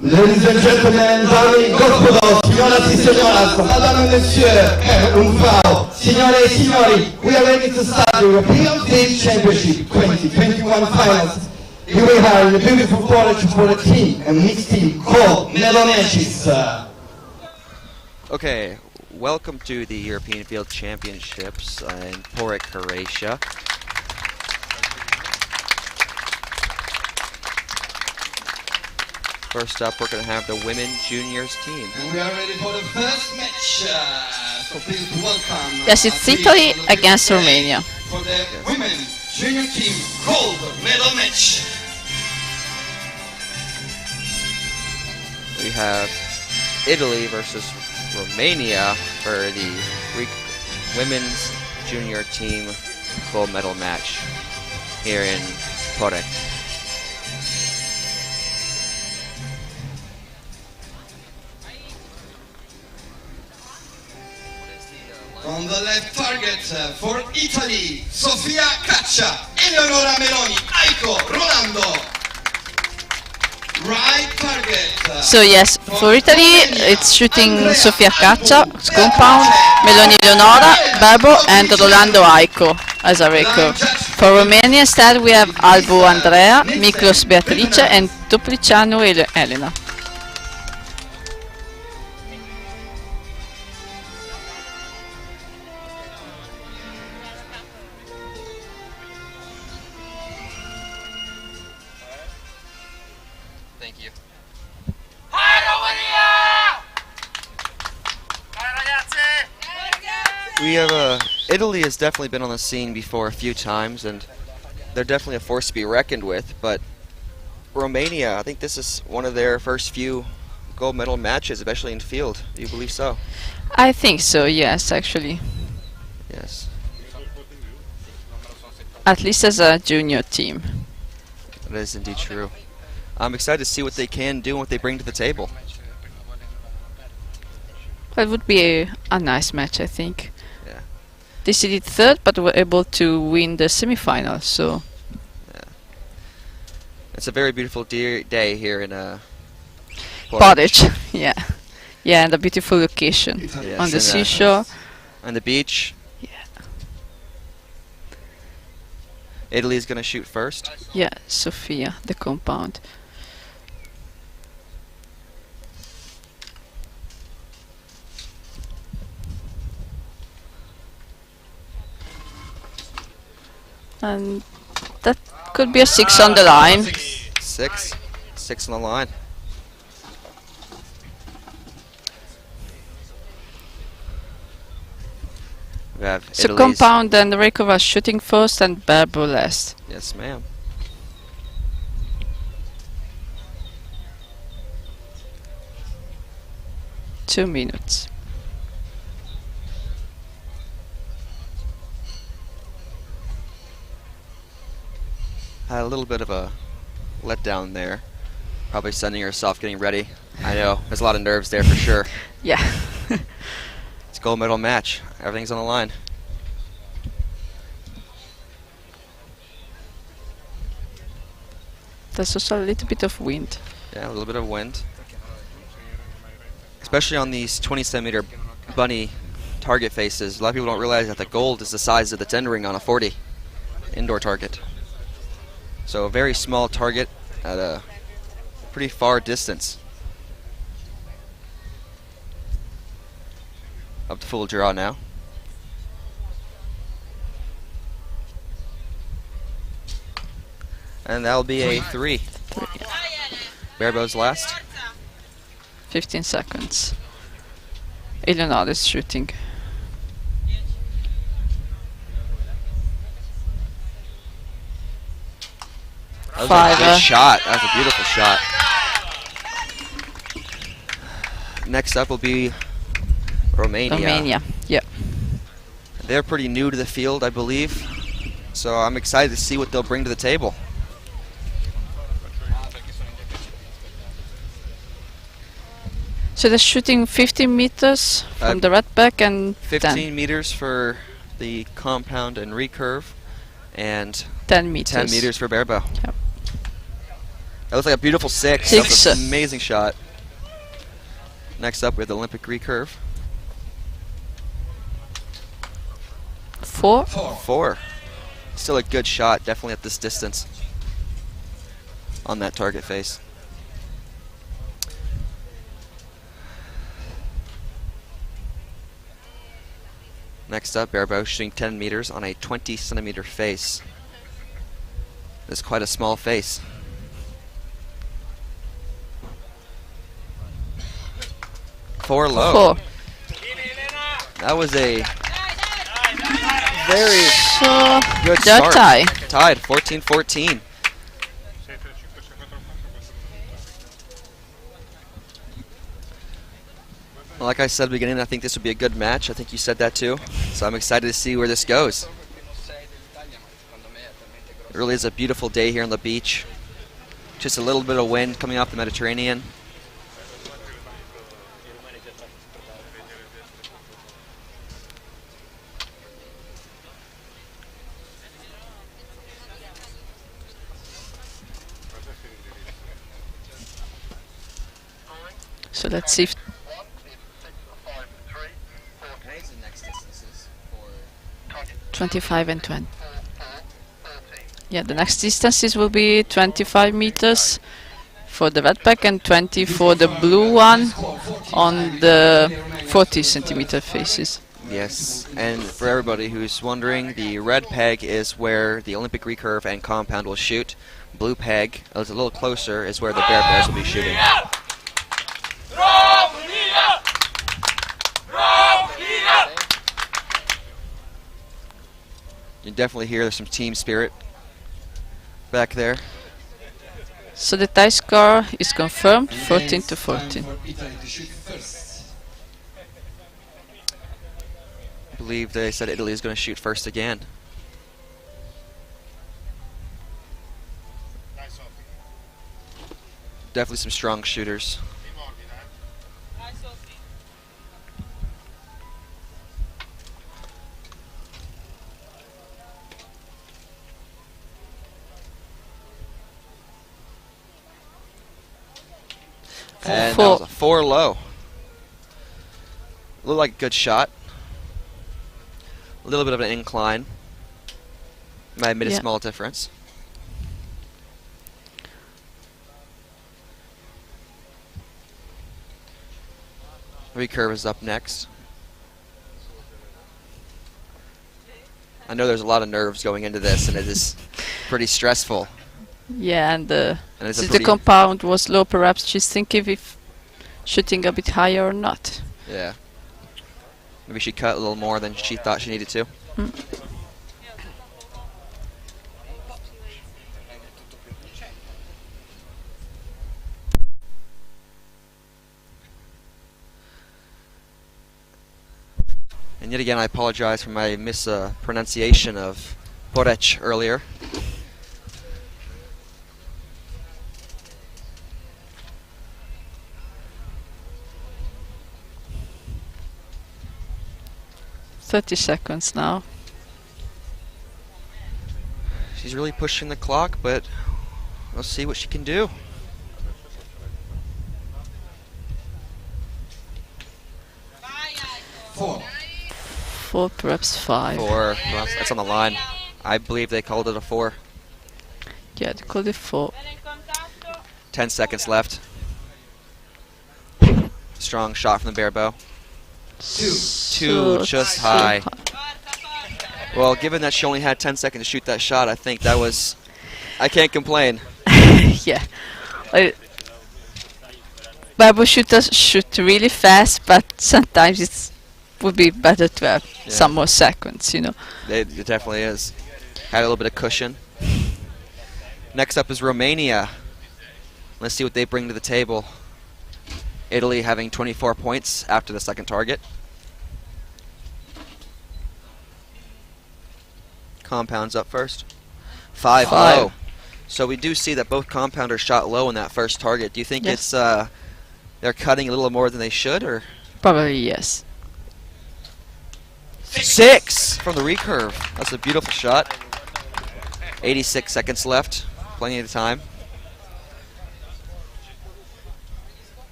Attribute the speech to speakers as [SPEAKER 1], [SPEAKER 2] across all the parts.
[SPEAKER 1] Ladies and gentlemen, darling gospodo, signoras y señoras, madame and monsieur, umfrau, signore e signori, we are ready to start the European Team Championship 2021 finals. Here we are in the beautiful Porec for a team, a mixed team called medal matches.
[SPEAKER 2] Okay, welcome to the European Field Championships in Porec, Croatia. First up, we're going to have the women juniors team.
[SPEAKER 1] And we are ready for the first match. So please welcome.
[SPEAKER 3] Yes, it's Italy against Romania.
[SPEAKER 1] For the women junior team gold medal match.
[SPEAKER 2] We have Italy versus Romania for the women's junior team gold medal match here in Porec.
[SPEAKER 1] On the left target for Italy, Sofia Caccia, Eleonora Meloni, Aiko, Rolando. Right target.
[SPEAKER 3] So yes, for Italy it's shooting Sofia Caccia, compound, Meloni Eleonora, Bebo and Rolando Aiko as a recurve. For Romania instead we have Albu Andrea, Miklos Beatrice and Toplicianu Elena.
[SPEAKER 2] Thank you. We have Italy has definitely been on the scene before a few times, and they're definitely a force to be reckoned with. But Romania, I think this is one of their first few gold medal matches, especially in field. Do you believe so?
[SPEAKER 3] I think so, yes, actually.
[SPEAKER 2] Yes.
[SPEAKER 3] At least as a junior team.
[SPEAKER 2] That is indeed true. I'm excited to see what they can do and what they bring to the table.
[SPEAKER 3] That would be a nice match, I think.
[SPEAKER 2] Yeah.
[SPEAKER 3] They seeded third, but were able to win the semi-final, so...
[SPEAKER 2] Yeah. It's a very beautiful day here in
[SPEAKER 3] Porec, yeah. Yeah, and a beautiful location.
[SPEAKER 2] Yes,
[SPEAKER 3] on the
[SPEAKER 2] and,
[SPEAKER 3] seashore.
[SPEAKER 2] On the beach.
[SPEAKER 3] Yeah.
[SPEAKER 2] Italy's going to shoot first.
[SPEAKER 3] Yeah, Sofia, the compound. And that could be a 6 on the line.
[SPEAKER 2] Six on the line. We have
[SPEAKER 3] So
[SPEAKER 2] Italy's
[SPEAKER 3] compound and Rakova shooting first and Berbo last.
[SPEAKER 2] Yes, ma'am.
[SPEAKER 3] Two minutes.
[SPEAKER 2] Had a little bit of a letdown there. Probably sending herself getting ready. I know, there's a lot of nerves there for sure.
[SPEAKER 3] Yeah.
[SPEAKER 2] It's a gold medal match. Everything's on the line.
[SPEAKER 3] There's also a little bit of wind.
[SPEAKER 2] Yeah, a little bit of wind. Especially on these 20-centimeter bunny target faces. A lot of people don't realize that the gold is the size of the 10 ring on a 40 indoor target. So a very small target at a pretty far distance. Up to full draw now. And that'll be a 3. Barebo's last.
[SPEAKER 3] 15 seconds. Eleonora is shooting.
[SPEAKER 2] That was a good shot. That was a beautiful shot. Next up will be Romania.
[SPEAKER 3] Romania, yeah.
[SPEAKER 2] They're pretty new to the field, I believe. So I'm excited to see what they'll bring to the table.
[SPEAKER 3] So they're shooting 15 meters from the red back and
[SPEAKER 2] 15
[SPEAKER 3] 10.
[SPEAKER 2] meters for the compound and recurve, and
[SPEAKER 3] 10 meters.
[SPEAKER 2] 10 meters for Barebo.
[SPEAKER 3] Yep.
[SPEAKER 2] That looks like a beautiful 6. That was an amazing shot. Next up, we have the Olympic recurve.
[SPEAKER 3] 4.
[SPEAKER 2] 4. Still a good shot, definitely at this distance on that target face. Next up, barebow shooting 10 meters on a 20 centimeter face. That's quite a small face. Four low.
[SPEAKER 3] 4.
[SPEAKER 2] That was a very
[SPEAKER 3] So
[SPEAKER 2] good
[SPEAKER 3] they're
[SPEAKER 2] start. Tied, 14-14. Like I said at the beginning, I think this would be a good match. I think you said that too. So I'm excited to see where this goes. It really is a beautiful day here on the beach. Just a little bit of wind coming off the Mediterranean.
[SPEAKER 3] So let's see if 25 and 20. Yeah, the next distances will be 25 meters for the red pack and 20 for the blue one on the 40 centimeter faces.
[SPEAKER 2] Yes, and for everybody who's wondering, the red peg is where the Olympic recurve and compound will shoot. Blue peg, is a little closer, is where the bear bears will be shooting. You can definitely hear there's some team spirit back there.
[SPEAKER 3] So the tie score is confirmed, 14-14.
[SPEAKER 2] I believe they said Italy is going to shoot first again. Definitely some strong shooters. And that was a 4 low. Looked like a good shot. A little bit of an incline. Might have made a small difference. Recurve is up next. I know there's a lot of nerves going into this, and it is pretty stressful.
[SPEAKER 3] Yeah, and
[SPEAKER 2] since
[SPEAKER 3] the compound was low, perhaps she's thinking if shooting a bit higher or not.
[SPEAKER 2] Yeah. Maybe she cut a little more than she thought she needed to. And yet again, I apologize for my mispronunciation of Porec earlier.
[SPEAKER 3] Seconds now.
[SPEAKER 2] She's really pushing the clock, but we'll see what she can do.
[SPEAKER 3] Four, perhaps 5.
[SPEAKER 2] 4, well, that's on the line. I believe they called it a 4.
[SPEAKER 3] Yeah, they called it 4.
[SPEAKER 2] 10 seconds left. Strong shot from the bare bow. 2, just high. Well, given that she only had 10 seconds to shoot that shot, I think that was... I can't complain.
[SPEAKER 3] Yeah. Bible shooters shoot really fast, but sometimes it would be better to have some more seconds, you know.
[SPEAKER 2] It definitely is. Had a little bit of cushion. Next up is Romania. Let's see what they bring to the table. Italy having 24 points after the second target. Compounds up first. 5 low. So we do see that both compounders shot low in that first target. Do you think it's they're cutting a little more than they should, or?
[SPEAKER 3] Probably yes.
[SPEAKER 2] 6 from the recurve. That's a beautiful shot. 86 seconds left. Plenty of time.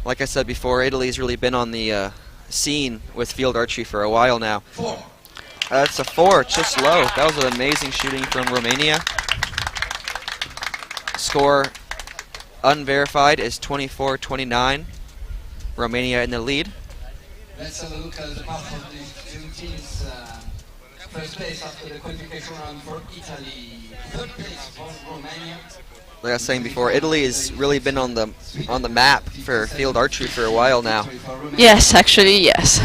[SPEAKER 2] Like I said before, Italy's really been on the scene with field archery for a while now. That's a 4, just low. That was an amazing shooting from Romania. Score unverified is 24-29. Romania in the lead.
[SPEAKER 1] Let's have a look at the path of the two teams. First place after the qualification round for Italy. Third place for Romania.
[SPEAKER 2] Like I was saying before, Italy has really been on the map for field archery for a while now.
[SPEAKER 3] Yes, actually, yes.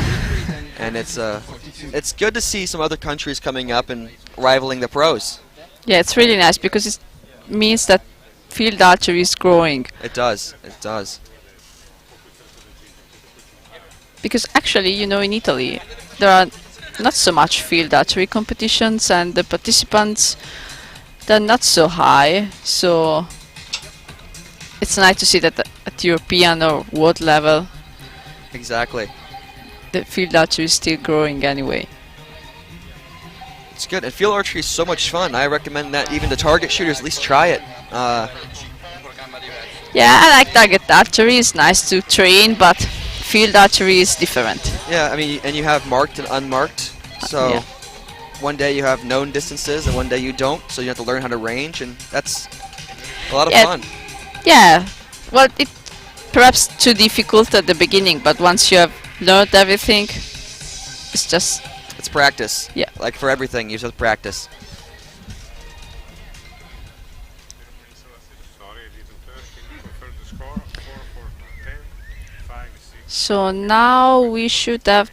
[SPEAKER 2] And it's good to see some other countries coming up and rivaling the pros.
[SPEAKER 3] Yeah, it's really nice because it means that field archery is growing.
[SPEAKER 2] It does. It does.
[SPEAKER 3] Because actually, you know, in Italy, there are not so much field archery competitions and the participants, they're not so high. So it's nice to see that at European or world level,
[SPEAKER 2] Exactly.
[SPEAKER 3] the field archery is still growing anyway.
[SPEAKER 2] It's good. And field archery is so much fun. I recommend that even the target shooters at least try it.
[SPEAKER 3] Yeah, I like target archery. It's nice to train, but field archery is different.
[SPEAKER 2] Yeah, I mean, and you have marked and unmarked. So
[SPEAKER 3] Yeah.
[SPEAKER 2] one day you have known distances and one day you don't. So you have to learn how to range, and that's a lot of
[SPEAKER 3] Yeah.
[SPEAKER 2] fun.
[SPEAKER 3] Yeah, well, it's perhaps too difficult at the beginning, but once you have learned everything, it's just,
[SPEAKER 2] It's practice.
[SPEAKER 3] Yeah.
[SPEAKER 2] Like for everything, you just practice.
[SPEAKER 3] so now we should have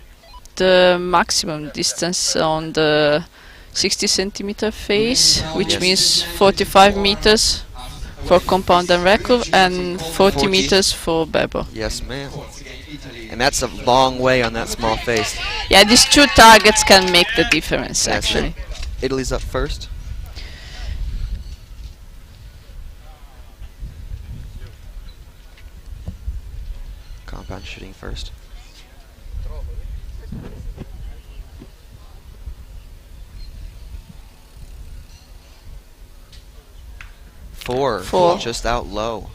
[SPEAKER 3] the maximum distance on the 60 centimeter face, which
[SPEAKER 2] Yes.
[SPEAKER 3] means 45 meters for compound and recurve and 40
[SPEAKER 2] 40.
[SPEAKER 3] meters for Bebo.
[SPEAKER 2] Yes, ma'am. And that's a long way on that small face.
[SPEAKER 3] Yeah, these two targets can make the difference,
[SPEAKER 2] That's
[SPEAKER 3] actually.
[SPEAKER 2] it. Italy's up first. Compound shooting first. Four. Just out low.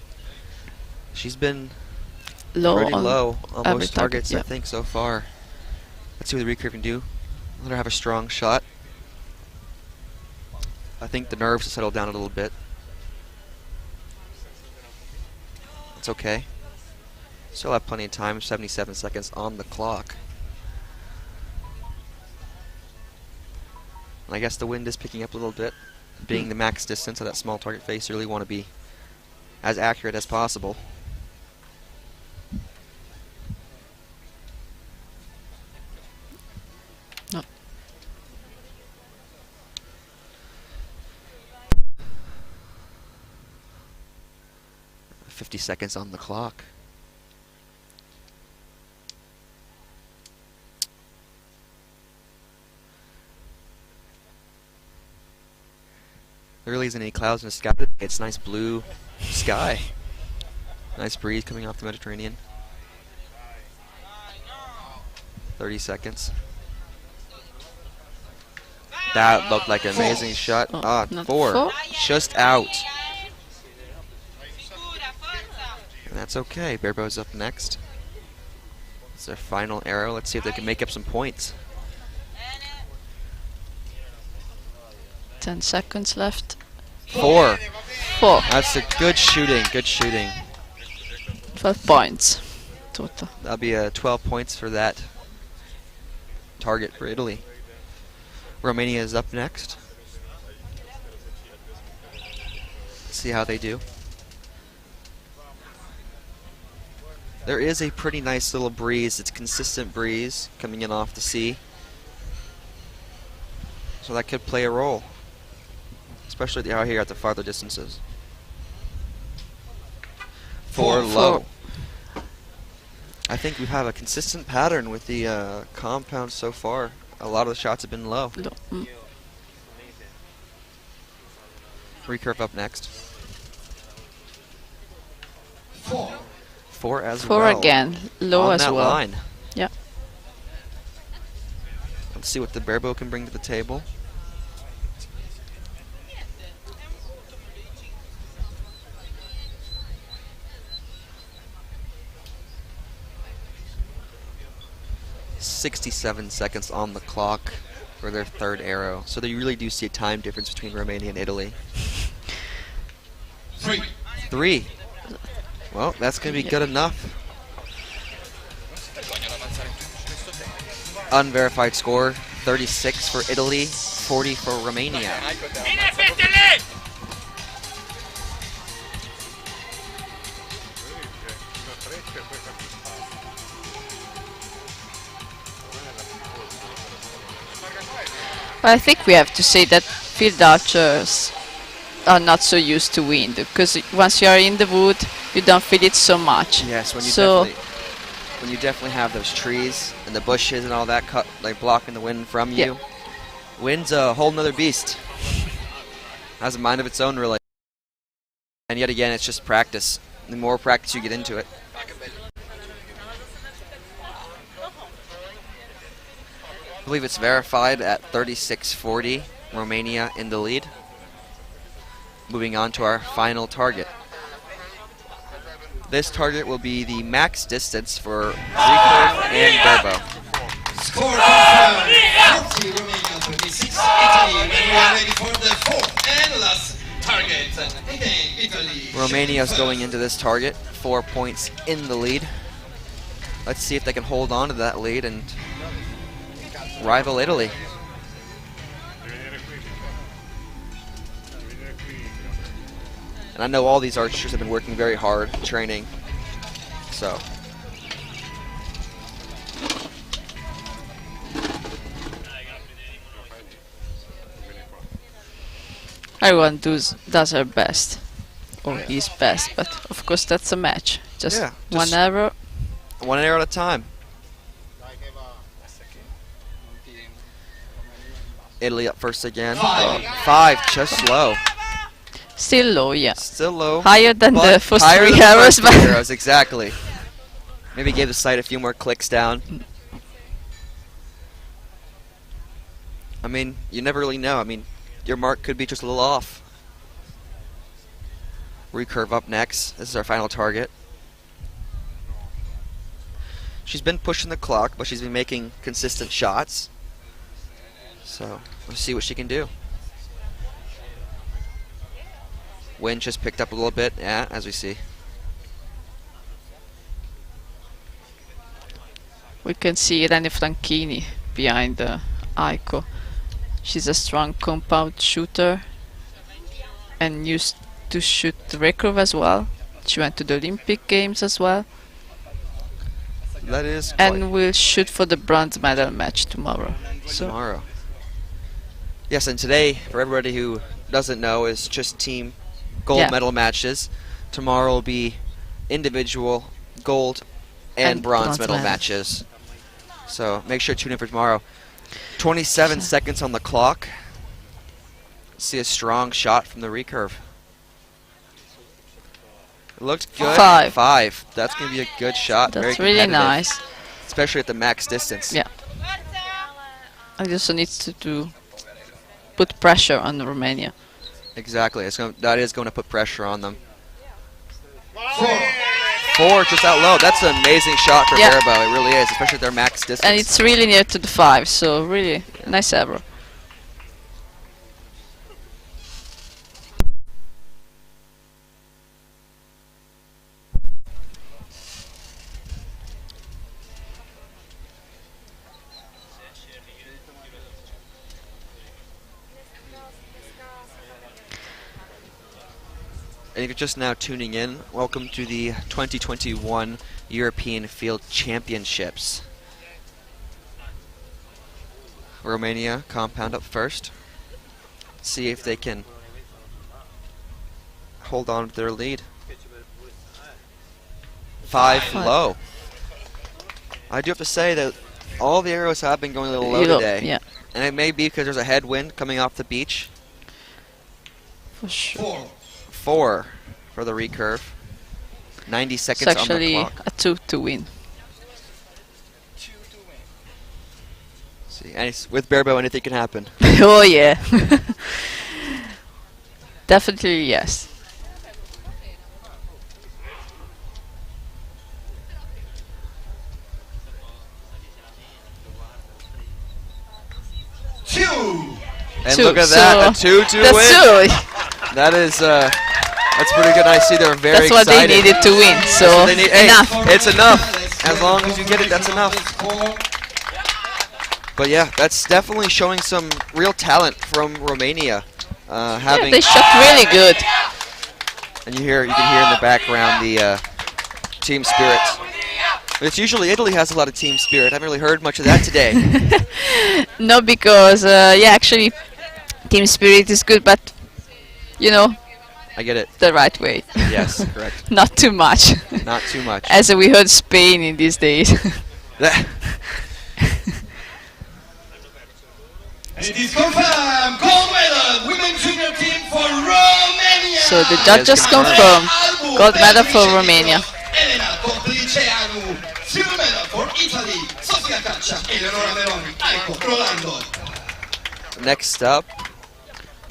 [SPEAKER 2] She's been
[SPEAKER 3] Low
[SPEAKER 2] pretty
[SPEAKER 3] on
[SPEAKER 2] low on
[SPEAKER 3] every
[SPEAKER 2] most
[SPEAKER 3] target,
[SPEAKER 2] targets,
[SPEAKER 3] yeah.
[SPEAKER 2] I think, so far. Let's see what the recurve can do. Let her have a strong shot. I think the nerves have settled down a little bit. It's okay. Still have plenty of time, 77 seconds on the clock. And I guess the wind is picking up a little bit. Being the max distance of that small target face, you really want to be as accurate as possible.
[SPEAKER 3] No.
[SPEAKER 2] 50 seconds on the clock. There really isn't any clouds in the sky today. It's nice blue sky. Nice breeze coming off the Mediterranean. 30 seconds. That looked like an amazing shot.
[SPEAKER 3] Oh, not
[SPEAKER 2] Four.
[SPEAKER 3] four?
[SPEAKER 2] Just out. And that's okay. Barebo's up next. It's their final arrow. Let's see if they can make up some points.
[SPEAKER 3] 10 seconds left.
[SPEAKER 2] Four.
[SPEAKER 3] 4.
[SPEAKER 2] That's a good shooting. Good shooting.
[SPEAKER 3] 12 points total.
[SPEAKER 2] That'll be 12 points for that target for Italy. Romania is up next. Let's see how they do. There is a pretty nice little breeze. It's a consistent breeze coming in off the sea. So that could play a role, especially out here at the farther distances. Four low. I think we have a consistent pattern with the compound so far. A lot of the shots have been low. Recurve up next. Four as well.
[SPEAKER 3] 4 again. Low
[SPEAKER 2] on
[SPEAKER 3] as
[SPEAKER 2] that
[SPEAKER 3] well.
[SPEAKER 2] line.
[SPEAKER 3] Yeah.
[SPEAKER 2] Let's see what the Barebo can bring to the table. 67 seconds on the clock for their third arrow. So they really do see a time difference between Romania and Italy. 3. Well, that's going to be good enough. Unverified score, 36 for Italy, 40 for Romania.
[SPEAKER 3] I think we have to say that field archers are not so used to wind, because once you are in the wood, you don't feel it so much.
[SPEAKER 2] Yes,
[SPEAKER 3] So
[SPEAKER 2] when you definitely have those trees and the bushes and all that cut, like blocking the wind from you. Wind's a whole nother beast. Has a mind of its own, really. And yet again, it's just practice. The more practice you get into it. I believe it's verified at 36:40. Romania in the lead. Moving on to our final target. This target will be the max distance for recurve and barebow.
[SPEAKER 1] Score confirmed. 40 Romania, 26 Italy. When we are ready for the fourth and last target. Again, Italy.
[SPEAKER 2] Romania's going into this target 4 points in the lead. Let's see if they can hold on to that lead and rival Italy. And I know all these archers have been working very hard, training. So.
[SPEAKER 3] everyone does her best, or his best, but of course that's a match. Just one arrow.
[SPEAKER 2] One arrow at a time. Italy up first again. 5, just low.
[SPEAKER 3] Still low, yeah.
[SPEAKER 2] Still low.
[SPEAKER 3] Higher than the first
[SPEAKER 2] higher
[SPEAKER 3] 3
[SPEAKER 2] than the
[SPEAKER 3] arrows,
[SPEAKER 2] first 3
[SPEAKER 3] but
[SPEAKER 2] arrows, exactly. Maybe gave the sight a few more clicks down. I mean, you never really know. I mean, your mark could be just a little off. Recurve up next. This is our final target. She's been pushing the clock, but she's been making consistent shots. So, let's see what she can do. Wind just picked up a little bit, yeah, as we see.
[SPEAKER 3] we can see Irene Franchini behind Aiko. She's a strong compound shooter and used to shoot the recurve as well. She went to the Olympic Games as well.
[SPEAKER 2] That is
[SPEAKER 3] and will shoot for the bronze medal match tomorrow.
[SPEAKER 2] Tomorrow. Yes, and today, for everybody who doesn't know, is just team gold medal matches. Tomorrow will be individual gold and bronze medal matches. So make sure to tune in for tomorrow. 27 seconds on the clock. See a strong shot from the recurve. It looked good. 5. That's going to be a good shot.
[SPEAKER 3] That's
[SPEAKER 2] very
[SPEAKER 3] really nice.
[SPEAKER 2] Especially at the max distance.
[SPEAKER 3] Yeah. I also need to put pressure on Romania.
[SPEAKER 2] Exactly. That is going to put pressure on them. 4 just out low. That's an amazing shot for Barabo. It really is, especially at their max distance.
[SPEAKER 3] And it's really near to the 5, so really nice arrow.
[SPEAKER 2] And if you're just now tuning in, welcome to the 2021 European Field Championships. Romania compound up first. See if they can hold on to their lead. 5 low. I do have to say that all the arrows have been going a little low today.
[SPEAKER 3] Yeah.
[SPEAKER 2] And it may be because there's a headwind coming off the beach.
[SPEAKER 3] For sure.
[SPEAKER 2] 4 for the recurve. 90 seconds
[SPEAKER 3] it's
[SPEAKER 2] on the
[SPEAKER 3] actually
[SPEAKER 2] clock.
[SPEAKER 3] a 2 to win.
[SPEAKER 2] See, and with Barabo, anything can happen.
[SPEAKER 3] Oh yeah. Definitely yes.
[SPEAKER 2] And
[SPEAKER 3] two.
[SPEAKER 2] look at that, a 2-2
[SPEAKER 3] that's
[SPEAKER 2] win.
[SPEAKER 3] two.
[SPEAKER 2] That is, that's pretty good. I see they're very
[SPEAKER 3] That's what
[SPEAKER 2] excited.
[SPEAKER 3] they needed to win. So
[SPEAKER 2] That's what they need. Hey,
[SPEAKER 3] enough.
[SPEAKER 2] it's enough. As long as you get it, that's enough. But yeah, that's definitely showing some real talent from Romania.
[SPEAKER 3] Yeah, they shot really good.
[SPEAKER 2] And you can hear in the background the team spirit. It's usually Italy has a lot of team spirit. I haven't really heard much of that today.
[SPEAKER 3] No, because yeah, actually, team spirit is good, but you know,
[SPEAKER 2] I get it.
[SPEAKER 3] the right way.
[SPEAKER 2] Yes, correct.
[SPEAKER 3] Not too much.
[SPEAKER 2] Not too much.
[SPEAKER 3] As we heard Spain in these days.
[SPEAKER 1] And it is confirmed, gold medal, women's junior team for Romania.
[SPEAKER 3] So the judges confirmed gold medal for Romania.
[SPEAKER 1] Elena Compliceanu, silver medal for Italy. Sofia Caccia, Eleonora Meroni, Aiko Rolando.
[SPEAKER 2] Next up,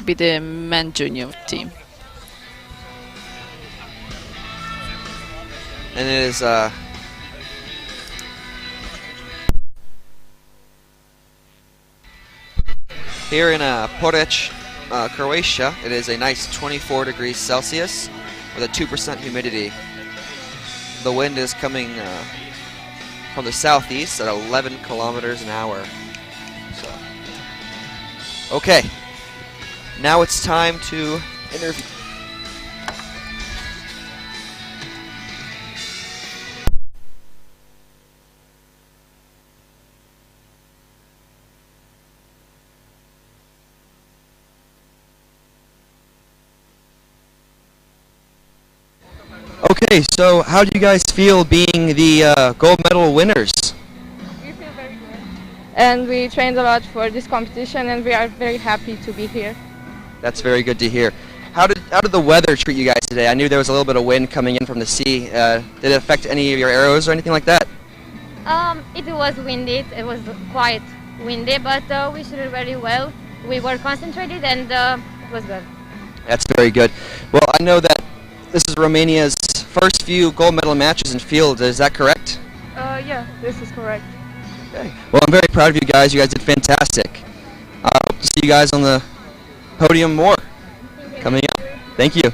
[SPEAKER 3] Be the men junior team.
[SPEAKER 2] and it is here in Porec, Croatia. It is a nice 24 degrees Celsius with a 2% humidity. The wind is coming from the southeast at 11 kilometers an hour. So, okay, now it's time to interview. Okay, so how do you guys feel being the gold medal winners?
[SPEAKER 4] We feel very good. And we trained a lot for this competition and we are very happy to be here.
[SPEAKER 2] That's very good to hear. How did the weather treat you guys today? I knew there was a little bit of wind coming in from the sea. Did it affect any of your arrows or anything like that?
[SPEAKER 5] It was windy. It was quite windy, but we shot it very well. We were concentrated and it was good.
[SPEAKER 2] That's very good. Well, I know that this is Romania's first few gold medal matches in field. Is that correct?
[SPEAKER 4] Yeah, this is correct.
[SPEAKER 2] Okay. Well, I'm very proud of you guys. You guys did fantastic. I hope to see you guys on the podium more coming up. Thank you.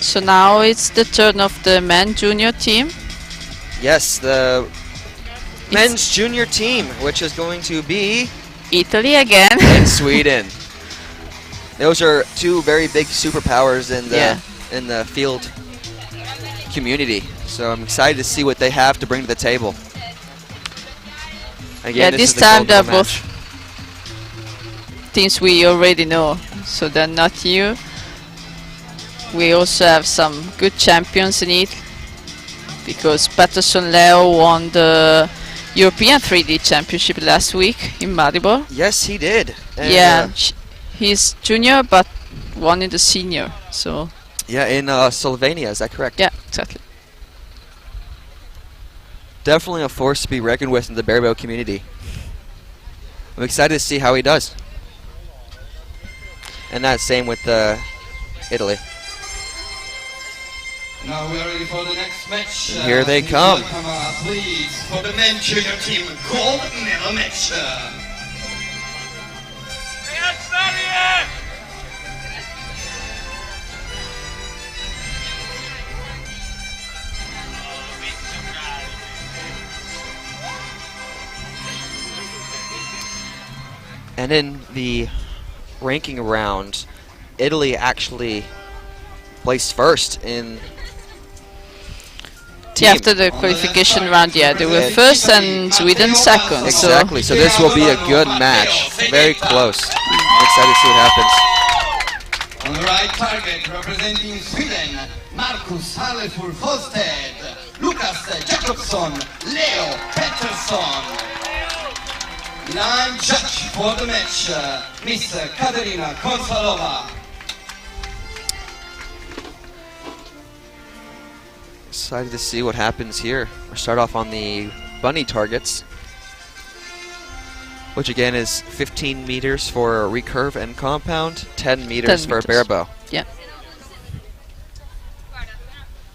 [SPEAKER 3] So now it's the turn of the men junior team.
[SPEAKER 2] Yes, the men's junior team, which is going to be
[SPEAKER 3] Italy again.
[SPEAKER 2] in Sweden. Those are two very big superpowers in the field community. So I'm excited to see what they have to bring to the table. Again,
[SPEAKER 3] Yeah, this
[SPEAKER 2] is the
[SPEAKER 3] time
[SPEAKER 2] gold
[SPEAKER 3] they're
[SPEAKER 2] medal
[SPEAKER 3] both teams we already know, so they're not new. We also have some good champions in it, because Patterson Leo won the European 3D Championship last week in Maribor.
[SPEAKER 2] Yes, he did. And,
[SPEAKER 3] Yeah, he's junior but won in the senior, so
[SPEAKER 2] yeah, in Slovenia, is that correct?
[SPEAKER 3] yeah, exactly.
[SPEAKER 2] Definitely a force to be reckoned with in the barebow community. I'm excited to see how he does. And that's same with Italy.
[SPEAKER 1] Now we are ready for the next match.
[SPEAKER 2] Here they come.
[SPEAKER 1] Welcome, please, for the men's junior team gold medal match.
[SPEAKER 2] And in the ranking round, Italy actually placed first in team.
[SPEAKER 3] Yeah, after the qualification round, yeah, they were first and Sweden second.
[SPEAKER 2] Exactly, so this will be a good match. Very close. I'm excited to see what happens.
[SPEAKER 1] On the right target, representing Sweden, Marcus Hallefur Forsted, Lucas Jacobson, Leo Pettersson. Line judge for the match, Miss Katerina Konsalova.
[SPEAKER 2] Excited to see what happens here. We'll start off on the bunny targets, which again is 15 meters for a recurve and compound, 10 meters for a bare bow.
[SPEAKER 3] Yeah.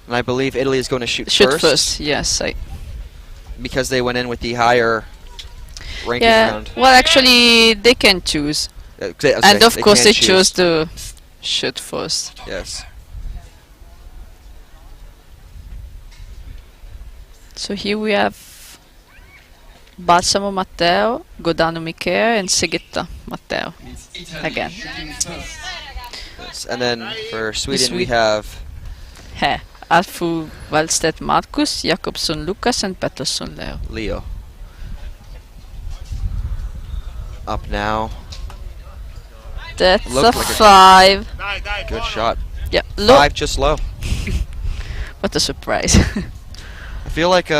[SPEAKER 2] And I believe Italy is going to shoot
[SPEAKER 3] first. Yes.
[SPEAKER 2] Because they went in with the higher ranking round.
[SPEAKER 3] Well, actually, they can choose. And of course, they chose to shoot first.
[SPEAKER 2] Yes.
[SPEAKER 3] So here we have Balsamo Matteo, Godano Michele, and Seguetta Matteo. Again.
[SPEAKER 2] Yes. And then for Sweden, we have
[SPEAKER 3] Alfu Wallstedt Marcus, Jakobsson Lucas, and Pettersson
[SPEAKER 2] Leo. Up now.
[SPEAKER 3] That's a
[SPEAKER 2] like
[SPEAKER 3] 5.
[SPEAKER 2] Good shot.
[SPEAKER 3] Yeah, low.
[SPEAKER 2] 5 just low.
[SPEAKER 3] What a surprise.
[SPEAKER 2] I feel like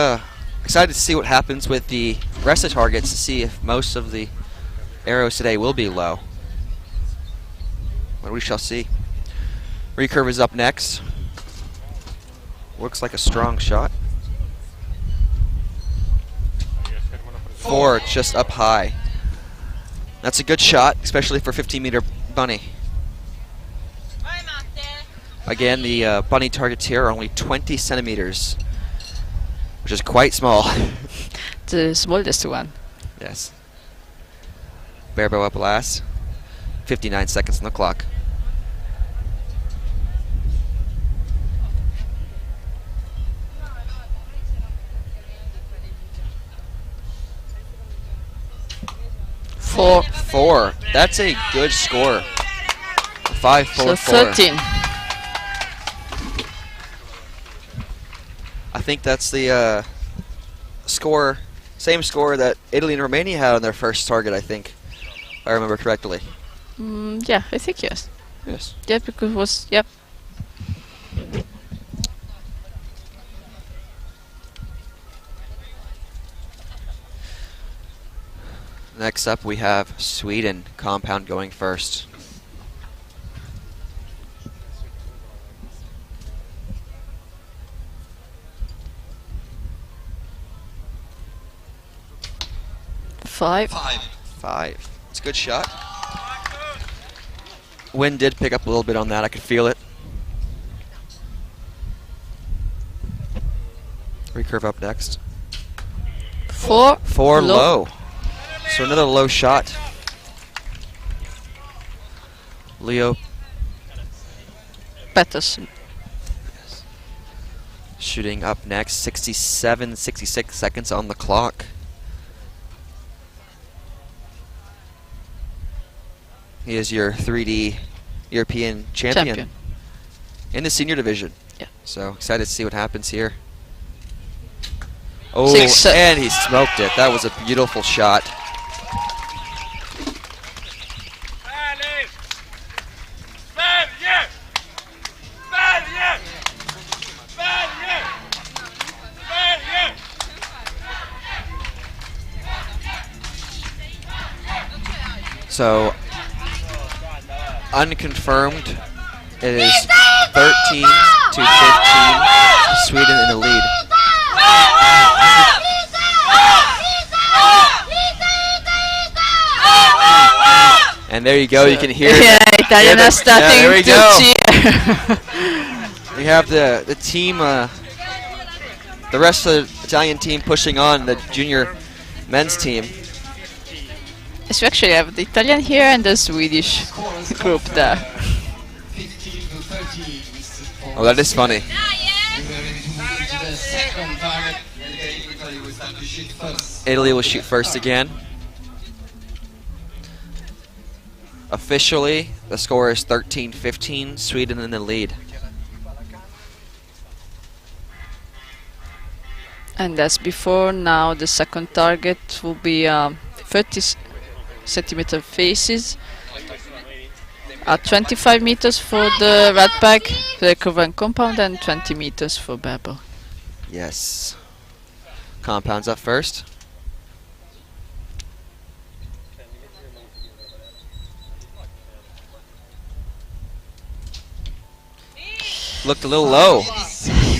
[SPEAKER 2] excited to see what happens with the rest of the targets to see if most of the arrows today will be low. But we shall see. Recurve is up next. Looks like a strong shot. 4 just up high. That's a good shot, especially for 15-meter bunny. Again, the bunny targets here are only 20 centimeters, which is quite small.
[SPEAKER 3] The smallest one.
[SPEAKER 2] Yes. Bare bow up last. 59 seconds on the clock. Four. That's a good score. 5, 4,
[SPEAKER 3] so
[SPEAKER 2] 4.
[SPEAKER 3] 13.
[SPEAKER 2] I think that's the score, same score that Italy and Romania had on their first target, I think, if I remember correctly.
[SPEAKER 3] Yeah, I think yes.
[SPEAKER 2] Yes.
[SPEAKER 3] Yeah, because it was, yep.
[SPEAKER 2] Next up we have Sweden compound going first.
[SPEAKER 3] Five.
[SPEAKER 2] It's a good shot. Wind did pick up a little bit on that. I could feel it. Recurve up next.
[SPEAKER 3] 4.
[SPEAKER 2] 4 low. So another low shot. Leo
[SPEAKER 3] Pettersson.
[SPEAKER 2] shooting up next. 67, 66 seconds on the clock. He is your 3D European champion in the senior division.
[SPEAKER 3] Yeah.
[SPEAKER 2] So excited to see what happens here. Oh,
[SPEAKER 3] 6.
[SPEAKER 2] And he smoked it. That was a beautiful shot. So, unconfirmed, it is 13 to 15, Sweden in the lead. And there you go, you can hear
[SPEAKER 3] Yeah, Italian are starting
[SPEAKER 2] there we
[SPEAKER 3] to
[SPEAKER 2] go.
[SPEAKER 3] cheer.
[SPEAKER 2] We have the team, the rest of the Italian team pushing on the junior men's team.
[SPEAKER 3] So actually I have the Italian here and the Swedish group there.
[SPEAKER 2] Oh, that is funny. Italy will shoot first again. Officially, the score is 13-15, Sweden in the lead.
[SPEAKER 3] And as before, now the second target will be 30 centimeter faces at 25 meters for the red bag, the cover and compound, and 20 meters for Bebo.
[SPEAKER 2] Yes. Compounds up first. Looked a little low.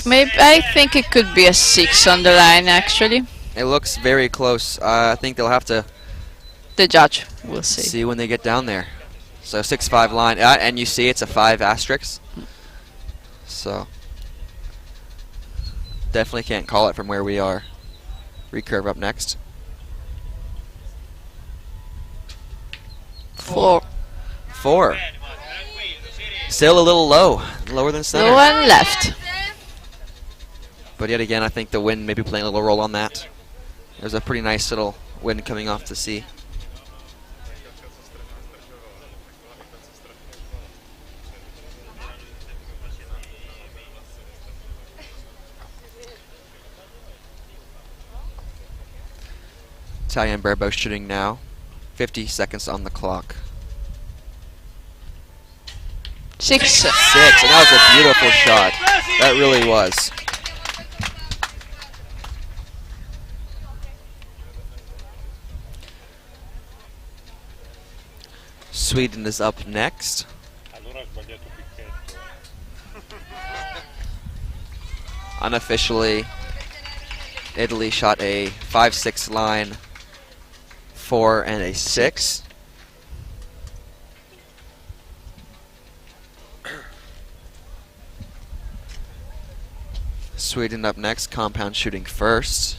[SPEAKER 3] Maybe I think it could be a 6 on the line actually.
[SPEAKER 2] It looks very close. I think they'll have to
[SPEAKER 3] The judge will see.
[SPEAKER 2] see when they get down there. So 6-5 line, and you see it's a 5 asterisk. So definitely can't call it from where we are. Recurve up next.
[SPEAKER 3] 4.
[SPEAKER 2] 4. Still a little low, lower than center.
[SPEAKER 3] No one left.
[SPEAKER 2] But yet again, I think the wind may be playing a little role on that. There's a pretty nice little wind coming off the sea. Italian barebow shooting now. 50 seconds on the clock.
[SPEAKER 3] 6.
[SPEAKER 2] 6, and that was a beautiful shot. That really was. Sweden is up next. Unofficially, Italy shot a 5-6 line, 4 and a 6. Sweden up next, compound shooting first.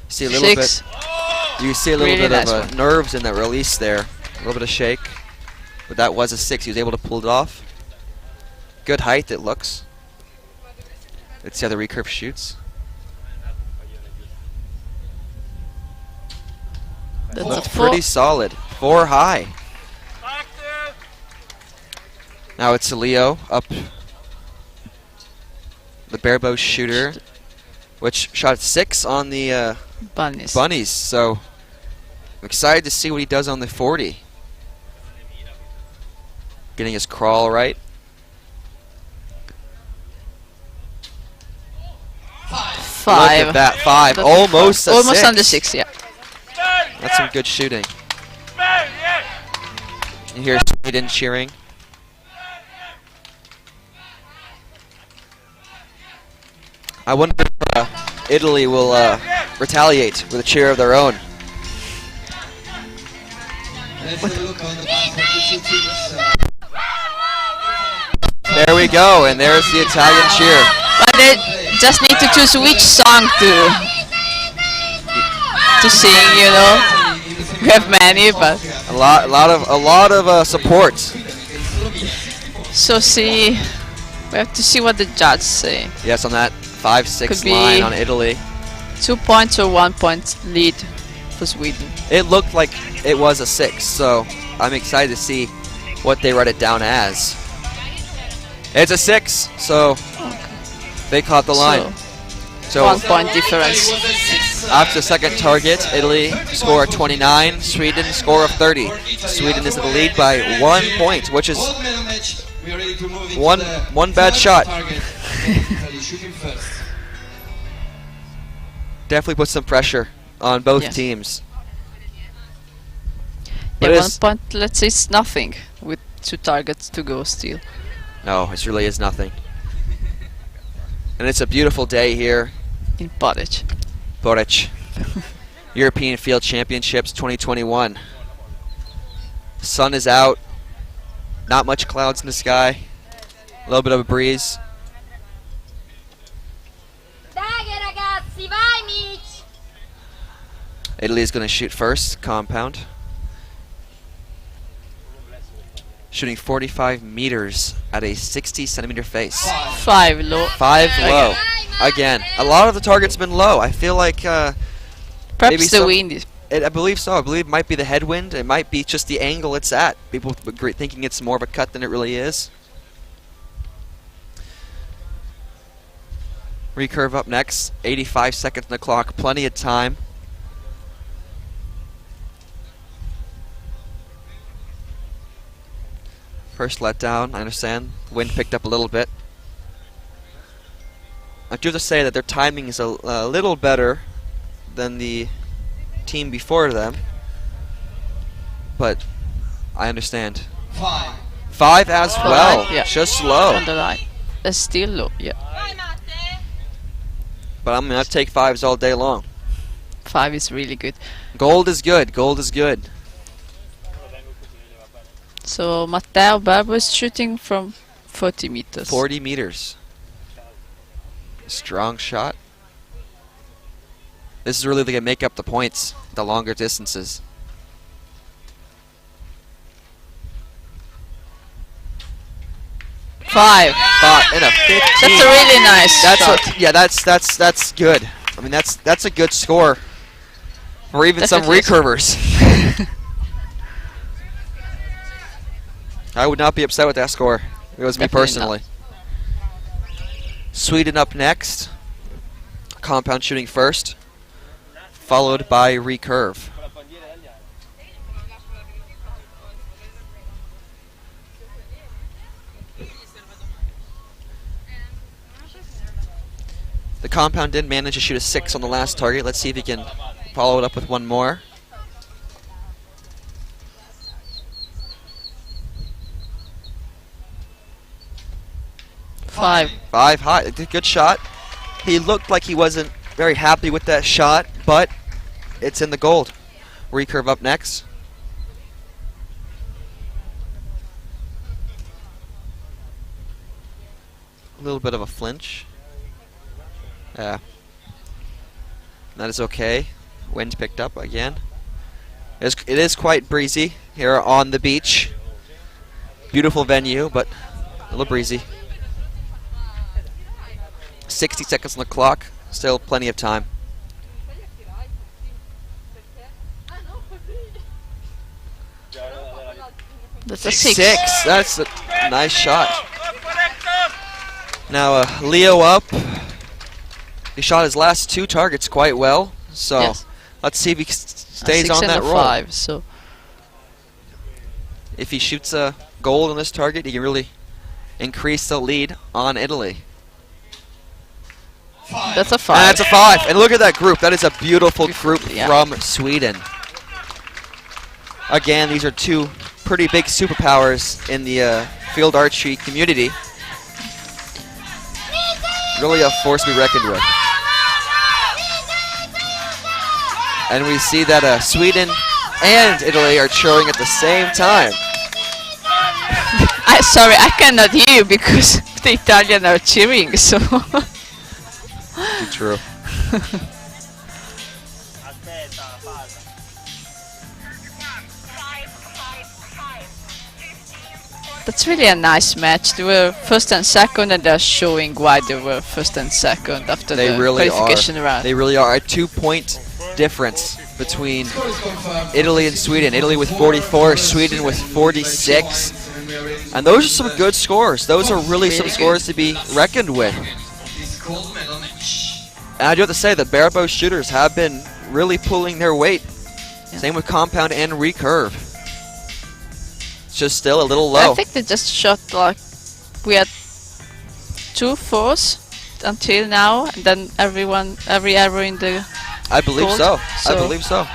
[SPEAKER 2] See a little
[SPEAKER 3] 6.
[SPEAKER 2] bit. You see a little
[SPEAKER 3] Really
[SPEAKER 2] bit
[SPEAKER 3] nice
[SPEAKER 2] of nerves in that release there. A little bit of shake, but that was a 6. He was able to pull it off. Good height, it looks. Let's see how the recurve shoots.
[SPEAKER 3] That's
[SPEAKER 2] Looks
[SPEAKER 3] a 4.
[SPEAKER 2] pretty solid. 4 high. Now it's Leo up. The barebow shooter, which shot 6 on the
[SPEAKER 3] Bunnies.
[SPEAKER 2] bunnies. So I'm excited to see what he does on the 40. Getting his crawl right.
[SPEAKER 3] 5.
[SPEAKER 2] Look at that, 5.
[SPEAKER 3] That's
[SPEAKER 2] Almost a
[SPEAKER 3] Almost
[SPEAKER 2] 6.
[SPEAKER 3] on the 6, yeah.
[SPEAKER 2] That's some good shooting. You hear Sweden cheering. I wonder if Italy will retaliate with a cheer of their own.
[SPEAKER 1] Let's have a look on the back of the two teams.
[SPEAKER 2] There we go, and there's the Italian cheer.
[SPEAKER 3] But they just need to choose which song to sing, you know. We have many, but
[SPEAKER 2] A lot of support.
[SPEAKER 3] so see, we have to see what the judge say.
[SPEAKER 2] Yes, on that 5-6
[SPEAKER 3] Could be-
[SPEAKER 2] line on Italy.
[SPEAKER 3] 2 points or 1 point lead for Sweden.
[SPEAKER 2] It looked like it was a 6, so I'm excited to see what they write it down as. It's a 6, so they caught the line. So
[SPEAKER 3] 1 point difference.
[SPEAKER 2] after the second target, Italy score of 29, Sweden score of 30. Sweden is in the lead by 1 point, which is one bad shot. Definitely put some pressure on both
[SPEAKER 3] Yes.
[SPEAKER 2] teams. But
[SPEAKER 3] Yeah,
[SPEAKER 2] it
[SPEAKER 3] 1
[SPEAKER 2] is-
[SPEAKER 3] point, let's say it's nothing with 2 targets to go still.
[SPEAKER 2] No, it really is nothing. And it's a beautiful day here,
[SPEAKER 3] In Porec.
[SPEAKER 2] Porec. European Field Championships 2021. Sun is out. Not much clouds in the sky. A little bit of a breeze.
[SPEAKER 5] Dai ragazzi, vai Mitch!
[SPEAKER 2] Italy is going to shoot first, compound. shooting 45 meters at a 60 centimeter face.
[SPEAKER 3] 5 low.
[SPEAKER 2] 5 low. Again, a lot of the targets have been low. I feel like maybe
[SPEAKER 3] Perhaps the wind is.
[SPEAKER 2] I believe so. I believe it might be the headwind. It might be just the angle it's at. People thinking it's more of a cut than it really is. Recurve up next. 85 seconds on the clock. Plenty of time. First letdown, I understand. Wind picked up a little bit. I do have to say that their timing is a little better than the team before them, but I understand. 5 as well,
[SPEAKER 3] yeah.
[SPEAKER 2] just low.
[SPEAKER 3] On the line. It's still low, yeah.
[SPEAKER 2] But I'm gonna take 5s all day long.
[SPEAKER 3] 5 is really good.
[SPEAKER 2] Gold is good. Gold is good.
[SPEAKER 3] So Matteo Barbo is shooting from 40 meters.
[SPEAKER 2] 40 meters. Strong shot. This is really going to make up the points, the longer distances.
[SPEAKER 3] Five
[SPEAKER 2] and a 15.
[SPEAKER 3] That's a really nice shot.
[SPEAKER 2] That's good. I mean, that's a good score for even
[SPEAKER 3] Definitely.
[SPEAKER 2] some recurvers. I would not be upset with that score. It was me
[SPEAKER 3] Definitely
[SPEAKER 2] personally. Sweden up next. Compound shooting first, followed by recurve. The compound did manage to shoot a 6 on the last target. Let's see if he can follow it up with one more.
[SPEAKER 3] Five
[SPEAKER 2] high. Good shot. He looked like he wasn't very happy with that shot, but it's in the gold. Recurve up next. A little bit of a flinch. Yeah. That is okay. Wind picked up again. It is quite breezy here on the beach. Beautiful venue, but a little breezy. 60 seconds on the clock. Still plenty of time.
[SPEAKER 3] That's a 6.
[SPEAKER 2] 6. That's a nice shot. Now Leo up. He shot his last 2 targets quite well. So
[SPEAKER 3] Yes.
[SPEAKER 2] let's see if he stays on
[SPEAKER 3] and
[SPEAKER 2] that
[SPEAKER 3] a
[SPEAKER 2] roll.
[SPEAKER 3] 5. So
[SPEAKER 2] If he shoots a gold on this target, he can really increase the lead on Italy.
[SPEAKER 3] that's a 5.
[SPEAKER 2] And that's a 5. And look at that group. That is a beautiful group
[SPEAKER 3] Yeah.
[SPEAKER 2] from Sweden. Again, these are 2 pretty big superpowers in the field archery community. Really a force to be reckoned with. And we see that Sweden and Italy are cheering at the same time.
[SPEAKER 3] Sorry, I cannot hear you because the Italians are cheering. So
[SPEAKER 2] True.
[SPEAKER 3] that's really a nice match. They were first and second, and they're showing why they were first and second after
[SPEAKER 2] They
[SPEAKER 3] the
[SPEAKER 2] really
[SPEAKER 3] qualification
[SPEAKER 2] are.
[SPEAKER 3] round.
[SPEAKER 2] They really are. A 2-point difference between Italy and Sweden. Italy with 44, Sweden with 46. And those are some good scores. Those are really some scores to be reckoned with. And I do have to say that barebow shooters have been really pulling their weight.
[SPEAKER 3] Yeah.
[SPEAKER 2] Same with compound and recurve. It's just still a little low.
[SPEAKER 3] I think they just shot like we had 2 4s until now, and then every arrow in the
[SPEAKER 2] I believe
[SPEAKER 3] gold,
[SPEAKER 2] so. I
[SPEAKER 3] so-
[SPEAKER 2] believe so.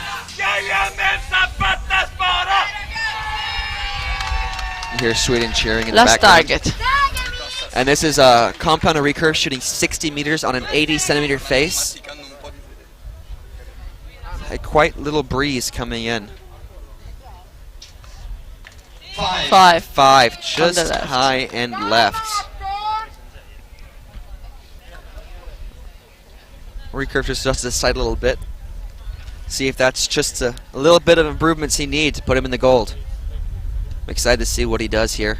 [SPEAKER 2] You hear Sweden cheering in
[SPEAKER 3] last
[SPEAKER 2] the background.
[SPEAKER 3] target.
[SPEAKER 2] And this is a compound and recurve shooting 60 meters on an 80 centimeter face. A quite little breeze coming in.
[SPEAKER 3] 5.
[SPEAKER 2] 5, just
[SPEAKER 3] left.
[SPEAKER 2] high and left. Recurve just adjusts his sight a little bit. See if that's just a little bit of improvements he needs to put him in the gold. I'm excited to see what he does here.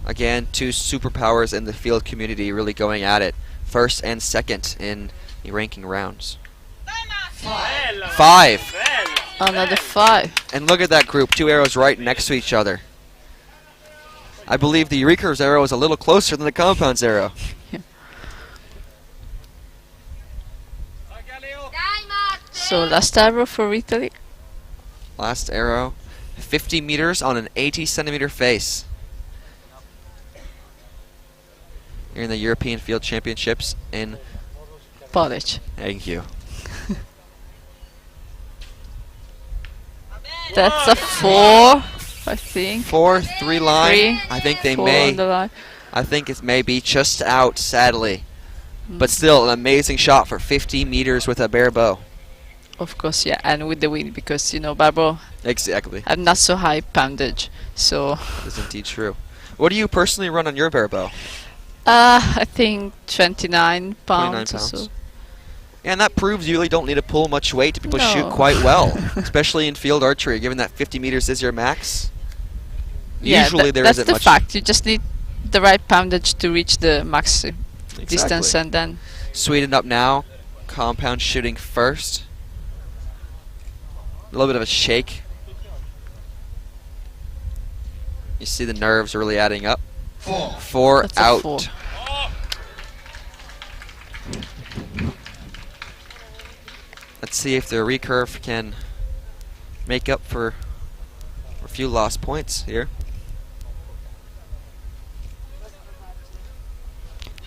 [SPEAKER 2] Again, two superpowers in the field community really going at it. First and second in the ranking rounds. 5.
[SPEAKER 3] Another 5.
[SPEAKER 2] And look at that group, 2 arrows right next to each other. I believe the recurve's arrow is a little closer than the compound's arrow.
[SPEAKER 3] So last arrow for Italy.
[SPEAKER 2] Last arrow, 50 meters on an 80 centimeter face. Here in the European Field Championships in
[SPEAKER 3] Porec.
[SPEAKER 2] Thank you.
[SPEAKER 3] That's a 4, I think.
[SPEAKER 2] 4, 3 line.
[SPEAKER 3] 3.
[SPEAKER 2] I think they
[SPEAKER 3] 4
[SPEAKER 2] may.
[SPEAKER 3] on the line.
[SPEAKER 2] I think it may be just out, sadly. But still, an amazing shot for 50 meters with a bare bow.
[SPEAKER 3] Of course, yeah, and with the wind, because you know Barbaro
[SPEAKER 2] Exactly.
[SPEAKER 3] have not so high poundage, so.
[SPEAKER 2] That's indeed true. What do you personally run on your bare bow?
[SPEAKER 3] I think 29 pounds or
[SPEAKER 2] 29
[SPEAKER 3] so.
[SPEAKER 2] pounds. And that proves you really don't need to pull much weight. People shoot
[SPEAKER 3] No.
[SPEAKER 2] quite well, especially in field archery, given that 50 meters is your max.
[SPEAKER 3] Yeah,
[SPEAKER 2] Usually there
[SPEAKER 3] that's
[SPEAKER 2] isn't
[SPEAKER 3] the
[SPEAKER 2] much.
[SPEAKER 3] fact. You just need the right poundage to reach the max distance,
[SPEAKER 2] Exactly.
[SPEAKER 3] and then
[SPEAKER 2] Sweden up now. Compound shooting first. A little bit of a shake. You see the nerves really adding up. 4
[SPEAKER 3] That's a
[SPEAKER 2] out.
[SPEAKER 3] 4.
[SPEAKER 2] Let's see if the recurve can make up for a few lost points here.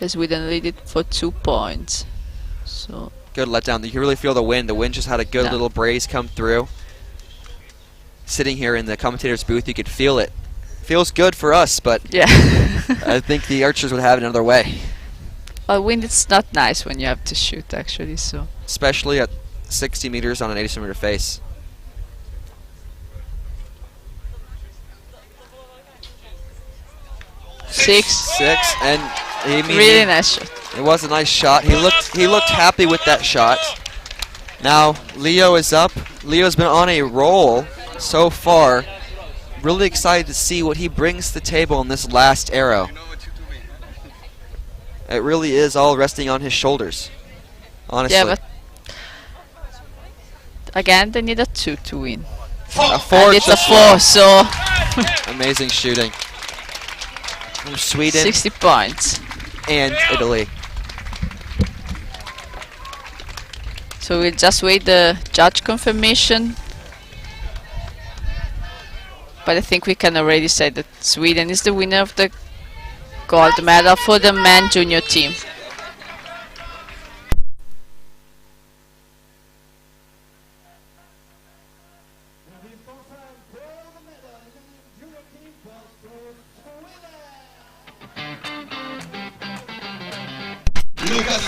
[SPEAKER 3] Sweden lead it for 2 points. So
[SPEAKER 2] Good letdown. You can really feel the wind. The wind just had a good
[SPEAKER 3] Yeah.
[SPEAKER 2] little braze come through. Sitting here in the commentator's booth, you could feel it. Feels good for us, but
[SPEAKER 3] yeah.
[SPEAKER 2] I think the archers would have it another way.
[SPEAKER 3] Well, wind it's not nice when you have to shoot actually. So
[SPEAKER 2] Especially at 60 meters on an 80 centimeter face.
[SPEAKER 3] six.
[SPEAKER 2] 6, and
[SPEAKER 3] Really nice shot.
[SPEAKER 2] it was a nice shot. He looked happy with that shot. Now Leo is up. Leo's been on a roll so far. Really excited to see what he brings to the table in this last arrow. It really is all resting on his shoulders. Honestly.
[SPEAKER 3] Yeah, but again they need a 2 to win.
[SPEAKER 2] A 4
[SPEAKER 3] And it's a
[SPEAKER 2] just
[SPEAKER 3] 4, so
[SPEAKER 2] amazing shooting from Sweden
[SPEAKER 3] 60 points.
[SPEAKER 2] and Italy.
[SPEAKER 3] So we'll just wait the judge confirmation. But I think we can already say that Sweden is the winner of the gold medal for the men junior team.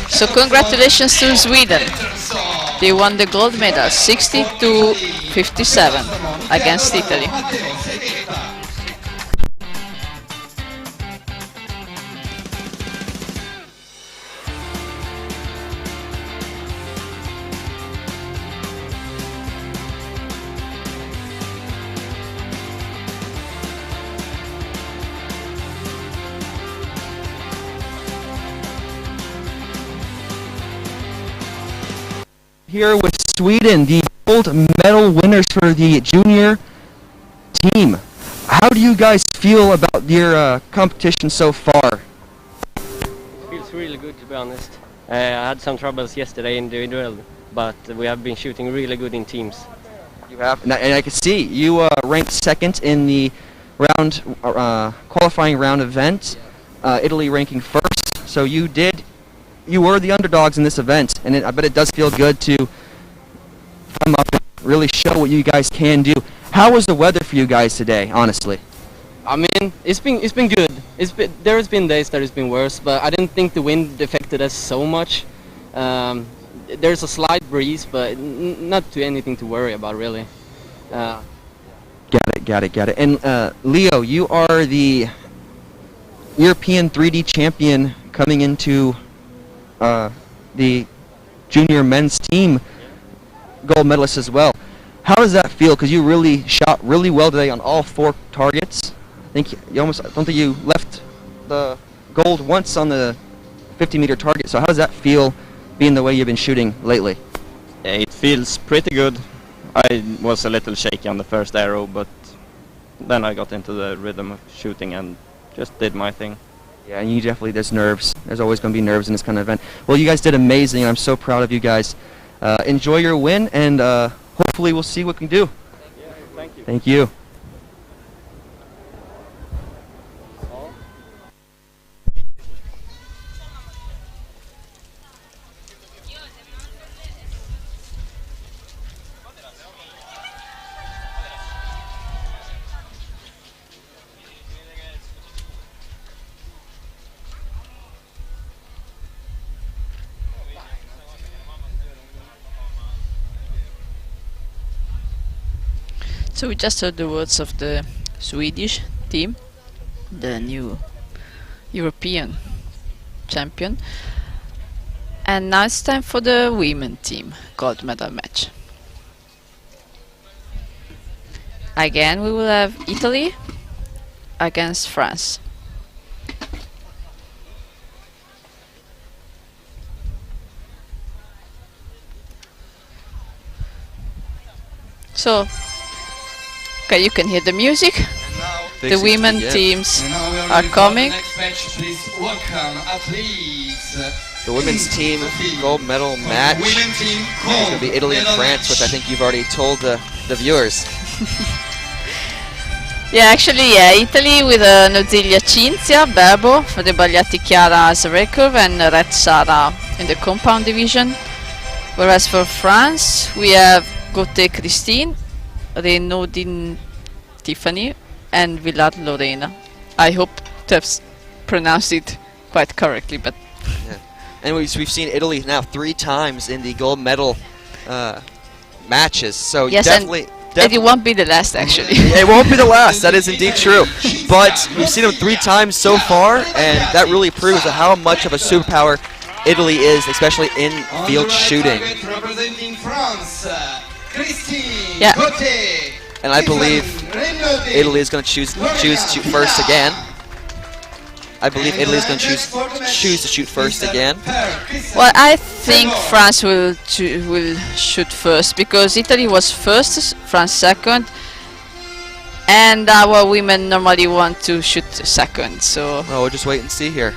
[SPEAKER 3] So congratulations to Sweden. They won the gold medal 60-57 against Italy.
[SPEAKER 6] Here with Sweden, the gold medal winners for the junior team. How do you guys feel about your competition so far?
[SPEAKER 7] Feels really good, to be honest. I had some troubles yesterday individual, but we have been shooting really good in teams.
[SPEAKER 6] You have, and I can see you ranked second in the round qualifying round event. Italy ranking first. So you were the underdogs in this event, and I bet it does feel good to come up and really show what you guys can do. How was the weather for you guys today, honestly?
[SPEAKER 7] I mean, it's been good. There's been days that it's been worse, but I didn't think the wind affected us so much. There's a slight breeze, but not to anything to worry about, really.
[SPEAKER 6] Got it. And Leo, you are the European 3D champion coming into the junior men's team gold medalist as well. How does that feel? Because you really shot really well today on all 4 targets. I think you almost, I don't think you left the gold once on the 50-meter target. So how does that feel, being the way you've been shooting lately?
[SPEAKER 8] It feels pretty good. I was a little shaky on the first arrow, but then I got into the rhythm of shooting and just did my thing.
[SPEAKER 6] Yeah, and you definitely, there's nerves. There's always going to be nerves in this kind of event. Well, you guys did amazing, and I'm so proud of you guys. Enjoy your win, and hopefully we'll see what we can do.
[SPEAKER 8] Thank you.
[SPEAKER 6] Thank you.
[SPEAKER 3] So we just heard the words of the Swedish team, the new European champion. And now it's time for the women team gold medal match. Again we will have Italy against France. So, okay, you can hear the music. The women teams are coming.
[SPEAKER 2] The women's team gold medal match. It's going to be Italy and France, which I think you've already told the viewers.
[SPEAKER 3] Yeah, actually, yeah, Italy with Nozilia Cinzia, Berbo, Rebagliati Chiara as a recurve, and Red Sara in the compound division. Whereas for France, we have Gauthier Christine, Renaudin Tiffany, and Villard Lorena. I hope to have pronounced it quite correctly, but...
[SPEAKER 2] Yeah. And we've seen Italy now 3 times in the gold medal matches, so
[SPEAKER 3] yes,
[SPEAKER 2] definitely...
[SPEAKER 3] And it won't be the last, actually.
[SPEAKER 2] It won't be the last, that is indeed true. But we've seen them 3 times so far, and that really proves how much of a superpower Italy is, especially in field shooting.
[SPEAKER 3] Yeah.
[SPEAKER 2] And I believe Italy is going to choose to shoot first again. I believe Italy is going to choose to shoot first again.
[SPEAKER 3] Well, I think France will shoot first, because Italy was first, France second, and our women normally want to shoot second. So
[SPEAKER 2] well, we'll just wait and see here.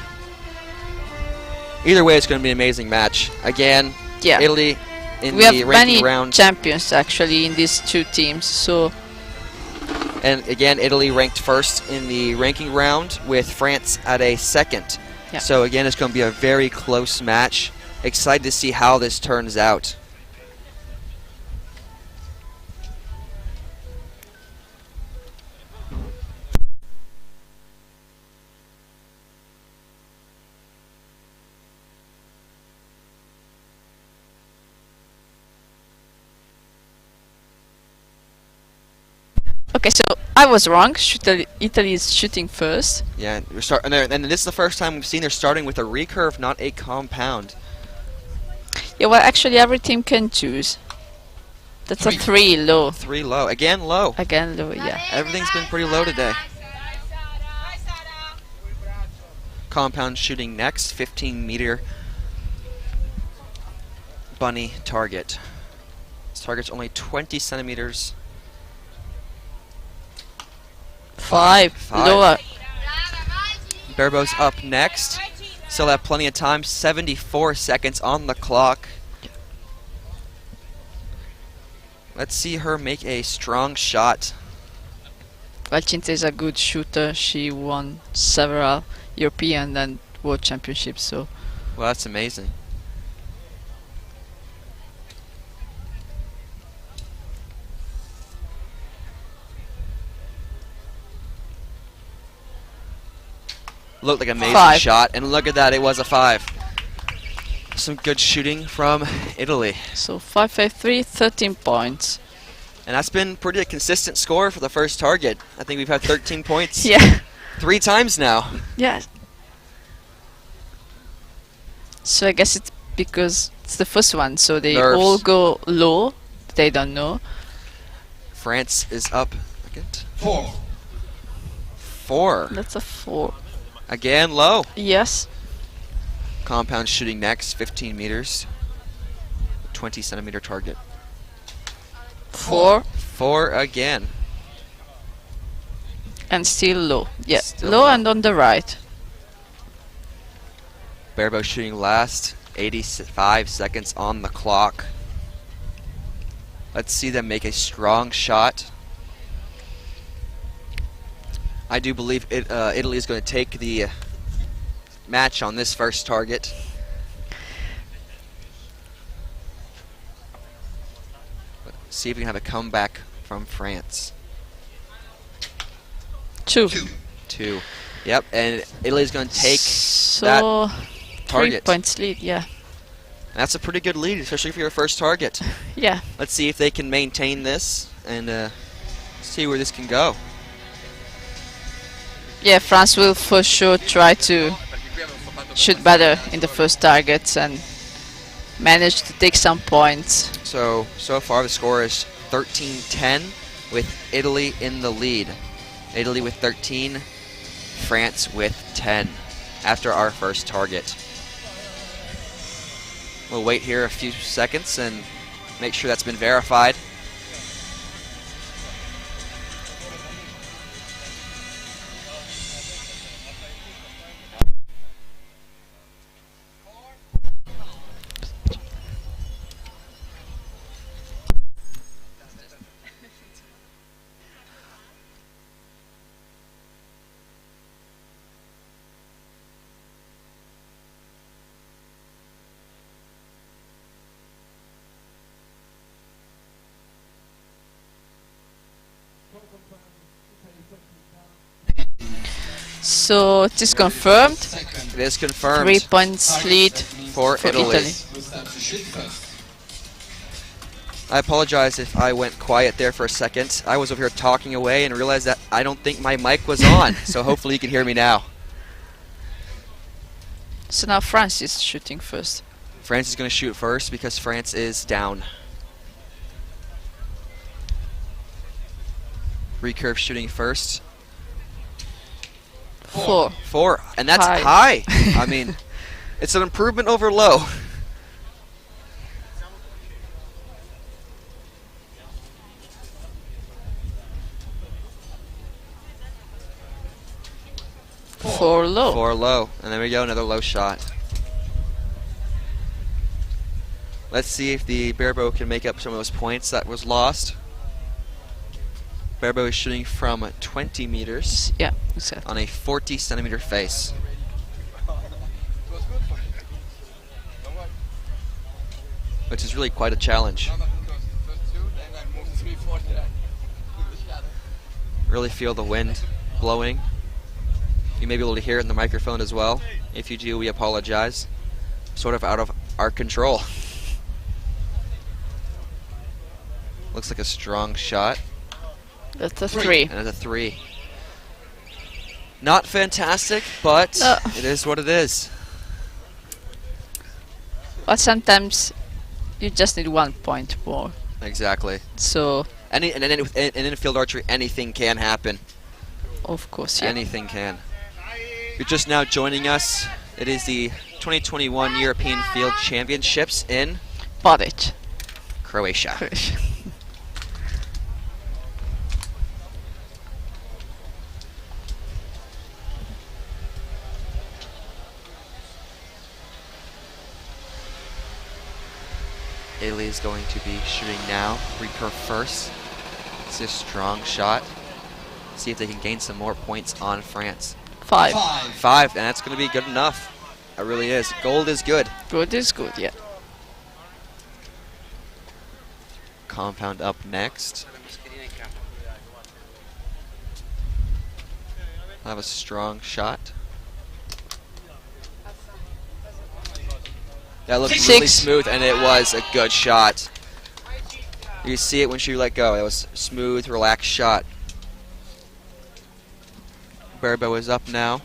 [SPEAKER 2] Either way, it's going to be an amazing match. Again,
[SPEAKER 3] yeah,
[SPEAKER 2] Italy in
[SPEAKER 3] we
[SPEAKER 2] the
[SPEAKER 3] have
[SPEAKER 2] ranking
[SPEAKER 3] many
[SPEAKER 2] round.
[SPEAKER 3] champions actually in these 2 teams. So.
[SPEAKER 2] And again, Italy ranked first in the ranking round, with France at a second.
[SPEAKER 3] Yeah.
[SPEAKER 2] So again, it's going to be a very close match. Excited to see how this turns out.
[SPEAKER 3] Okay, so I was wrong. Italy is shooting first.
[SPEAKER 2] Yeah, and this is the first time we've seen they're starting with a recurve, not a compound.
[SPEAKER 3] Yeah, well, actually, every team can choose. That's a 3 low.
[SPEAKER 2] 3 low. Again, low.
[SPEAKER 3] Again, low, yeah.
[SPEAKER 2] Everything's been pretty low today. Compound shooting next, 15-meter bunny target. This target's only 20 centimeters.
[SPEAKER 3] 5. Lower.
[SPEAKER 2] Berbo's up next. Still have plenty of time. 74 seconds on the clock. Let's see her make a strong shot.
[SPEAKER 3] Well, Cinzia is a good shooter. She won several European and World Championships, so...
[SPEAKER 2] Well, that's amazing. Looked like an amazing
[SPEAKER 3] 5.
[SPEAKER 2] shot, and look at that, it was a 5. Some good shooting from Italy.
[SPEAKER 3] So 5-5-3, 13 points.
[SPEAKER 2] And that's been pretty a consistent score for the first target. I think we've had 13 points
[SPEAKER 3] Yeah.
[SPEAKER 2] 3 times now.
[SPEAKER 3] Yeah. So I guess it's because It's the first one, so they
[SPEAKER 2] Nerves.
[SPEAKER 3] all go low. They don't know.
[SPEAKER 2] France is up. Again.
[SPEAKER 1] 4.
[SPEAKER 2] 4.
[SPEAKER 3] That's a 4.
[SPEAKER 2] Again, low.
[SPEAKER 3] Yes.
[SPEAKER 2] Compound shooting next, 15 meters. 20 centimeter target.
[SPEAKER 3] 4.
[SPEAKER 2] 4 again.
[SPEAKER 3] And still low. Yeah,
[SPEAKER 2] Still
[SPEAKER 3] low
[SPEAKER 2] low.
[SPEAKER 3] and on the right.
[SPEAKER 2] Barebow shooting last, 85 seconds on the clock. Let's see them make a strong shot. I do believe Italy is going to take the match on this first target. See if we can have a comeback from France.
[SPEAKER 3] 2.
[SPEAKER 2] 2. Yep, and Italy's going to take
[SPEAKER 3] So
[SPEAKER 2] that
[SPEAKER 3] 3
[SPEAKER 2] target.
[SPEAKER 3] points lead, yeah.
[SPEAKER 2] That's a pretty good lead, especially for your first target.
[SPEAKER 3] Yeah.
[SPEAKER 2] Let's see if they can maintain this and see where this can go.
[SPEAKER 3] Yeah, France will for sure try to shoot better in the first targets and manage to take some points.
[SPEAKER 2] So far the score is 13-10 with Italy in the lead. Italy with 13, France with 10 after our first target. We'll wait here a few seconds and make sure that's been verified.
[SPEAKER 3] So it is confirmed.
[SPEAKER 2] It is confirmed
[SPEAKER 3] 3 points lead
[SPEAKER 2] for
[SPEAKER 3] for
[SPEAKER 2] Italy.
[SPEAKER 3] Italy.
[SPEAKER 2] I apologize if I went quiet there for a second. I was over here talking away and realized that I don't think my mic was on. So hopefully you can hear me now.
[SPEAKER 3] So now France is shooting first.
[SPEAKER 2] France is going to shoot first because France is down. Recurve shooting first.
[SPEAKER 3] 4.
[SPEAKER 2] 4, and that's
[SPEAKER 3] High.
[SPEAKER 2] high. I mean, it's an improvement over low.
[SPEAKER 3] Four low.
[SPEAKER 2] 4 low, and there we go, another low shot. Let's see if the Barebow can make up some of those points that was lost. Barebow is shooting from 20 meters
[SPEAKER 3] Yeah, exactly.
[SPEAKER 2] on a 40 centimeter face. Which is really quite a challenge. Really feel the wind blowing. You may be able to hear it in the microphone as well. If you do, we apologize. Sort of out of our control. Looks like a strong shot.
[SPEAKER 3] That's a 3.
[SPEAKER 2] And a 3. Not fantastic, but it is what it is.
[SPEAKER 3] But sometimes you just need 1 point more.
[SPEAKER 2] Exactly.
[SPEAKER 3] So,
[SPEAKER 2] And in field archery, anything can happen.
[SPEAKER 3] of course, yeah.
[SPEAKER 2] Anything can. If you're just now joining us, it is the 2021 European Field Championships in
[SPEAKER 3] Porec.
[SPEAKER 2] Croatia. Italy is going to be shooting now. Recurve first. It's a strong shot. See if they can gain some more points on France.
[SPEAKER 3] 5.
[SPEAKER 2] 5, and that's going to be good enough. It really is. Gold is good.
[SPEAKER 3] Good is good, yeah.
[SPEAKER 2] Compound up next. Have a strong shot. That looked really
[SPEAKER 3] 6.
[SPEAKER 2] smooth, and it was a good shot. You see it when she let go. It was a smooth, relaxed shot. Barebow is up now.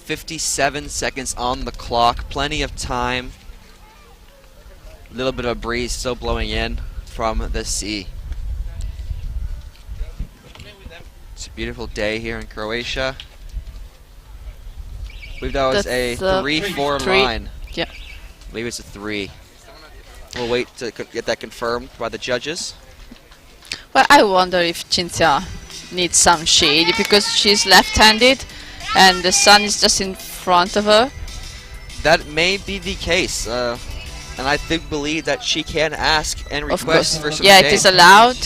[SPEAKER 2] 57 seconds on the clock. Plenty of time. A little bit of a breeze still blowing in from the sea. It's a beautiful day here in Croatia. I believe that was a 3-4 line.
[SPEAKER 3] Yeah.
[SPEAKER 2] I believe it's a 3. We'll wait to get that confirmed by the judges.
[SPEAKER 3] Well, I wonder if Cinzia needs some shade because she's left-handed and the sun is just in front of her.
[SPEAKER 2] That may be the case. And I believe that she can ask and request for some
[SPEAKER 3] yeah,
[SPEAKER 2] shade.
[SPEAKER 3] it is allowed.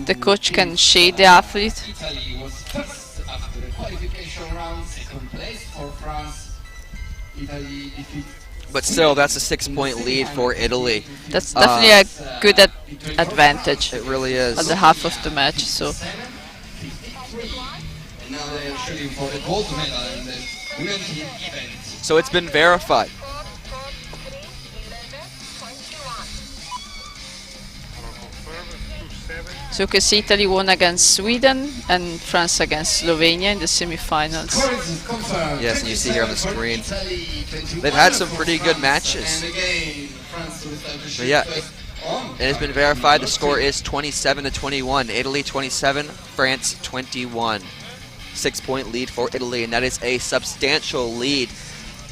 [SPEAKER 3] The coach can shade the athlete.
[SPEAKER 1] Italy was first after the qualification round, second place for France. Italy defeated.
[SPEAKER 2] But still, that's a 6-point lead for Italy.
[SPEAKER 3] That's definitely a good advantage
[SPEAKER 2] It really
[SPEAKER 3] at
[SPEAKER 2] is.
[SPEAKER 3] the half of the match. So
[SPEAKER 1] And now they are shooting for the gold medal in the women's event.
[SPEAKER 2] So it's been verified.
[SPEAKER 3] you can see Italy won against Sweden and France against Slovenia in the semi-finals.
[SPEAKER 2] Yes, and you see here on the screen, they've had some pretty good matches. But yeah, it has been verified. The score is 27-21. Italy 27, France 21. 6-point lead for Italy, and that is a substantial lead.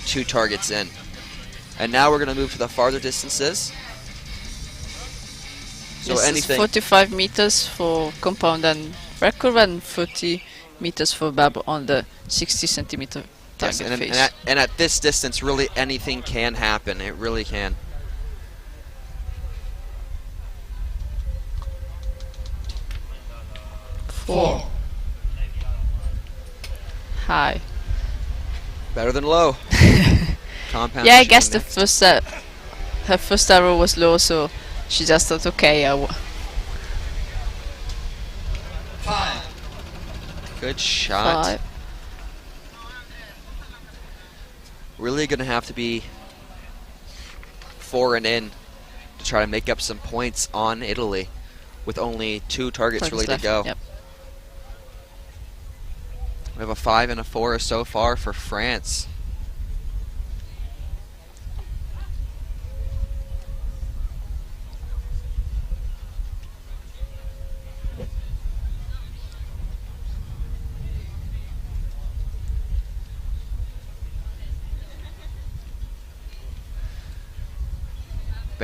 [SPEAKER 2] 2 targets in. And now we're going to move to the farther distances. So
[SPEAKER 3] This is
[SPEAKER 2] anything
[SPEAKER 3] 45 meters for compound and recurve and 40 meters for Bab on the 60 centimeter
[SPEAKER 2] yes,
[SPEAKER 3] target
[SPEAKER 2] and,
[SPEAKER 3] face.
[SPEAKER 2] and at this distance, really anything can happen. It really can.
[SPEAKER 3] Four. High.
[SPEAKER 2] Better than low. Compound
[SPEAKER 3] Yeah, I guess the
[SPEAKER 2] shooting
[SPEAKER 3] first her first arrow was low, so she just thought, okay,
[SPEAKER 2] Good shot.
[SPEAKER 3] 5.
[SPEAKER 2] Really going to have to be 4 and in to try to make up some points on Italy with only 2 targets really
[SPEAKER 3] left.
[SPEAKER 2] to go.
[SPEAKER 3] Yep.
[SPEAKER 2] We have a 5 and a 4 so far for France.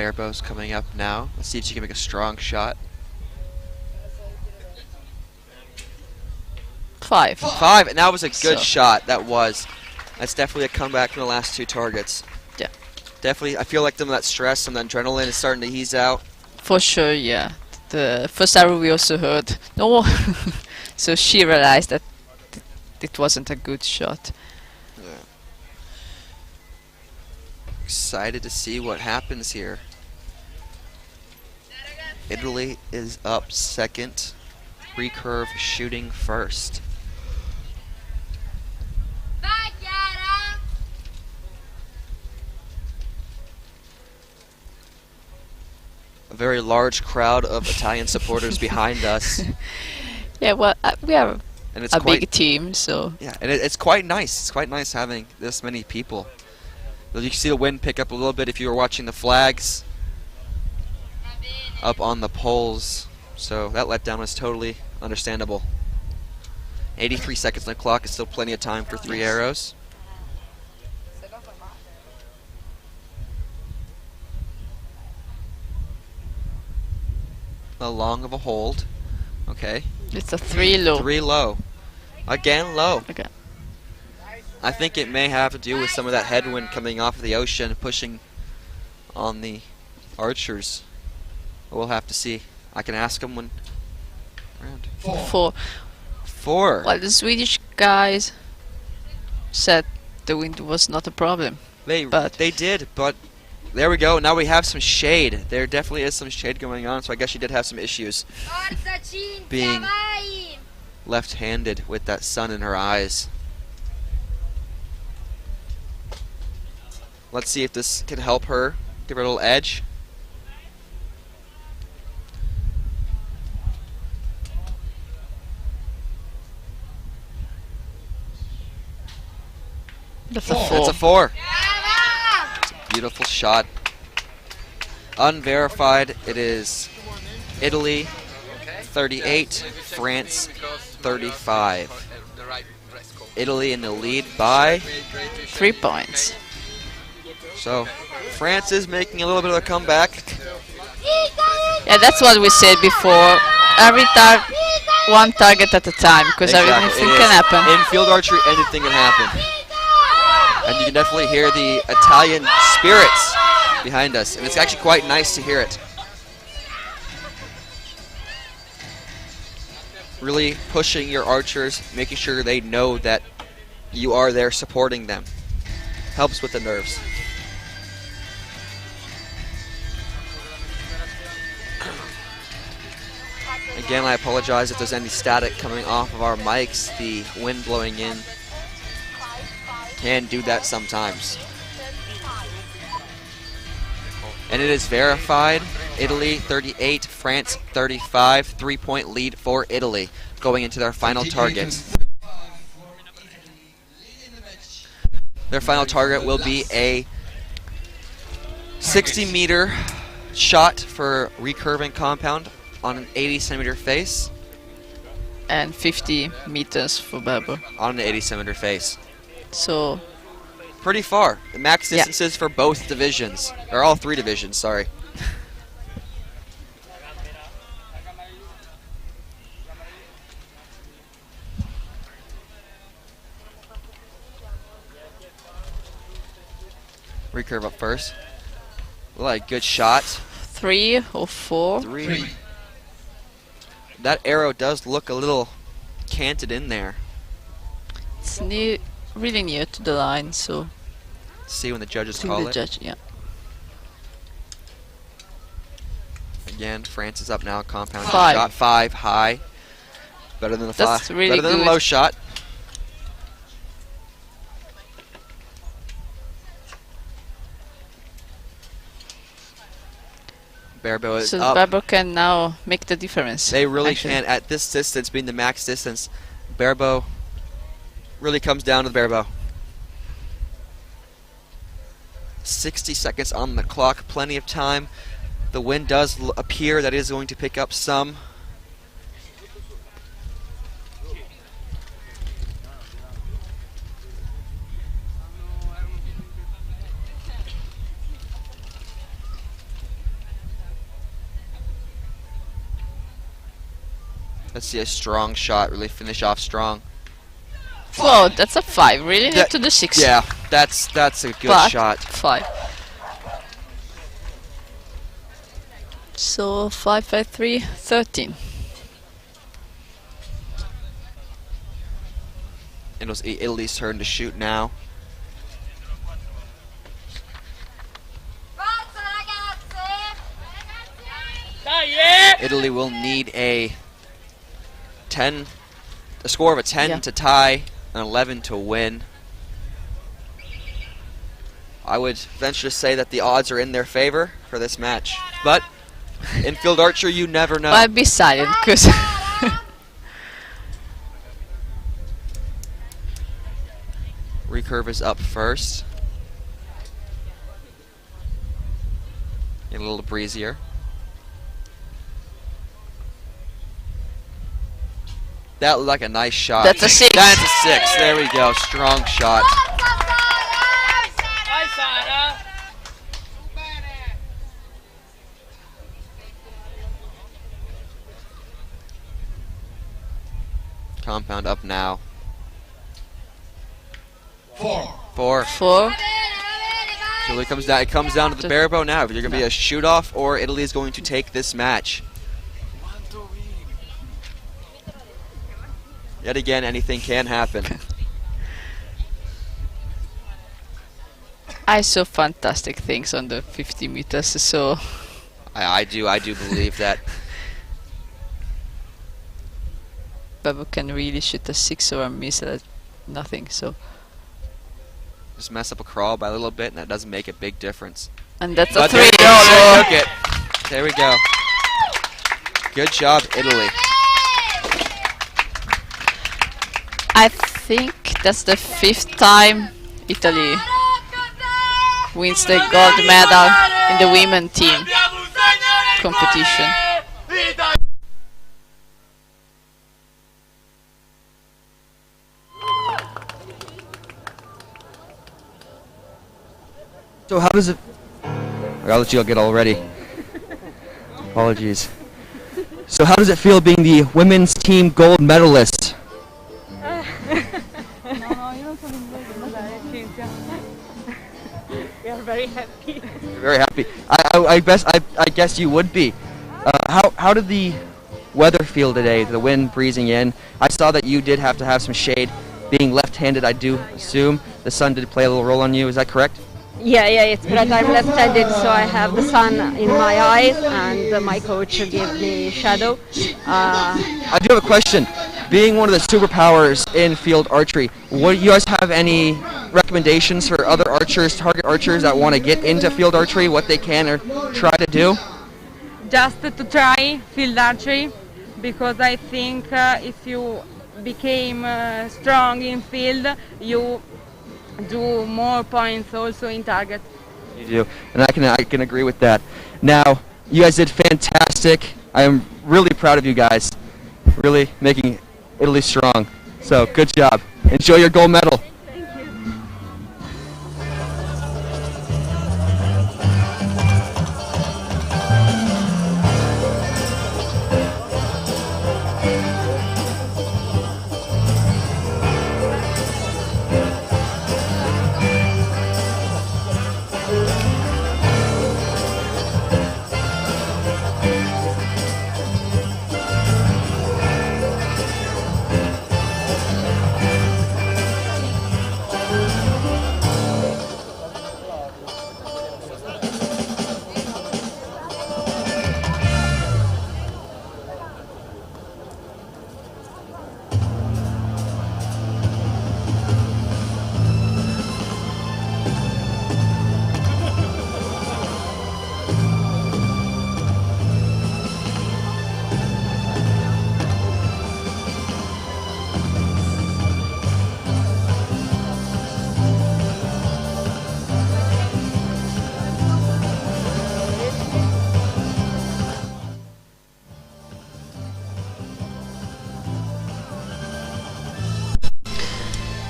[SPEAKER 2] Barebo's coming up now. Let's see if she can make a strong shot.
[SPEAKER 3] 5.
[SPEAKER 2] 5, and that was a good
[SPEAKER 3] So-
[SPEAKER 2] shot. That's definitely a comeback from the last 2 targets.
[SPEAKER 3] Yeah.
[SPEAKER 2] Definitely, I feel like some of that stress, some of that adrenaline is starting to ease out.
[SPEAKER 3] For sure, yeah. The first arrow we also heard, no, so she realized that it wasn't a good shot.
[SPEAKER 2] Excited to see what happens here. Italy is up second. Recurve shooting first. A very large crowd of Italian supporters behind us,
[SPEAKER 3] Yeah, well, we are
[SPEAKER 2] and it's
[SPEAKER 3] a
[SPEAKER 2] quite
[SPEAKER 3] big team, so
[SPEAKER 2] yeah, and it's quite nice. It's quite nice having this many people. You can see the wind pick up a little bit if you were watching the flags up on the poles. So that letdown was totally understandable. 83 seconds on the clock is still plenty of time for 3 arrows. A long of a hold. Okay.
[SPEAKER 3] it's a 3 low.
[SPEAKER 2] 3 low. Again low.
[SPEAKER 3] Okay.
[SPEAKER 2] I think it may have to do with some of that headwind coming off of the ocean pushing on the archers. We'll have to see. I can ask them when round.
[SPEAKER 3] 4.
[SPEAKER 2] 4.
[SPEAKER 3] Well, the Swedish guys said the wind was not a problem.
[SPEAKER 2] They did, but there we go. Now we have some shade. There definitely is some shade going on, so I guess she did have some issues being left-handed with that sun in her eyes. Let's see if this can help her, give her a little edge.
[SPEAKER 3] That's a
[SPEAKER 2] That's a 4. It's a beautiful shot. Unverified, it is Italy 38, France 35. Italy in the lead by
[SPEAKER 3] 3 points.
[SPEAKER 2] So France is making a little bit of a comeback.
[SPEAKER 3] Yeah, that's what we said before. One target at a time, because everything
[SPEAKER 2] It
[SPEAKER 3] can
[SPEAKER 2] is.
[SPEAKER 3] happen.
[SPEAKER 2] In field archery, anything can happen. And you can definitely hear the Italian spirits behind us, and it's actually quite nice to hear it. Really pushing your archers, making sure they know that you are there supporting them. Helps with the nerves. Again, I apologize if there's any static coming off of our mics. The wind blowing in can do that sometimes. And it is verified. Italy 38, France 35. 3-point lead for Italy going into their final targets. Their final target will be a 60-meter shot for recurving compound on an 80-centimeter face.
[SPEAKER 3] And 50 meters for Berbo.
[SPEAKER 2] On an 80-centimeter face.
[SPEAKER 3] So
[SPEAKER 2] Pretty far. The max
[SPEAKER 3] Yeah.
[SPEAKER 2] distances for both divisions. Or all 3 divisions, sorry. Recurve up first. Like good shot.
[SPEAKER 3] 3 or 4.
[SPEAKER 2] 3. That arrow does look a little canted in there.
[SPEAKER 3] It's really near to the line, so
[SPEAKER 2] See when the judges
[SPEAKER 3] to
[SPEAKER 2] call
[SPEAKER 3] the
[SPEAKER 2] it.
[SPEAKER 3] judge, yeah.
[SPEAKER 2] Again, France is up now. Compound
[SPEAKER 3] 5.
[SPEAKER 2] shot 5 high. Better than the 5.
[SPEAKER 3] That's really
[SPEAKER 2] Better than the
[SPEAKER 3] good.
[SPEAKER 2] low shot. Barbo is
[SPEAKER 3] So
[SPEAKER 2] up.
[SPEAKER 3] Berbo can now make the difference.
[SPEAKER 2] They really
[SPEAKER 3] actually.
[SPEAKER 2] can. At this distance, being the max distance, Barbo really comes down to the Barbo. 60 seconds on the clock, plenty of time. The wind does appear that it is going to pick up some. Let's see a strong shot, really finish off strong.
[SPEAKER 3] Whoa, that's a 5. Really near to the 6.
[SPEAKER 2] Yeah, that's a good
[SPEAKER 3] But
[SPEAKER 2] shot.
[SPEAKER 3] 5. So 5 by 3, 13.
[SPEAKER 2] It was Italy's turn to shoot now. Italy will need a score of a 10
[SPEAKER 3] Yeah.
[SPEAKER 2] to tie, an 11 to win. I would venture to say that the odds are in their favor for this match, but in field archery, you never know.
[SPEAKER 3] I'll be silent, because
[SPEAKER 2] Recurve is up first. Get a little breezier. That looked like a nice shot.
[SPEAKER 3] That's a 6.
[SPEAKER 2] That's a 6. There we go. Strong shot. Compound up now. 4.
[SPEAKER 3] 4.
[SPEAKER 2] So it comes down to the barebow now. If you're going to be a shoot off, or Italy is going to take this match. Yet again, anything can happen.
[SPEAKER 3] I saw fantastic things on the 50 meters, so
[SPEAKER 2] I do believe that.
[SPEAKER 3] Berbo can really shoot a 6 or a miss at nothing. So,
[SPEAKER 2] Just mess up a crawl by a little bit, and that doesn't make a big difference.
[SPEAKER 3] and that's a
[SPEAKER 2] But
[SPEAKER 3] 3.
[SPEAKER 2] there you go. They took it. There we go. Good job, Italy.
[SPEAKER 3] I think that's the 5th time Italy wins the gold medal in the women team competition.
[SPEAKER 6] So how does it... I'll let you all get all ready. Apologies. So how does it feel being the women's team gold medalist?
[SPEAKER 4] We are very happy.
[SPEAKER 6] You're very happy. I guess you would be. How did the weather feel today? The wind breezing in. I saw that you did have to have some shade. Being left-handed, I do assume the sun did play a little role on you. Is that correct?
[SPEAKER 9] Yeah, it's but I'm left-handed, so I have the sun in my eyes, and my coach gave me shadow.
[SPEAKER 6] I do have a question. Being one of the superpowers in field archery, what you guys have any recommendations for other archers, target archers that want to get into field archery? What they can or try to do?
[SPEAKER 4] Just to try field archery, because I think if you became strong in field, you do more points also in target.
[SPEAKER 6] You do, and I can agree with that. Now, you guys did fantastic. I am really proud of you guys, really making Italy strong. So good job. Enjoy your gold medal.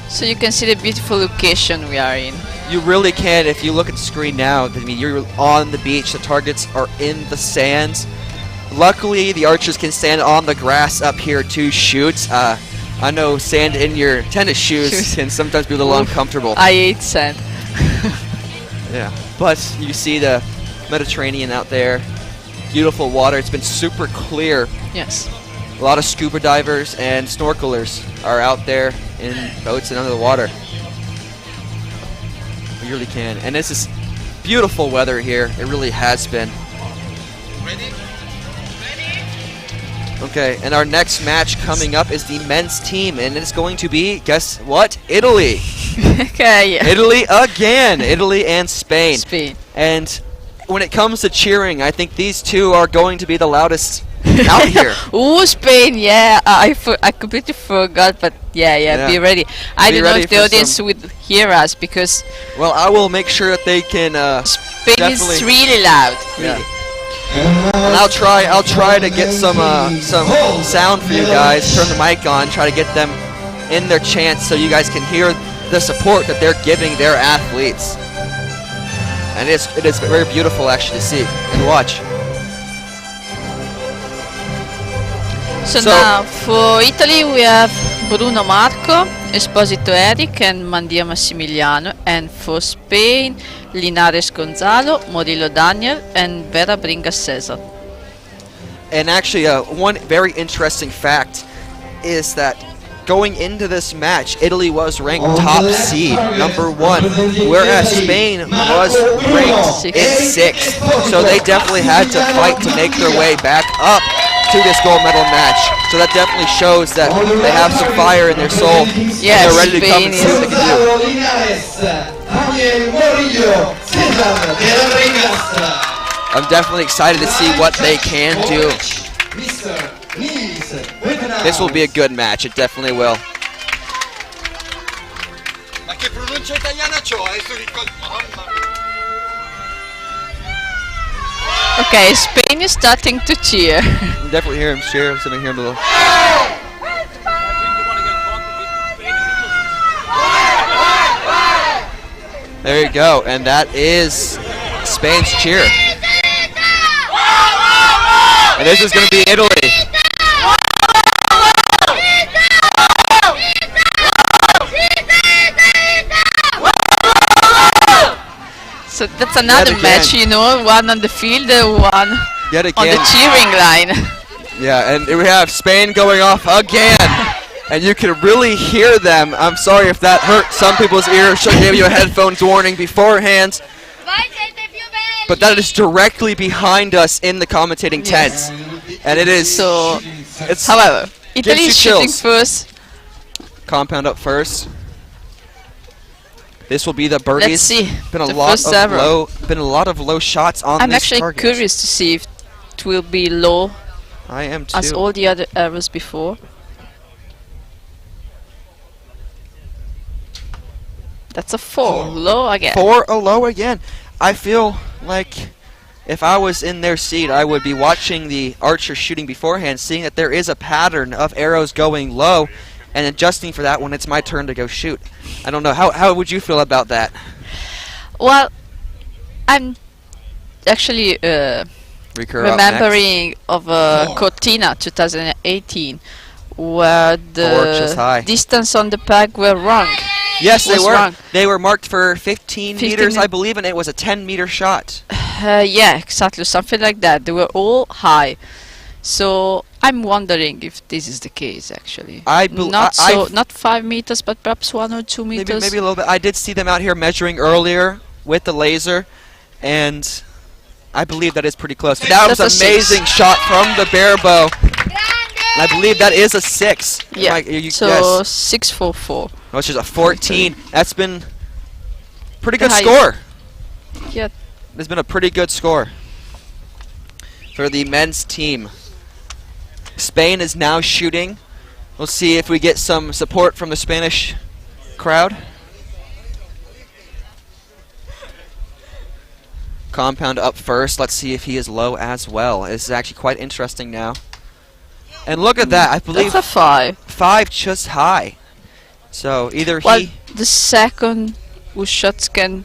[SPEAKER 3] So you can see the beautiful location we are in.
[SPEAKER 2] You really can. If you look at the screen now, I mean, you're on the beach. The targets are in the sands. Luckily, the archers can stand on the grass up here to shoot. I know sand in your tennis shoes can sometimes be a little uncomfortable.
[SPEAKER 3] I hate sand.
[SPEAKER 2] Yeah, but you see the Mediterranean out there. Beautiful water. It's been super clear.
[SPEAKER 3] Yes.
[SPEAKER 2] A lot of scuba divers and snorkelers are out there in boats and under the water. You really can. And this is beautiful weather here. It really has been. Okay, and our next match coming up is the men's team, and it's going to be, guess what? Italy.
[SPEAKER 3] Okay. Yeah.
[SPEAKER 2] Italy again. Italy and Spain.
[SPEAKER 3] Spain.
[SPEAKER 2] And when it comes to cheering, I think these two are going to be the loudest out here.
[SPEAKER 3] Ooh, Spain, yeah. I completely forgot, but yeah. Be ready. I don't know if the audience would hear us because...
[SPEAKER 2] Well, I will make sure that they can...
[SPEAKER 3] Spain is really loud. Really.
[SPEAKER 2] Yeah. And I'll try to get some sound for you guys. Turn the mic on. Try to get them in their chants so you guys can hear the support that they're giving their athletes. And it is very beautiful actually to see and watch.
[SPEAKER 3] So now for Italy we have Bruno Marco, Esposito Eric and Mandia Massimiliano, and for Spain Linares Gonzalo, Murillo Daniel and Vera Bringas Cesar.
[SPEAKER 2] And actually one very interesting fact is that going into this match, Italy was ranked top seed, #1, whereas Spain was ranked in 6th. So they definitely had to fight to make their way back up to this gold medal match. So that definitely shows that they have some fire in their soul.
[SPEAKER 3] Yes,
[SPEAKER 2] they're ready to come and see what they can do. I'm definitely excited to see what they can do. This will be a good match. It definitely will.
[SPEAKER 1] pronuncia italiana c'ho, adesso ricordo. Mamma mia.
[SPEAKER 3] Okay, Spain is starting to cheer.
[SPEAKER 2] You definitely hear him cheer. I'm sitting here a little. There you go, and that is Spain's cheer. And this is going to be Italy.
[SPEAKER 3] So that's another
[SPEAKER 2] again.
[SPEAKER 3] match, you know, one on the field, one
[SPEAKER 2] Yet
[SPEAKER 3] on the
[SPEAKER 2] again.
[SPEAKER 3] cheering line.
[SPEAKER 2] Yeah, and we have Spain going off again. And you can really hear them. I'm sorry if that hurt some people's ears. Should give you a headphones warning beforehand. But that is directly behind us in the commentating tent. And it is
[SPEAKER 3] So,
[SPEAKER 2] it's
[SPEAKER 3] however, Italy
[SPEAKER 2] you
[SPEAKER 3] is shooting
[SPEAKER 2] chills.
[SPEAKER 3] first.
[SPEAKER 2] Compound up first. This will be the birdies.
[SPEAKER 3] Let's see.
[SPEAKER 2] Been a
[SPEAKER 3] the
[SPEAKER 2] lot
[SPEAKER 3] first
[SPEAKER 2] of
[SPEAKER 3] arrow.
[SPEAKER 2] low shots on
[SPEAKER 3] I'm
[SPEAKER 2] this
[SPEAKER 3] actually
[SPEAKER 2] target.
[SPEAKER 3] curious to see if it will be low
[SPEAKER 2] I am too.
[SPEAKER 3] as all the other arrows before. That's a 4. Low again.
[SPEAKER 2] 4 a low again. I feel like if I was in their seat, I would be watching the archer shooting beforehand, seeing that there is a pattern of arrows going low, and adjusting for that when it's my turn to go shoot. I don't know. How would you feel about that?
[SPEAKER 3] Well, I'm actually
[SPEAKER 2] Recur up next.
[SPEAKER 3] remembering of Cortina 2018, where
[SPEAKER 2] just high.
[SPEAKER 3] the distance on the peg were wrong.
[SPEAKER 2] Yes, they
[SPEAKER 3] was
[SPEAKER 2] were.
[SPEAKER 3] wrong.
[SPEAKER 2] They were marked for 15 meters, I
[SPEAKER 3] mi-
[SPEAKER 2] believe, and it was a 10-meter shot.
[SPEAKER 3] Yeah, exactly, something like that. They were all high. So I'm wondering if this is the case actually. Not 5 meters, but perhaps 1 or 2 meters.
[SPEAKER 2] Maybe a little bit. I did see them out here measuring earlier with the laser, and I believe that is pretty close. That was an
[SPEAKER 3] That's a
[SPEAKER 2] amazing shot from the bare bow. And I believe that is a 6.
[SPEAKER 3] Yeah. So
[SPEAKER 2] yes.
[SPEAKER 3] 644.
[SPEAKER 2] Which is a 14. That's been pretty
[SPEAKER 3] The
[SPEAKER 2] good
[SPEAKER 3] highest.
[SPEAKER 2] score.
[SPEAKER 3] Yeah.
[SPEAKER 2] There's been a pretty good score for the men's team. Spain is now shooting. We'll see if we get some support from the Spanish crowd. Compound up first. Let's see if he is low as well. This is actually quite interesting now. And look at that. I believe
[SPEAKER 3] That's a 5.
[SPEAKER 2] 5 just high. So either
[SPEAKER 3] Well,
[SPEAKER 2] he...
[SPEAKER 3] the second whose shots can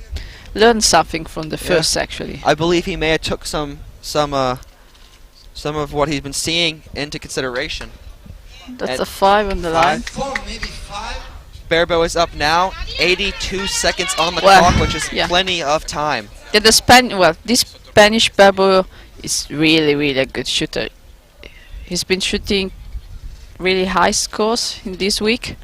[SPEAKER 3] learn something from the first actually.
[SPEAKER 2] I believe he may have took some of what he's been seeing into consideration.
[SPEAKER 3] That's
[SPEAKER 2] And
[SPEAKER 3] a 5 on the line.
[SPEAKER 1] 4, maybe 5.
[SPEAKER 2] Barebow is up now. 82 seconds on the
[SPEAKER 3] Well,
[SPEAKER 2] clock, which is
[SPEAKER 3] yeah.
[SPEAKER 2] plenty of time.
[SPEAKER 3] Yeah, this Spanish Barbo is really a good shooter. He's been shooting really high scores in this week.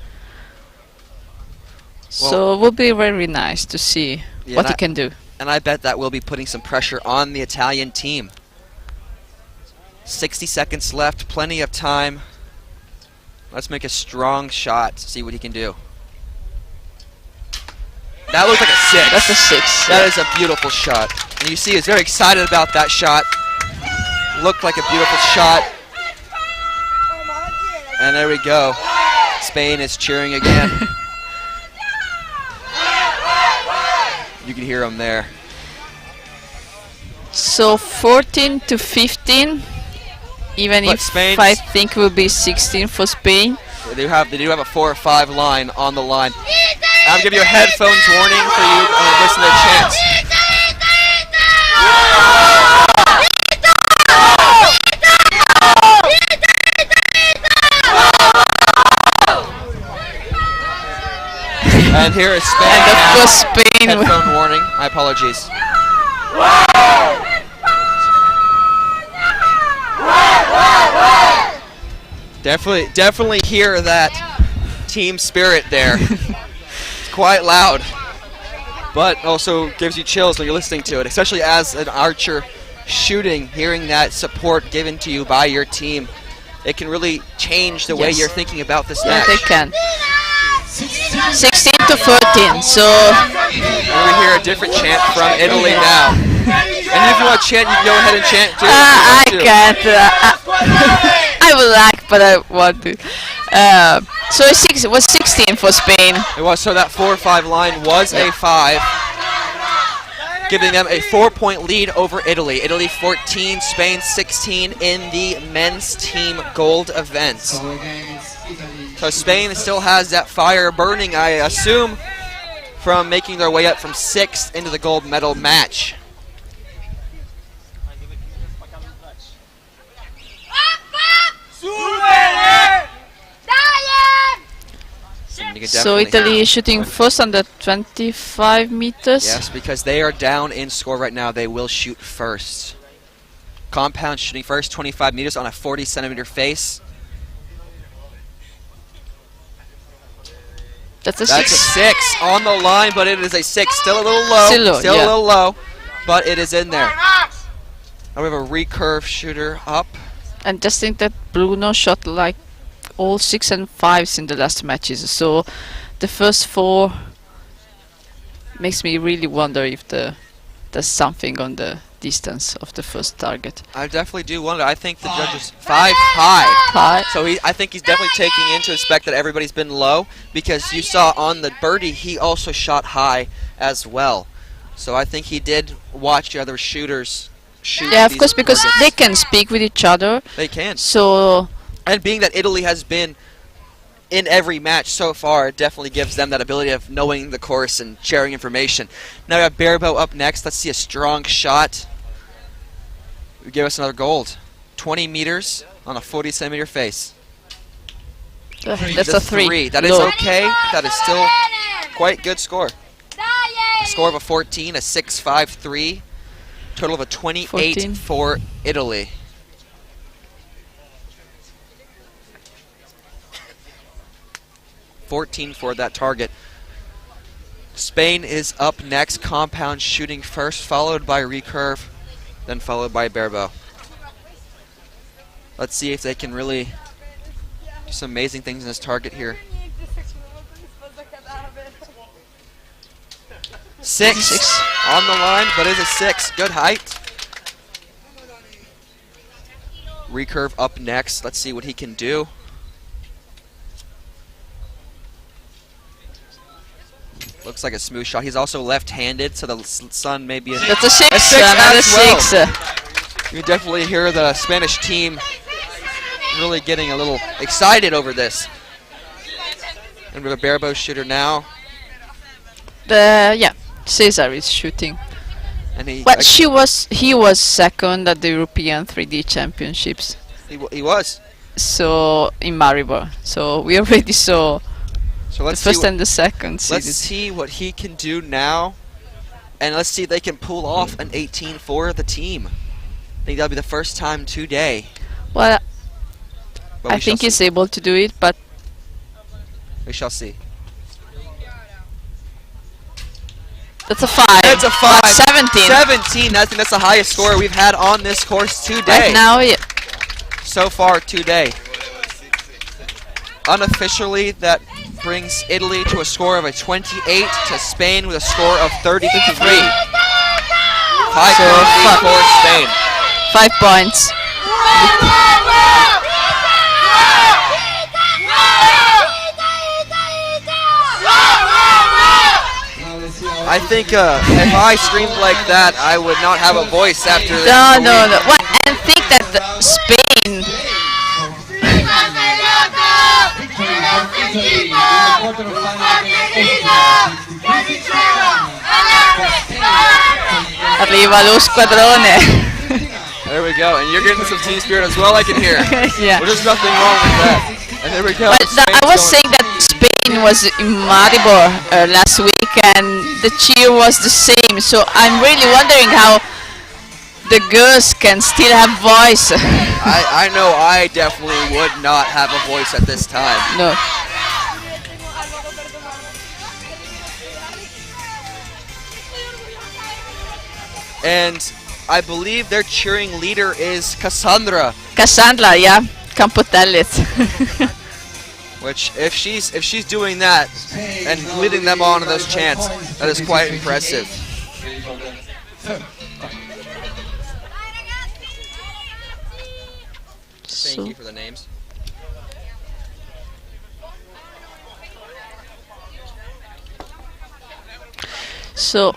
[SPEAKER 3] So it will be very nice to see
[SPEAKER 2] Yeah,
[SPEAKER 3] what
[SPEAKER 2] and
[SPEAKER 3] he can do.
[SPEAKER 2] And I bet that will be putting some pressure on the Italian team. 60 seconds left, plenty of time. Let's make a strong shot to see what he can do. That looks like a 6.
[SPEAKER 3] That's a 6.
[SPEAKER 2] That is a beautiful shot. And you see he's very excited about that shot. Looked like a beautiful shot. And there we go. Spain is cheering again. You can hear him there.
[SPEAKER 3] So 14 to 15. Even
[SPEAKER 2] But
[SPEAKER 3] if
[SPEAKER 2] Spain's-
[SPEAKER 3] I think will be 16 for Spain.
[SPEAKER 2] They do have a 4 or 5 line on the line. I'll give you a headphones warning for you to listen to the chants. And here is Spain.
[SPEAKER 3] And of
[SPEAKER 2] now.
[SPEAKER 3] course Spain.
[SPEAKER 2] Headphone warning. My apologies. Definitely hear that team spirit there. It's quite loud, but also gives you chills when you're listening to it, especially as an archer shooting, hearing that support given to you by your team. It can really change the way
[SPEAKER 3] Yes.
[SPEAKER 2] you're thinking about this
[SPEAKER 3] Yeah,
[SPEAKER 2] match.
[SPEAKER 3] they can. 16 to 14. So
[SPEAKER 2] And we hear a different chant from Italy now. And if you want to chant, you can go ahead and chant too.
[SPEAKER 3] I can't. I would like, but I want to. So it was 16 for Spain.
[SPEAKER 2] It was, so that 4-5 line was a 5, giving them a 4-point lead over Italy. Italy 14, Spain 16 in the men's team gold event. So Spain still has that fire burning, I assume, from making their way up from 6th into the gold medal match.
[SPEAKER 3] So Italy is shooting first on the 25 meters.
[SPEAKER 2] Yes, because they are down in score right now. They will shoot first. Compound shooting first, 25 meters on a 40-centimeter face.
[SPEAKER 3] That's a
[SPEAKER 2] That's
[SPEAKER 3] 6.
[SPEAKER 2] a 6 on the line, but it is a 6. Still a little low.
[SPEAKER 3] Still low,
[SPEAKER 2] a little low, but it is in there. Now we have a recurve shooter up.
[SPEAKER 3] And just think that Bruno shot like all 6 and 5s in the last matches. So the first 4 makes me really wonder if there's something on the distance of the first target.
[SPEAKER 2] I definitely do wonder. I think the judges 5 high. So I think he's definitely taking into respect that everybody's been low, because you saw on the birdie he also shot high as well. So I think he did watch the other shooters shoot.
[SPEAKER 3] Yeah, of
[SPEAKER 2] these
[SPEAKER 3] course, because
[SPEAKER 2] targets.
[SPEAKER 3] they can speak with each other.
[SPEAKER 2] They can.
[SPEAKER 3] So,
[SPEAKER 2] and being that Italy has been in every match so far, it definitely gives them that ability of knowing the course and sharing information. Now we have Barabo up next. Let's see a strong shot. Give us another gold. 20 meters on a 40-centimeter face.
[SPEAKER 3] that's a 3.
[SPEAKER 2] That is
[SPEAKER 3] Low.
[SPEAKER 2] okay. That is still quite good score. A score of a 14, a 6-5-3. Total of a 28
[SPEAKER 3] 14.
[SPEAKER 2] for Italy. $14 for that target. Spain is up next. Compound shooting first, followed by recurve, then followed by Barabo. Let's see if they can really do some amazing things in this target here. 6 on the line, but it is a 6. Good height. Recurve up next. Let's see what he can do. Looks like a smooth shot. He's also left-handed, so the sun may be
[SPEAKER 3] That's a 6.
[SPEAKER 2] Another
[SPEAKER 3] Another 6.
[SPEAKER 2] You definitely hear the Spanish team really getting a little excited over this. And we have a Barabo shooter now.
[SPEAKER 3] Yeah, Cesar is shooting.
[SPEAKER 2] And he,
[SPEAKER 3] But he was second at the European 3D Championships.
[SPEAKER 2] he was.
[SPEAKER 3] So in Maribor. So we already saw
[SPEAKER 2] So let's
[SPEAKER 3] the first
[SPEAKER 2] see
[SPEAKER 3] and the second
[SPEAKER 2] let's
[SPEAKER 3] series.
[SPEAKER 2] see what he can do now. And let's see if they can pull off an 18 for the team. I think that'll be the first time today.
[SPEAKER 3] Well,
[SPEAKER 2] But
[SPEAKER 3] I
[SPEAKER 2] we shall
[SPEAKER 3] think he's
[SPEAKER 2] see.
[SPEAKER 3] able to do it, but
[SPEAKER 2] We shall see.
[SPEAKER 3] that's a 5.
[SPEAKER 2] It's a 5.
[SPEAKER 3] That's 17.
[SPEAKER 2] 17. I think that's the highest score we've had on this course today.
[SPEAKER 3] Right now, yeah.
[SPEAKER 2] So far today. Unofficially, that brings Italy to a score of a 28, to Spain with a score of 33. 5
[SPEAKER 3] So,
[SPEAKER 2] points for Spain.
[SPEAKER 3] 5 points.
[SPEAKER 2] I think if I screamed like that, I would not have a voice after this.
[SPEAKER 3] No. Well, and think that Spain. Arriva lo squadrone.
[SPEAKER 2] There we go, and you're getting some team spirit as well, I can hear.
[SPEAKER 3] Yeah.
[SPEAKER 2] Well, there's nothing wrong with that. And there we go.
[SPEAKER 3] But I
[SPEAKER 2] Spain's
[SPEAKER 3] was
[SPEAKER 2] going-
[SPEAKER 3] saying that Spain was in Maribor last week, and the cheer was the same. So I'm really wondering how the girls can still have voice.
[SPEAKER 2] I know I definitely would not have a voice at this time.
[SPEAKER 3] No.
[SPEAKER 2] And I believe their cheering leader is Cassandra,
[SPEAKER 3] Cassandra, yeah, Campotellis.
[SPEAKER 2] which if she's doing that and leading them on to those chants, that is quite impressive. Thank you for the names.
[SPEAKER 3] So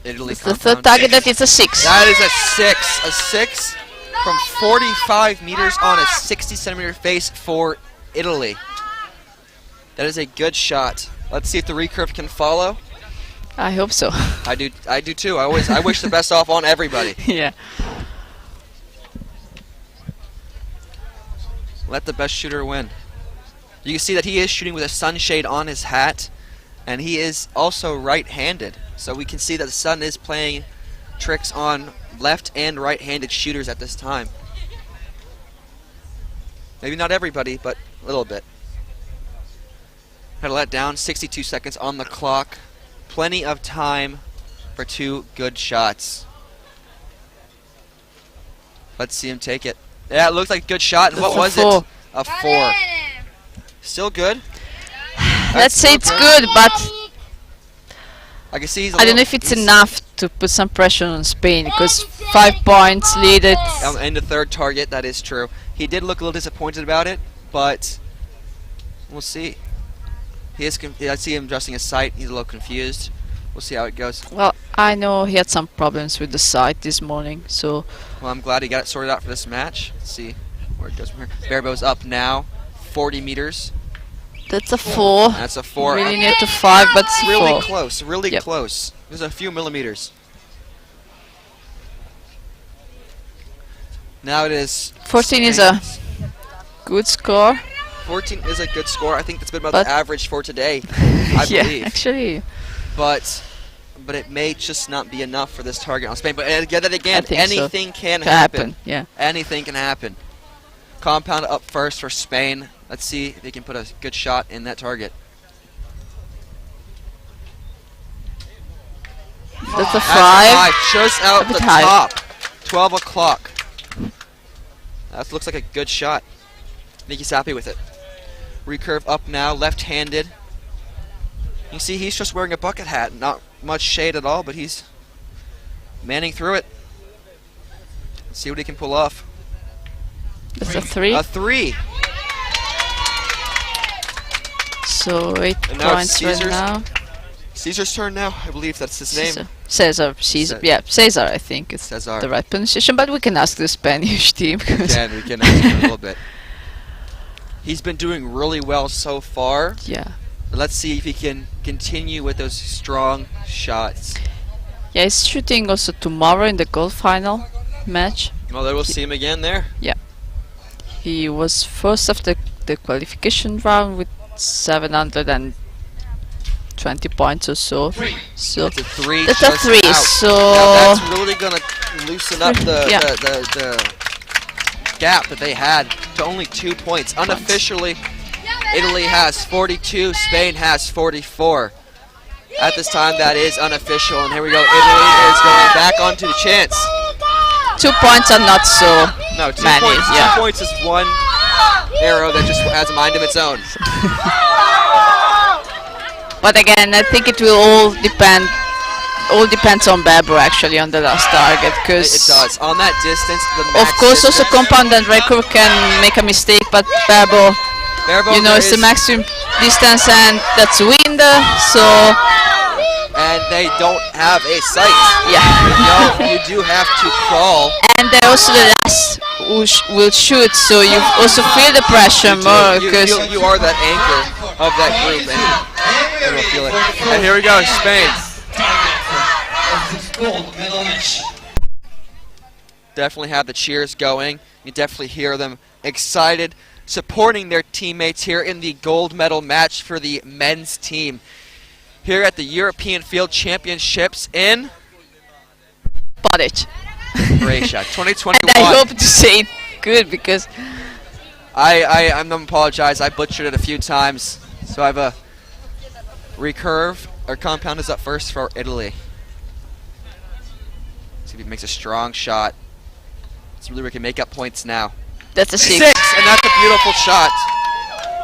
[SPEAKER 2] Italy
[SPEAKER 3] it's the third target. That is a 6.
[SPEAKER 2] That is a 6. A 6 from 45 meters on a 60 centimeter face for Italy. That is a good shot. Let's see if the recurve can follow.
[SPEAKER 3] I hope so.
[SPEAKER 2] I do too. I wish the best off on everybody.
[SPEAKER 3] Yeah.
[SPEAKER 2] Let the best shooter win. You can see that he is shooting with a sunshade on his hat, and he is also right-handed. So we can see that the sun is playing tricks on left and right-handed shooters at this time. Maybe not everybody, but a little bit. Had to let down, 62 seconds on the clock. Plenty of time for 2 good shots. Let's see him take it. Yeah, it looked like a good shot. And what was it? A 4. Still good.
[SPEAKER 3] Let's say it's good, but
[SPEAKER 2] I can see he's
[SPEAKER 3] I don't know if it's enough to put some pressure on Spain, because 5 points leaded.
[SPEAKER 2] in the third target, that is true. He did look a little disappointed about it, but we'll see. I see him adjusting his sight. He's a little confused. We'll see how it goes.
[SPEAKER 3] Well, I know he had some problems with the sight this morning, so.
[SPEAKER 2] Well, I'm glad he got it sorted out for this match. Let's see where it goes from here. Barebo's up now, 40 meters.
[SPEAKER 3] That's a 4.
[SPEAKER 2] That's a 4.
[SPEAKER 3] Really near to 5, but it's
[SPEAKER 2] really
[SPEAKER 3] 4.
[SPEAKER 2] close. Really
[SPEAKER 3] Yep.
[SPEAKER 2] close. There's a few millimeters. Now it is
[SPEAKER 3] 14 is a good score.
[SPEAKER 2] 14 is a good score. I think that's been about
[SPEAKER 3] But
[SPEAKER 2] the average for today, I
[SPEAKER 3] yeah,
[SPEAKER 2] believe.
[SPEAKER 3] actually.
[SPEAKER 2] But it may just not be enough for this target on Spain. But again,
[SPEAKER 3] I think so.
[SPEAKER 2] anything can
[SPEAKER 3] Can
[SPEAKER 2] happen.
[SPEAKER 3] happen, yeah.
[SPEAKER 2] Anything can happen. Compound up first for Spain. Let's see if he can put a good shot in that target.
[SPEAKER 3] That's a 5.
[SPEAKER 2] That's a 5. Just out
[SPEAKER 3] A bit
[SPEAKER 2] the
[SPEAKER 3] high.
[SPEAKER 2] top. 12 o'clock. That looks like a good shot. I think he's happy with it. Recurve up now, left-handed. You see, he's just wearing a bucket hat. Not much shade at all, but he's manning through it. Let's see what he can pull off.
[SPEAKER 3] That's a 3.
[SPEAKER 2] A 3.
[SPEAKER 3] So 8
[SPEAKER 2] And now it's
[SPEAKER 3] points right
[SPEAKER 2] Caesar's.
[SPEAKER 3] now.
[SPEAKER 2] Caesar's turn now. I believe that's his name.
[SPEAKER 3] Caesar. Yeah, Caesar, I think it's
[SPEAKER 2] Cesar.
[SPEAKER 3] the right pronunciation, but we can ask the Spanish team.
[SPEAKER 2] Again, we can ask him a little bit. He's been doing really well so far.
[SPEAKER 3] Yeah.
[SPEAKER 2] Let's see if he can continue with those strong shots.
[SPEAKER 3] Yeah, he's shooting also tomorrow in the gold final match.
[SPEAKER 2] Well, then we'll see him again there.
[SPEAKER 3] Yeah. He was first of the qualification round with 720 points or so. So
[SPEAKER 2] That's a 3.
[SPEAKER 3] that's a
[SPEAKER 2] just
[SPEAKER 3] 3.
[SPEAKER 2] out.
[SPEAKER 3] So
[SPEAKER 2] Now that's really gonna loosen up
[SPEAKER 3] Yeah.
[SPEAKER 2] the gap that they had to only 2 points. Unofficially, Italy has 42. Spain has 44. At this time, that is unofficial. And here we go. Italy is going back onto the chance.
[SPEAKER 3] 2 points are not so
[SPEAKER 2] No, 2
[SPEAKER 3] many.
[SPEAKER 2] points.
[SPEAKER 3] Yeah.
[SPEAKER 2] 2 points is one arrow that just has a mind of its own.
[SPEAKER 3] But again, I think it will all depend. All depends on Bebo actually on the last target,
[SPEAKER 2] It
[SPEAKER 3] because
[SPEAKER 2] does. On that distance, the
[SPEAKER 3] of
[SPEAKER 2] max
[SPEAKER 3] course also
[SPEAKER 2] distance-
[SPEAKER 3] Compound and Rekur can make a mistake, but Bebo,
[SPEAKER 2] Barebow,
[SPEAKER 3] you know,
[SPEAKER 2] there
[SPEAKER 3] it's the
[SPEAKER 2] is-
[SPEAKER 3] maximum distance and that's wind. So
[SPEAKER 2] and they don't have a sight.
[SPEAKER 3] yeah.
[SPEAKER 2] You do have to crawl.
[SPEAKER 3] And they're also the last who will shoot, so you also feel the pressure more, because
[SPEAKER 2] You are that anchor of that group, and you will feel it. And here we go, Spain. Definitely have the cheers going. You definitely hear them excited, supporting their teammates here in the gold medal match for the men's team here at the European Field Championships in
[SPEAKER 3] Porec.
[SPEAKER 2] Croatia, 2021.
[SPEAKER 3] And I hope to say it good, because
[SPEAKER 2] I'm gonna apologize. I butchered it a few times. So I have a recurve. Our compound is up first for Italy. See if he makes a strong shot. It's really where he can make up points now.
[SPEAKER 3] that's a 6.
[SPEAKER 2] 6, and that's a beautiful shot.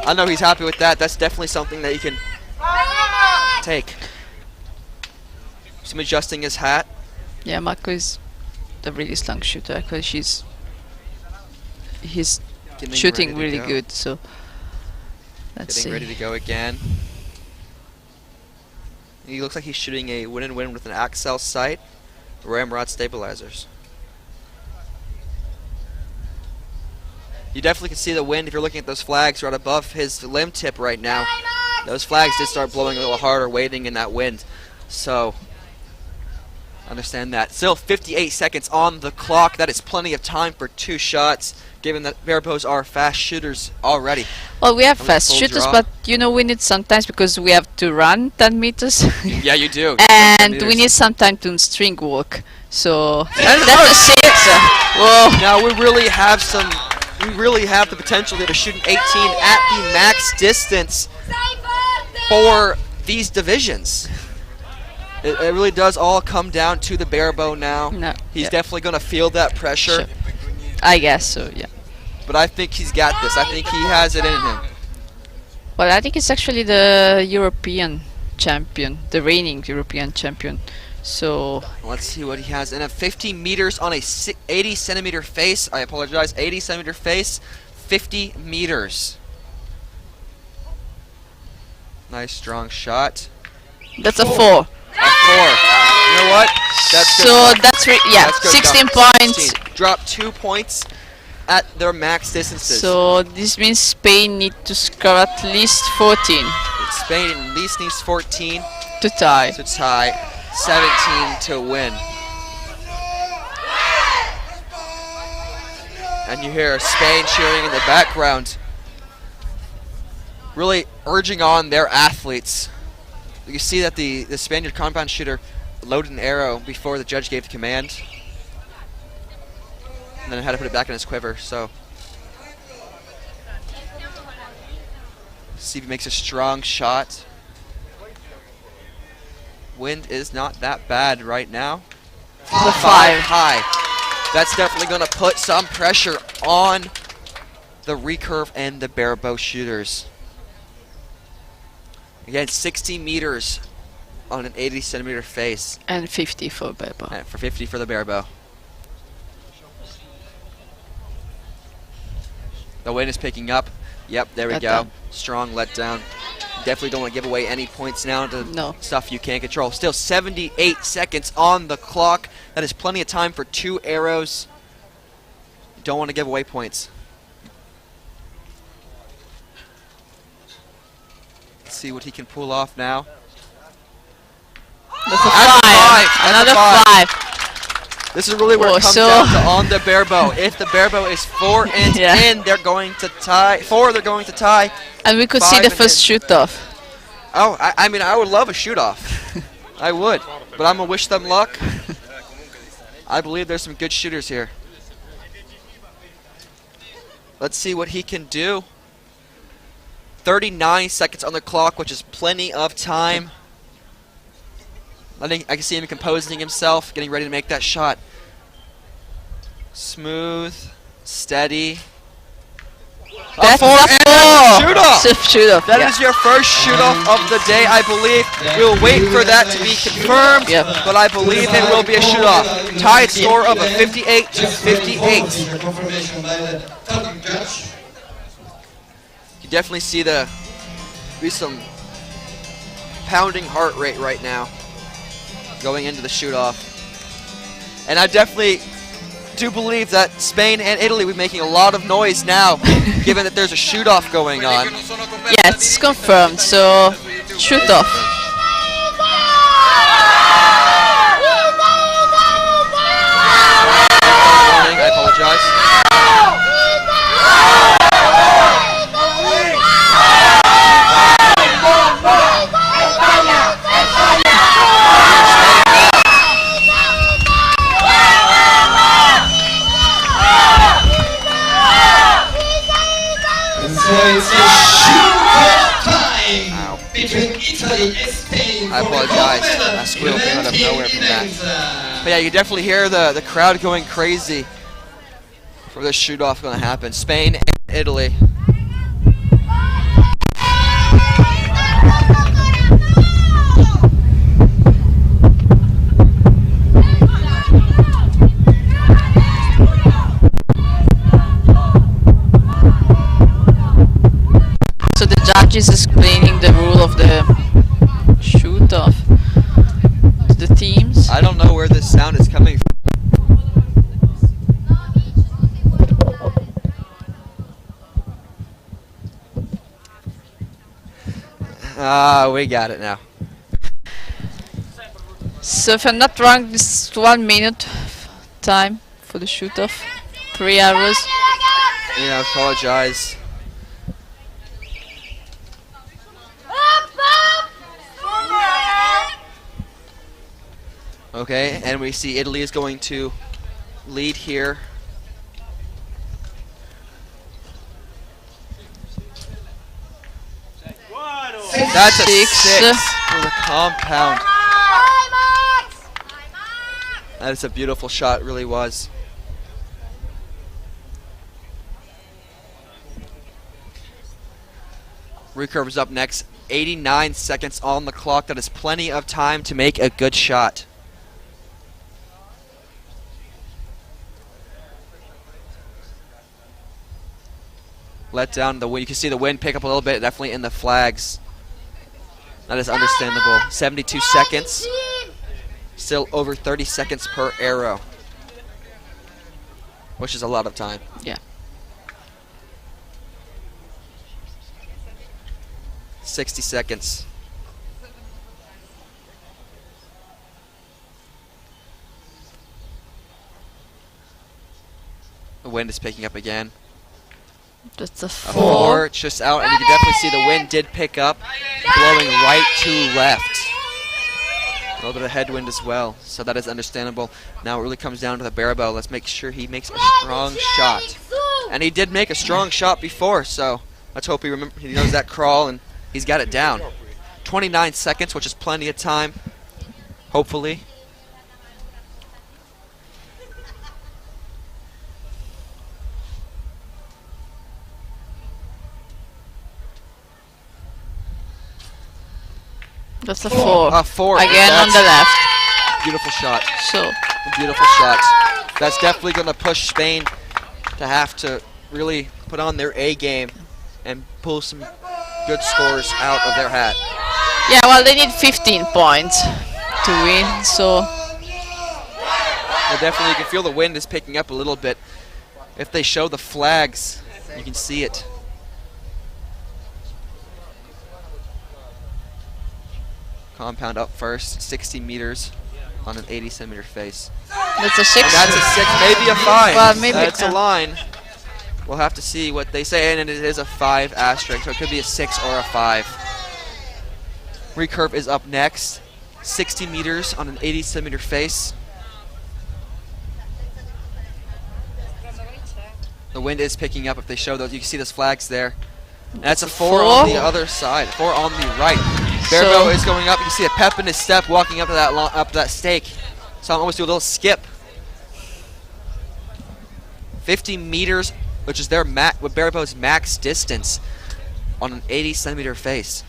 [SPEAKER 2] I know he's happy with that. That's definitely something that he can take. Some adjusting his hat.
[SPEAKER 3] Yeah, Marco is a really strong shooter. Actually, he's
[SPEAKER 2] Getting
[SPEAKER 3] shooting
[SPEAKER 2] ready to
[SPEAKER 3] really
[SPEAKER 2] go.
[SPEAKER 3] good. So let's
[SPEAKER 2] Getting
[SPEAKER 3] see.
[SPEAKER 2] ready to go again. He looks like he's shooting a win-and-win with an Axel sight, ramrod stabilizers. You definitely can see the wind if you're looking at those flags right above his limb tip right now. Those flags did start blowing a little harder, waiting in that wind. So, understand that. Still 58 seconds on the clock. That is plenty of time for 2 shots, given that Barebows are fast shooters already.
[SPEAKER 3] Well, we have
[SPEAKER 2] That was
[SPEAKER 3] fast
[SPEAKER 2] full
[SPEAKER 3] shooters,
[SPEAKER 2] draw.
[SPEAKER 3] but you know, we need sometimes because we have to run 10 meters.
[SPEAKER 2] Yeah, you do.
[SPEAKER 3] And we
[SPEAKER 2] 10 meters.
[SPEAKER 3] need some time to string walk. So that's a 6. Whoa.
[SPEAKER 2] Now we really have the potential here to shoot an 18 at the max distance for these divisions. It really does all come down to the barebow now.
[SPEAKER 3] No,
[SPEAKER 2] He's
[SPEAKER 3] yeah.
[SPEAKER 2] definitely going to feel that pressure,
[SPEAKER 3] Sure. I guess so, yeah.
[SPEAKER 2] but I think he's got this. I think he has it in him.
[SPEAKER 3] Well, I think it's actually the European champion, the reigning European champion. So
[SPEAKER 2] Let's see what he has. And at 50 meters on a 80 centimeter face. I apologize. 80 centimeter face. 50 meters. Nice strong shot.
[SPEAKER 3] that's a 4.
[SPEAKER 2] A 4. You know what? That's good
[SPEAKER 3] So
[SPEAKER 2] enough.
[SPEAKER 3] that's yeah,
[SPEAKER 2] That's good
[SPEAKER 3] 16
[SPEAKER 2] enough.
[SPEAKER 3] points.
[SPEAKER 2] 16. Drop 2 points at their max distances.
[SPEAKER 3] So this means Spain need to score at least 14
[SPEAKER 2] Spain at least needs 14
[SPEAKER 3] to tie.
[SPEAKER 2] to tie, 17 to win. And you hear Spain cheering in the background, really urging on their athletes. You see that the Spaniard compound shooter loaded an arrow before the judge gave the command, and then had to put it back in his quiver. So, see if he makes a strong shot. Wind is not that bad right now.
[SPEAKER 3] The 5.
[SPEAKER 2] High. That's definitely going to put some pressure on the recurve and the barebow shooters. Again, 60 meters on an 80 centimeter face.
[SPEAKER 3] And 50 for Bebo.
[SPEAKER 2] And for 50 for the barebow. The wind is picking up. Yep, there we
[SPEAKER 3] Let
[SPEAKER 2] go.
[SPEAKER 3] down.
[SPEAKER 2] Strong letdown. Definitely don't want to give away any points now to
[SPEAKER 3] No.
[SPEAKER 2] stuff you can't control. Still 78 seconds on the clock. That is plenty of time for 2 arrows. You don't want to give away points. Let's see what he can pull off now.
[SPEAKER 3] That's a
[SPEAKER 2] That's
[SPEAKER 3] 5.
[SPEAKER 2] That's
[SPEAKER 3] Another
[SPEAKER 2] a
[SPEAKER 3] 5.
[SPEAKER 2] This is really where
[SPEAKER 3] Oh,
[SPEAKER 2] it comes
[SPEAKER 3] so-
[SPEAKER 2] down to on the barebow. If the barebow is 4 and
[SPEAKER 3] Yeah.
[SPEAKER 2] in, they're going to tie. 4, they're going to tie.
[SPEAKER 3] And we could see
[SPEAKER 2] 5
[SPEAKER 3] the
[SPEAKER 2] and
[SPEAKER 3] first
[SPEAKER 2] in.
[SPEAKER 3] shoot off.
[SPEAKER 2] Oh, I mean, I would love a shoot-off. I would. But I'm going to wish them luck. I believe there's some good shooters here. Let's see what he can do. 39 seconds on the clock, which is plenty of time. I can see him composing himself, getting ready to make that shot. Smooth, steady.
[SPEAKER 3] That's
[SPEAKER 2] a 4
[SPEAKER 3] a
[SPEAKER 2] and
[SPEAKER 3] 4.
[SPEAKER 2] shoot-off.
[SPEAKER 3] It's a shoot-off.
[SPEAKER 2] That
[SPEAKER 3] yeah.
[SPEAKER 2] is your first shoot-off of the day, I believe. We'll wait for that to be confirmed,
[SPEAKER 3] Yep.
[SPEAKER 2] but I believe it will be a shoot-off. Tied score of a 58 to 58. You definitely see some pounding heart rate right now going into the shoot-off. And I definitely do believe that Spain and Italy will be making a lot of noise now, given that there's a shoot-off going on.
[SPEAKER 3] Yeah, it's confirmed. So shoot off.
[SPEAKER 2] I apologize.
[SPEAKER 1] So it's a shoot-off time between Italy and Spain.
[SPEAKER 2] I apologize. I squealed came out of nowhere from that. But yeah, you can definitely hear the crowd going crazy for this shoot-off going to happen. Spain and Italy.
[SPEAKER 3] So the judge is explaining the rule of the shoot off.
[SPEAKER 2] We got it now.
[SPEAKER 3] So if I'm not wrong, this is 1 minute time for the shoot-off. 3 arrows.
[SPEAKER 2] Yeah, I apologize. Okay, and we see Italy is going to lead here. That's a 6 for the compound. That is a beautiful shot, it really was. Recurve is up next. 89 seconds on the clock. That is plenty of time to make a good shot. Let down the wind. You can see the wind pick up a little bit, definitely in the flags. That is understandable. 72 seconds. Still over 30 seconds per arrow, which is a lot of time.
[SPEAKER 3] Yeah.
[SPEAKER 2] 60 seconds. The wind is picking up again.
[SPEAKER 3] That's a
[SPEAKER 2] A
[SPEAKER 3] 4.
[SPEAKER 2] 4 just out, and you can definitely see the wind did pick up, blowing right to left. A little bit of headwind as well, so that is understandable. Now it really comes down to the barrel. Let's make sure he makes a strong shot. And he did make a strong shot before, so let's hope he knows that crawl and he's got it down. 29 seconds, which is plenty of time, hopefully.
[SPEAKER 3] That's a 4.
[SPEAKER 2] A 4.
[SPEAKER 3] Again on the left.
[SPEAKER 2] Beautiful shot.
[SPEAKER 3] So.
[SPEAKER 2] Beautiful shot. That's definitely going to push Spain to have to really put on their A game and pull some good scores out of their hat.
[SPEAKER 3] Yeah, well, they need 15 points to win, so.
[SPEAKER 2] Well, definitely, you can feel the wind is picking up a little bit. If they show the flags, you can see it. Compound up first, 60 meters on an 80 centimeter face.
[SPEAKER 3] That's a 6.
[SPEAKER 2] And that's a 6, maybe a 5.
[SPEAKER 3] Well, maybe
[SPEAKER 2] that's a line. We'll have to see what they say, and it is a 5 asterisk, so it could be a 6 or a 5. Recurve is up next, 60 meters on an 80 centimeter face. The wind is picking up. If they show those, you can see those flags there. And that's a 4 on the other side, 4 on the right. Barebow is going up. You can see a pep in his step walking up to that stake. So I'm almost do a little skip. 50 meters, which is their Barabow's max distance on an 80 centimeter face.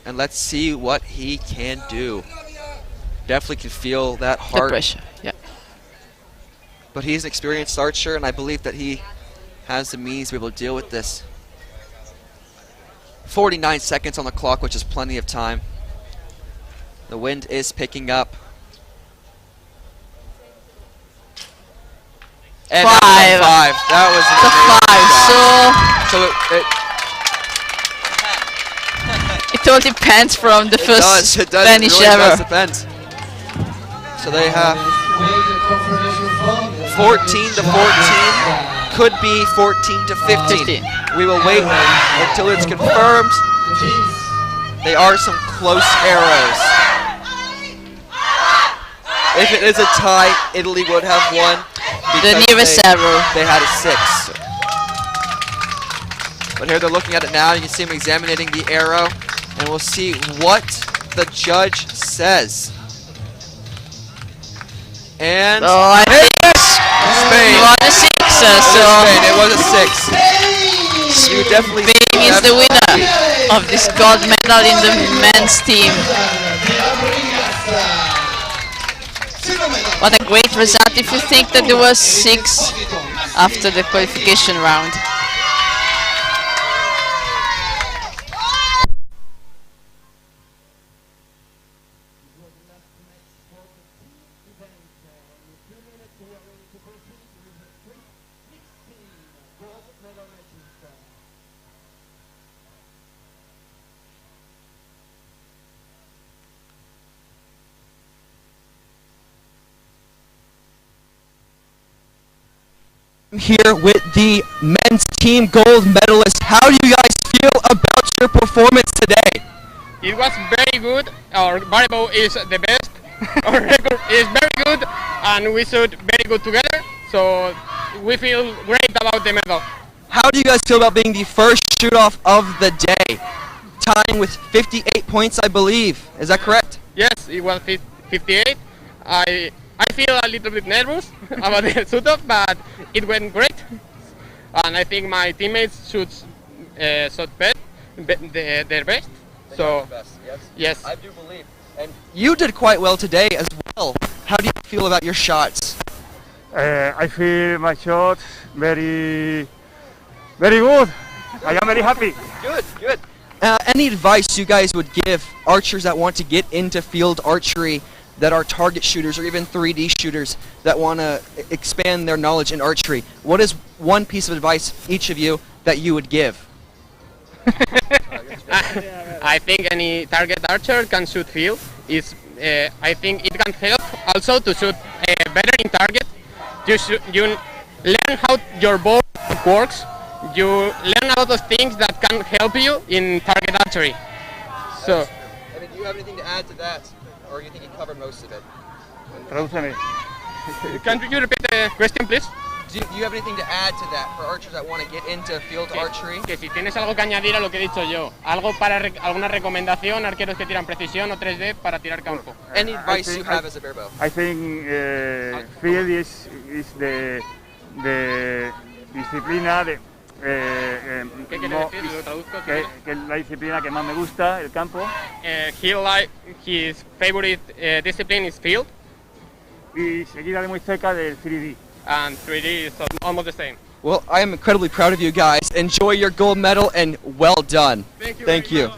[SPEAKER 2] And let's see what he can do. Definitely can feel that heart.
[SPEAKER 3] The pressure, yeah.
[SPEAKER 2] But he's an experienced archer, and I believe that he has the means to be able to deal with this. 49 seconds on the clock, which is plenty of time. The wind is picking up. And
[SPEAKER 3] 5.
[SPEAKER 2] That was
[SPEAKER 3] the 5. So it all depends from the first
[SPEAKER 2] finish
[SPEAKER 3] really
[SPEAKER 2] ever. Depends. So they have 14 to 14. Could be 14 to 15. We will wait until it's confirmed. They are some close arrows. If it is a tie, Italy would have won.
[SPEAKER 3] The nearest arrow.
[SPEAKER 2] They had a 6. But here they're looking at it now. You can see them examining the arrow, and we'll see what the judge says. And
[SPEAKER 3] I think
[SPEAKER 2] Spain.
[SPEAKER 3] It was a 6.
[SPEAKER 2] Spain. It was a 6. You definitely
[SPEAKER 3] Spain is the winner of this gold medal in the men's team. What a great result if you think that there was 6 after the qualification round.
[SPEAKER 6] here with the men's team gold medalists. How do you guys feel about your performance today?
[SPEAKER 10] It was very good. Our variable is the best. Our record is very good, and we shoot very good together. So we feel great about the medal.
[SPEAKER 6] How do you guys feel about being the first shoot-off of the day? Tying with 58 points, I believe. Is that correct?
[SPEAKER 10] Yes, it was 58. I feel a little bit nervous about the shoot-off, but it went great. And I think my teammates shot their best. So yes,
[SPEAKER 6] I do believe. And you did quite well today as well. How do you feel about your shots?
[SPEAKER 11] I feel my shots very good. I am very happy.
[SPEAKER 6] Good, good. Any advice you guys would give archers that want to get into field archery, that are target shooters or even 3D shooters that want to expand their knowledge in archery? What is one piece of advice, each of you, that you would give?
[SPEAKER 10] I think any target archer can shoot field. I think it can help also to shoot better in target. You learn how your bow works. You learn a lot of things that can help you in target archery. So,
[SPEAKER 6] I mean, do you have anything to add to that, or you think you covered most of it?
[SPEAKER 11] Tradúceme.
[SPEAKER 10] Can you repeat the question, please?
[SPEAKER 6] Do you have anything to add to that for archers that want to get into field archery?
[SPEAKER 10] Que si tienes algo que añadir a lo que he dicho yo, algo para alguna recomendación, arqueros que tiran precisión o 3D para tirar campo.
[SPEAKER 6] Any advice you have as a barebow?
[SPEAKER 11] I think field is the disciplina de
[SPEAKER 10] ¿Qué quiere decir? Lo traduzco.
[SPEAKER 11] que es la disciplina que más me gusta, el campo.
[SPEAKER 10] His favorite discipline is field.
[SPEAKER 11] Y seguida de muy cerca del 3D.
[SPEAKER 10] And 3D is almost the same.
[SPEAKER 6] Well, I am incredibly proud of you guys. Enjoy your gold medal and well done.
[SPEAKER 10] Thank you.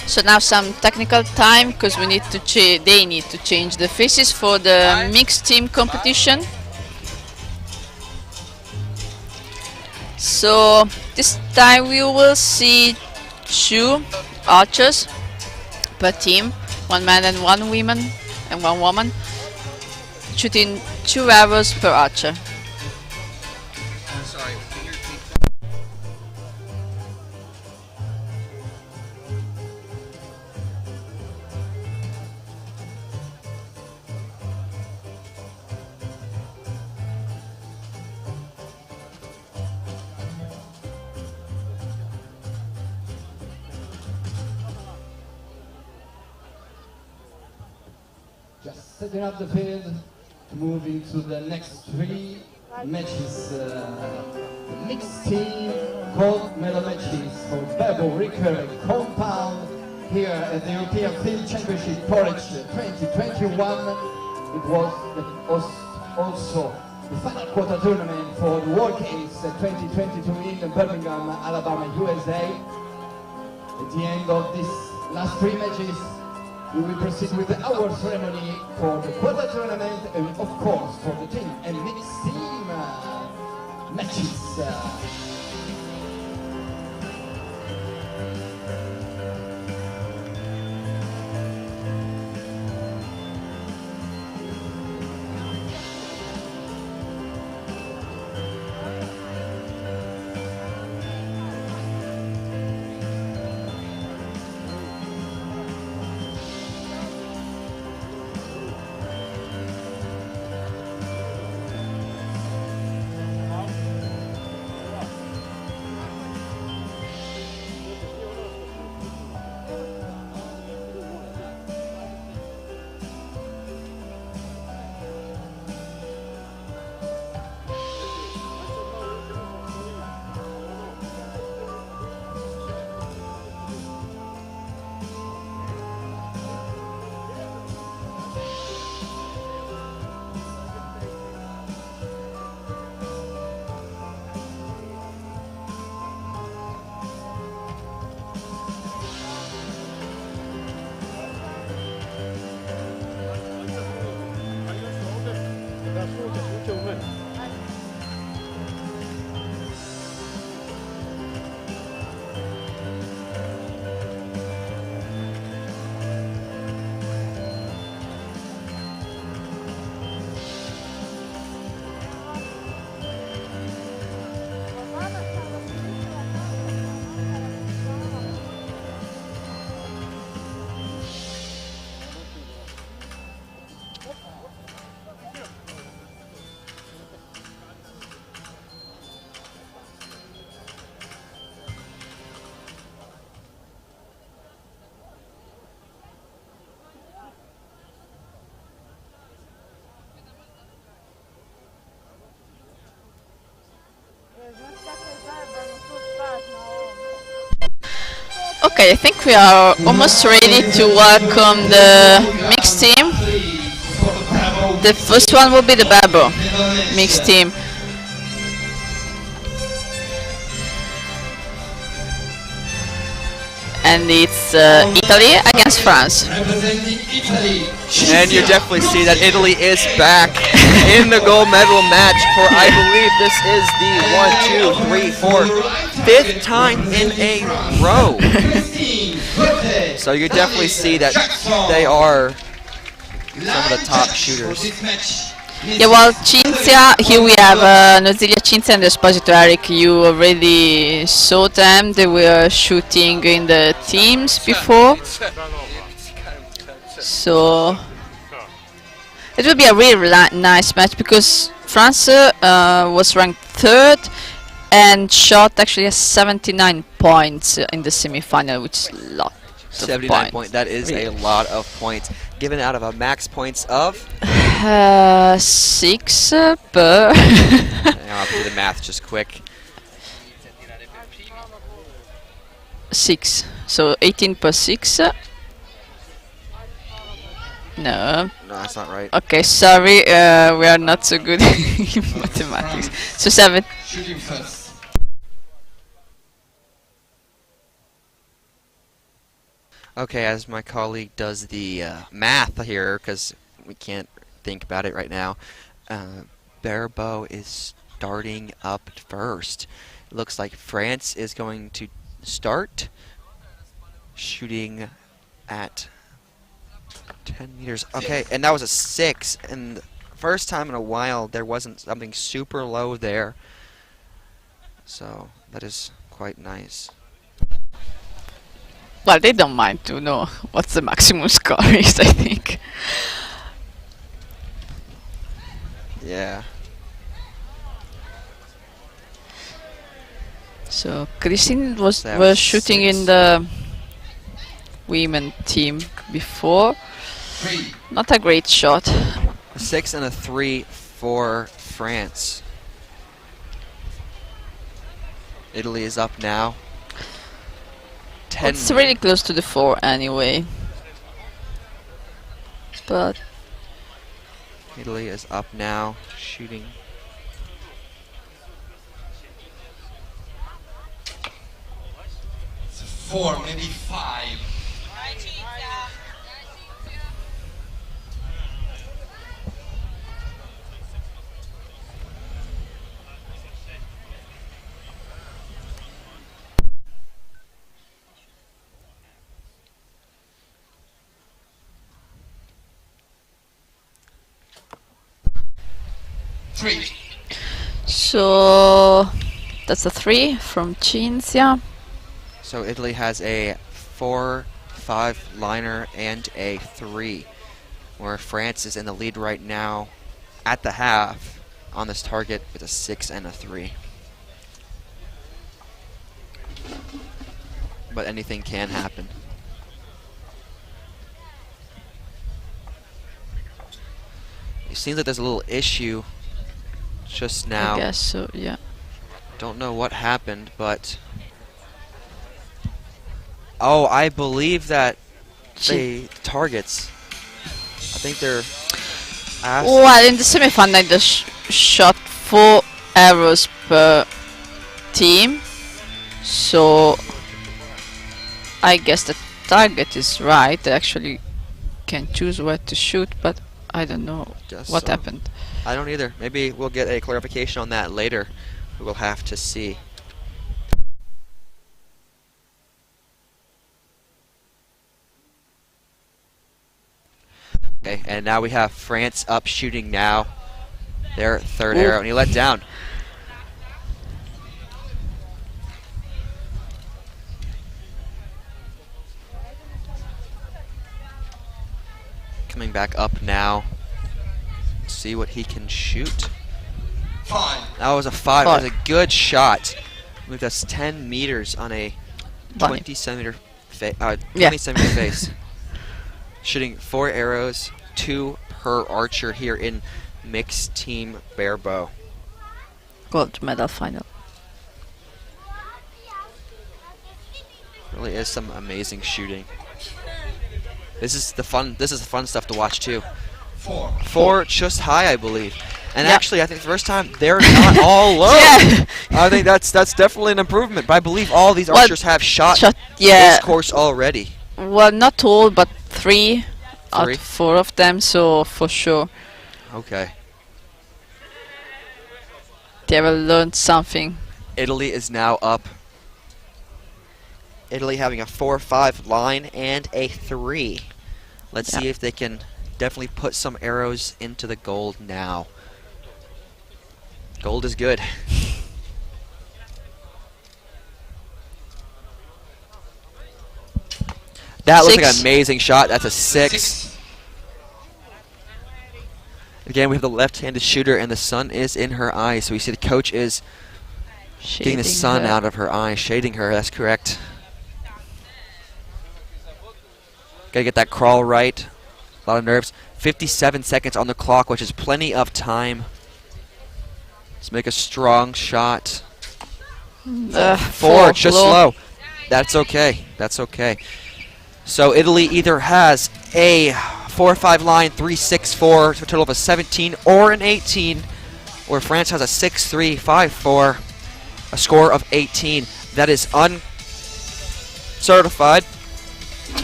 [SPEAKER 3] So now some technical time because we need to they need to change the faces for the mixed team competition. So this time we will see 2 archers per team, 1 man and 1 woman and 1 woman, shooting 2 arrows per archer.
[SPEAKER 2] Sorry, can you repeat?
[SPEAKER 1] Just setting up the field, moving to the next 3 matches. The mixed team gold medal matches for Bebo Recurring Compound here at the European Field Championship Porec 2021. It was also the final quarter tournament for the World Games 2022 in Birmingham, Alabama, USA. At the end of these last 3 matches, we will proceed with the award ceremony for the quarter tournament and of course for the team and mixed team matches.
[SPEAKER 3] Okay, I think we are almost ready to welcome the mixed team. The first one will be the Babo mixed team. And it's Italy against France.
[SPEAKER 2] And you definitely see that Italy is back in the gold medal match for, I believe this is the 5th time in a row. So you definitely see that they are some of the top shooters.
[SPEAKER 3] Yeah, well, Cinzia, here we have Nozilia Cinzia and Esposito Eric. You already saw them. They were shooting in the teams before. So it will be a really nice match because France was ranked 3rd and shot actually 79 points in the semi-final, which is a lot.
[SPEAKER 2] 79 points. That is a lot of points. Given out of a max points of
[SPEAKER 3] 6 per.
[SPEAKER 2] I'll do the math just quick.
[SPEAKER 3] 6. So 18 per 6. No.
[SPEAKER 2] No, that's not right.
[SPEAKER 3] Okay, sorry. We are not so good in mathematics. So 7.
[SPEAKER 2] Okay, as my colleague does the math here, because we can't think about it right now, Barbeau is starting up first. It looks like France is going to start shooting at 10 meters. Okay, and that was a 6, and the first time in a while there wasn't something super low there. So that is quite nice.
[SPEAKER 3] Well, they don't mind to know what's the maximum score is, I think.
[SPEAKER 2] Yeah.
[SPEAKER 3] So Christine was shooting
[SPEAKER 2] 6.
[SPEAKER 3] in the women team before. Not a great shot.
[SPEAKER 2] A 6 and a 3 for France. Italy is up now. 10.
[SPEAKER 3] It's really close to the 4 anyway. But
[SPEAKER 2] Italy is up now, shooting.
[SPEAKER 1] It's 4, maybe 5.
[SPEAKER 3] so that's a 3 from Cinzia.
[SPEAKER 2] So Italy has a 4-5 liner and a 3, where France is in the lead right now at the half on this target with a 6 and a 3. But anything can happen. It seems like there's a little issue just now.
[SPEAKER 3] I guess so, yeah.
[SPEAKER 2] Don't know what happened, but oh, I believe that they targets. I think they're asked.
[SPEAKER 3] Well, in the semi-final they shot 4 arrows per team, so I guess the target is right. They actually can choose where to shoot, but I don't know what happened.
[SPEAKER 2] I don't either. Maybe we'll get a clarification on that later. We will have to see. Okay, and now we have France up shooting now. Their 3rd arrow, and he let down. Coming back up now. See what he can shoot.
[SPEAKER 1] 5.
[SPEAKER 2] That was a 5. That was a good shot. I believe that's 10 meters on a 20 centimeter face. Shooting 4 arrows, 2 per archer here in mixed team barebow.
[SPEAKER 3] Gold medal final.
[SPEAKER 2] Really is some amazing shooting. This is the fun stuff to watch too. 4 just high, I believe. And actually, I think the first time they're not all low.
[SPEAKER 3] Yeah.
[SPEAKER 2] I think that's definitely an improvement. But I believe all these archers have shot this course already.
[SPEAKER 3] Well, not all, but 3 out of 4 of them, so for sure.
[SPEAKER 2] Okay.
[SPEAKER 3] They will learn something.
[SPEAKER 2] Italy is now up. Italy having a 4-5 line and a 3. Let's see if they can definitely put some arrows into the gold now. Gold is good. That looks like an amazing shot. That's a 6. Again, we have the left-handed shooter, and the sun is in her eye. So we see the coach is getting the sun out of her eye, shading her. That's correct. Gotta get that crawl right. A lot of nerves. 57 seconds on the clock, which is plenty of time. Let's make a strong shot. 4, just slow. That's okay. That's okay. So Italy either has a 4-5 line, 3-6-4, to a total of a 17 or an 18, or France has a 6-3, 5-4, a score of 18. That is uncertified.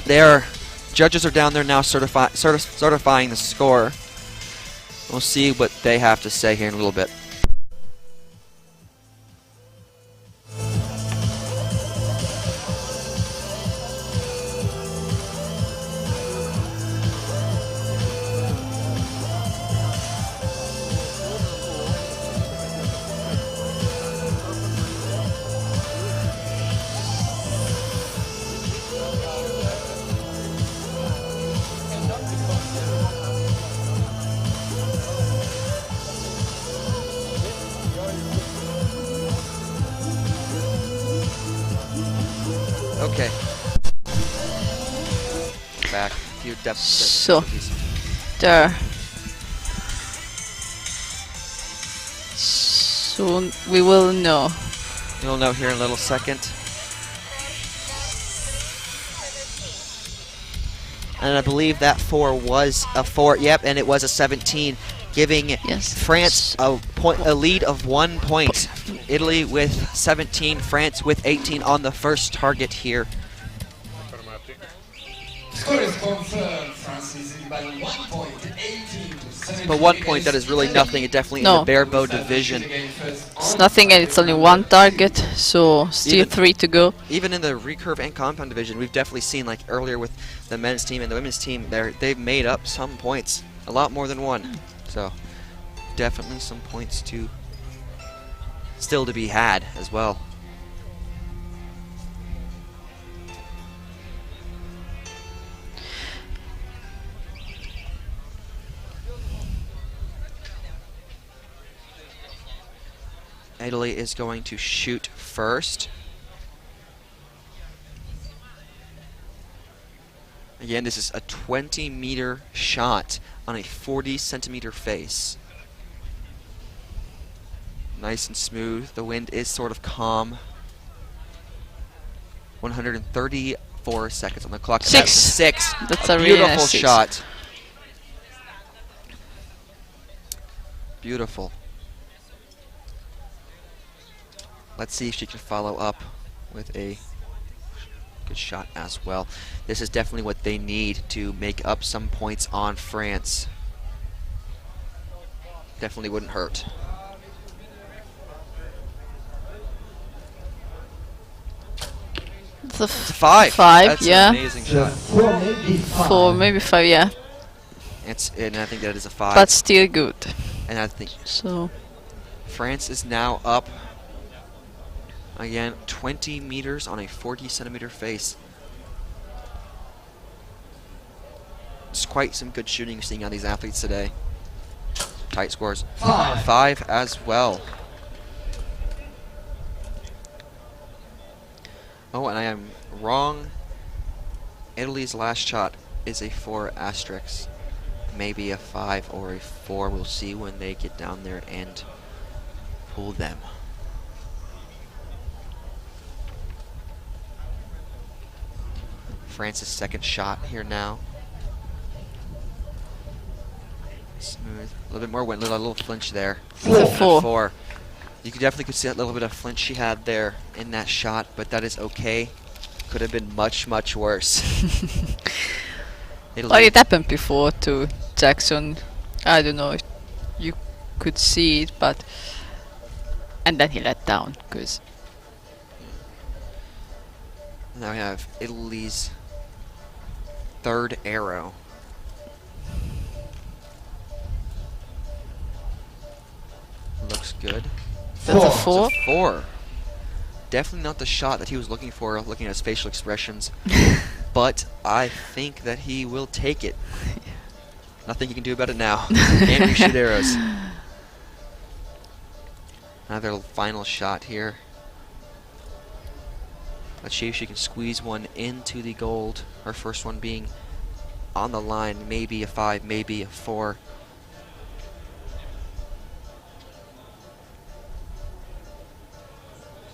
[SPEAKER 2] Their judges are down there now certifying the score. We'll see what they have to say here in a little bit. Okay. Back. A few depth.
[SPEAKER 3] So, there. Soon we will know.
[SPEAKER 2] You'll know here in a little second. And I believe that 4 was a 4. Yep, and it was a 17, giving France a lead of 1 point. Italy with 17, France with 18 on the first target here.
[SPEAKER 1] Score is confirmed. France is leading by 1 point, 18 to 17.
[SPEAKER 2] But 1 point, that is really nothing. It definitely in the barebow division.
[SPEAKER 3] It's nothing, and it's only 1 target, so still 3 to go.
[SPEAKER 2] Even in the recurve and compound division, we've definitely seen, like earlier with the men's team and the women's team, they've made up some points, a lot more than 1. So definitely some points still to be had as well. Italy is going to shoot first. Again, this is a 20-meter shot on a 40-centimeter face. Nice and smooth. The wind is sort of calm. 134 seconds on the clock.
[SPEAKER 3] 6. That's a really
[SPEAKER 2] beautiful
[SPEAKER 3] nice
[SPEAKER 2] shot. Beautiful. Let's see if she can follow up with a good shot as well. This is definitely what they need to make up some points on France. Definitely wouldn't hurt.
[SPEAKER 3] It's a
[SPEAKER 2] 5.
[SPEAKER 3] 5,
[SPEAKER 2] That's
[SPEAKER 3] yeah.
[SPEAKER 2] an amazing shot.
[SPEAKER 3] 4, maybe 5, yeah.
[SPEAKER 2] And I think that is a 5.
[SPEAKER 3] But still good.
[SPEAKER 2] And I think
[SPEAKER 3] so.
[SPEAKER 2] France is now up. Again, 20 meters on a 40-centimeter face. It's quite some good shooting seeing on these athletes today. Tight scores. 5 as well. Oh, and I am wrong. Italy's last shot is a 4 asterisk. Maybe a 5 or a 4. We'll see when they get down there and pull them. France's second shot here now. Smooth. A little bit more wind, a little flinch there.
[SPEAKER 3] It's a 4.
[SPEAKER 2] 4. You could definitely see that little bit of flinch she had there in that shot, but that is okay. Could have been much, much worse.
[SPEAKER 3] Well, it happened before to Jackson. I don't know if you could see it, but... And then he let down, because...
[SPEAKER 2] Now we have Italy's third arrow. Looks good.
[SPEAKER 3] That's a 4.
[SPEAKER 2] It's a 4. Definitely not the shot that he was looking for, looking at his facial expressions. But I think that he will take it. Nothing you can do about it now. Can't reshoot arrows. Another final shot here. Let's see if she can squeeze one into the gold. Her first one being on the line. Maybe a 5, maybe a 4.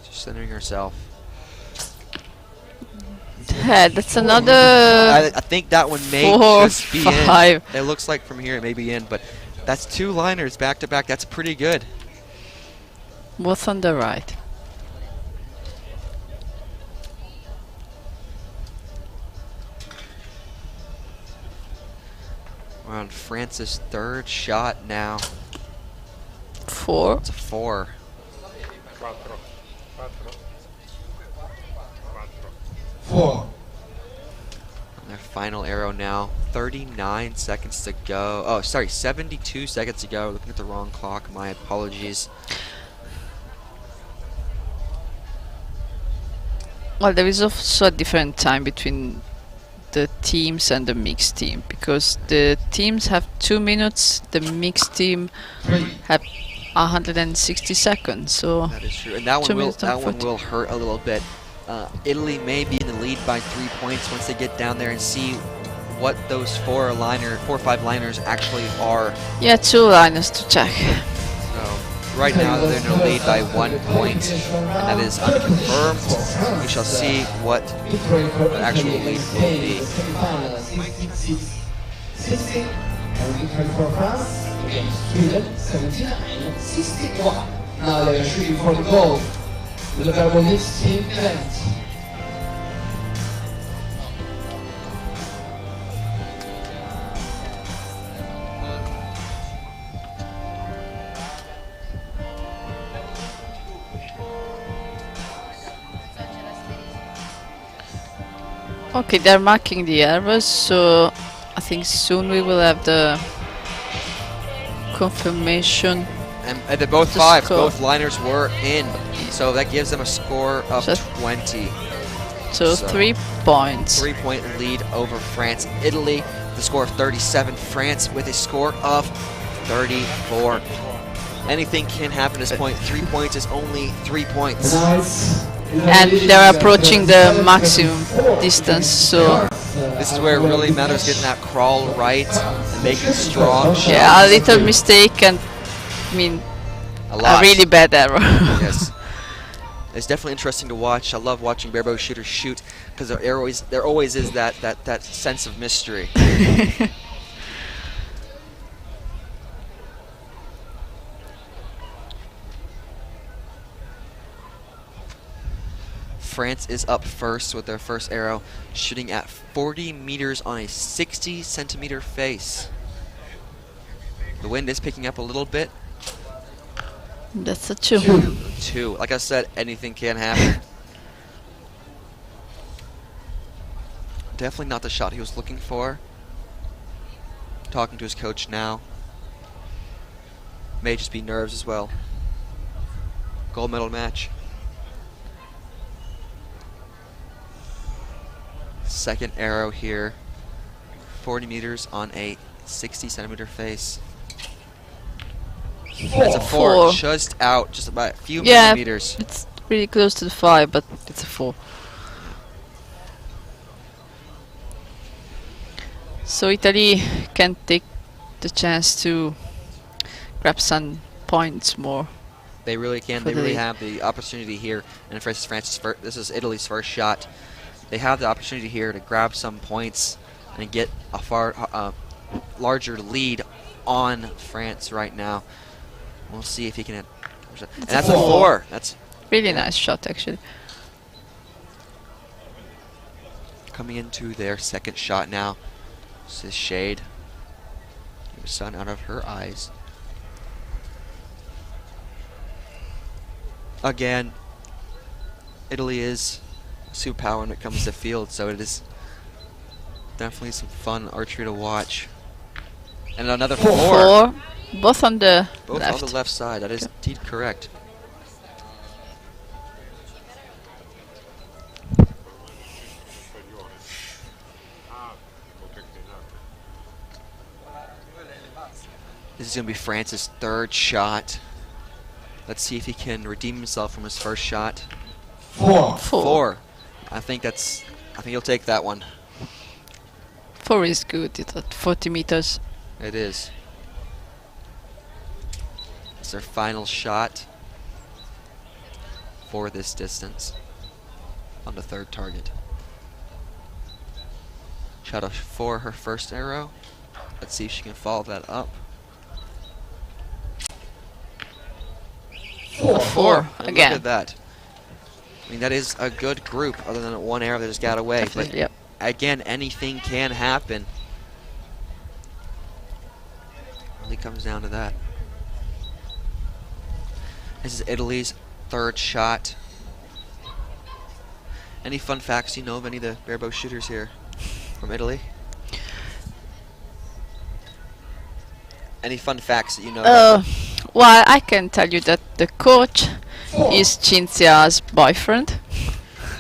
[SPEAKER 2] Just centering herself.
[SPEAKER 3] Yeah, that's another...
[SPEAKER 2] I think that one may
[SPEAKER 3] 4,
[SPEAKER 2] just be
[SPEAKER 3] 5.
[SPEAKER 2] in. It looks like from here it may be in, but that's 2 liners back to back. That's pretty good.
[SPEAKER 3] Both on the right.
[SPEAKER 2] We're on France's third shot now.
[SPEAKER 3] 4.
[SPEAKER 2] It's a 4.
[SPEAKER 1] 4.
[SPEAKER 2] Their final arrow now. 39 seconds to go. Oh, sorry, 72 seconds to go. Looking at the wrong clock. My apologies.
[SPEAKER 3] Well, there is also a different time between the teams and the mixed team, because the teams have 2 minutes, the mixed team have 160 seconds. So
[SPEAKER 2] that is true, and that one will hurt a little bit. Italy may be in the lead by 3 points once they get down there and see what those 4 or 5 liners actually are.
[SPEAKER 3] Yeah, 2 liners to check.
[SPEAKER 2] So right now they're in the lead by 1 point, and that is unconfirmed. We shall see what the actual lead will be.
[SPEAKER 1] 60, and victory for France against Sweden, 79-61. Now they're shooting for the gold. The Verbal Mixed Team event.
[SPEAKER 3] Okay, they're marking the errors, so I think soon we will have the confirmation.
[SPEAKER 2] And they're both 5. Both liners were in, so that gives them a score of 20.
[SPEAKER 3] So 3 points.
[SPEAKER 2] 3-point lead over France. Italy, the score of 37. France with a score of 34. Anything can happen at this point. 3 points is only 3 points.
[SPEAKER 3] And they're approaching the maximum distance, so...
[SPEAKER 2] This is where it really matters, getting that crawl right and making strong shots.
[SPEAKER 3] Yeah, a little mistake and, I mean, a really bad error.
[SPEAKER 2] Yes. It's definitely interesting to watch. I love watching barebow shooters shoot, because there always is that sense of mystery. France is up first with their first arrow, shooting at 40 meters on a 60 centimeter face. The wind is picking up a little bit.
[SPEAKER 3] That's a 2.
[SPEAKER 2] 2. Like I said, anything can happen. Definitely not the shot he was looking for. Talking to his coach now. May just be nerves as well. Gold medal match. Second arrow here. 40 meters on a 60 centimeter face. That's a 4. Just out, just about a few millimeters.
[SPEAKER 3] It's pretty close to the 5, but it's a 4. So Italy can take the chance to grab some points more.
[SPEAKER 2] They really can. They really have the opportunity here. And this is Italy's first shot. they have the opportunity here to grab some points and get a far larger lead on France right now. We'll see if he can. And that's a 4. That's
[SPEAKER 3] really nice shot, actually.
[SPEAKER 2] coming into their second shot now. This is shade. Keep the sun out of her eyes. Again, Italy is a superpower when it comes to field, so it is definitely some fun archery to watch. And another 4.
[SPEAKER 3] Both on the
[SPEAKER 2] Both
[SPEAKER 3] left.
[SPEAKER 2] on the left side. That is indeed correct. This is going to be France's third shot. Let's see if he can redeem himself from his first shot. 4. I think he'll take that one.
[SPEAKER 3] 4 is good. It's at 40 meters.
[SPEAKER 2] It is. It's their final shot for this distance on the third target. Shot a 4 her first arrow. Let's see if she can follow that up.
[SPEAKER 3] 4 again.
[SPEAKER 2] Look at that. I mean, that is a good group, other than that one arrow that just got away. But
[SPEAKER 3] Yep.
[SPEAKER 2] again, anything can happen. Really comes down to that. This is Italy's third shot. Any fun facts you know of any of the barebow shooters here from Italy? Any fun facts that you know about them?
[SPEAKER 3] Well, I can tell you that the coach is Cinzia's boyfriend.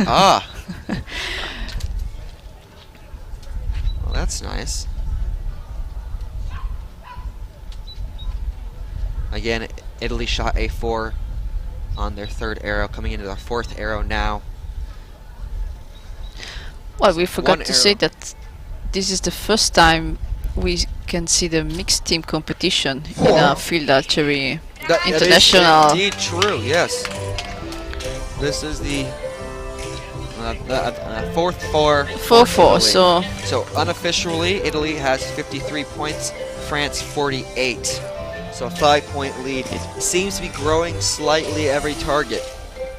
[SPEAKER 2] Ah. Well, that's nice. Again, Italy shot a 4 on their third arrow, coming into their fourth arrow now.
[SPEAKER 3] Well, we forgot
[SPEAKER 2] One
[SPEAKER 3] to say
[SPEAKER 2] arrow.
[SPEAKER 3] that this is the first time we can see the mixed team competition in a field archery international.
[SPEAKER 2] That is indeed true, yes. This is the fourth 4.
[SPEAKER 3] 4-4, so
[SPEAKER 2] So unofficially, Italy has 53 points, France 48. So a 5-point lead. It seems to be growing slightly every target.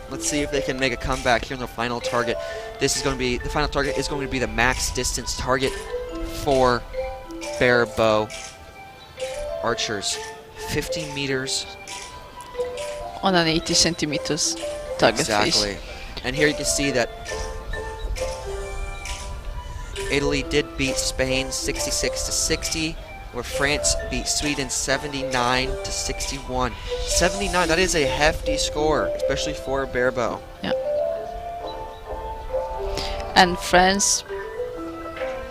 [SPEAKER 2] Let's see if they can make a comeback here on the final target. This is going to be, the final target is going to be the max distance target for barebow archers. 50 meters.
[SPEAKER 3] on an 80 centimeters target
[SPEAKER 2] Exactly.
[SPEAKER 3] face.
[SPEAKER 2] And here you can see that Italy did beat Spain 66-60, where France beat Sweden 79-61. 79, that is a hefty score, especially for a barebow.
[SPEAKER 3] Yeah. And France,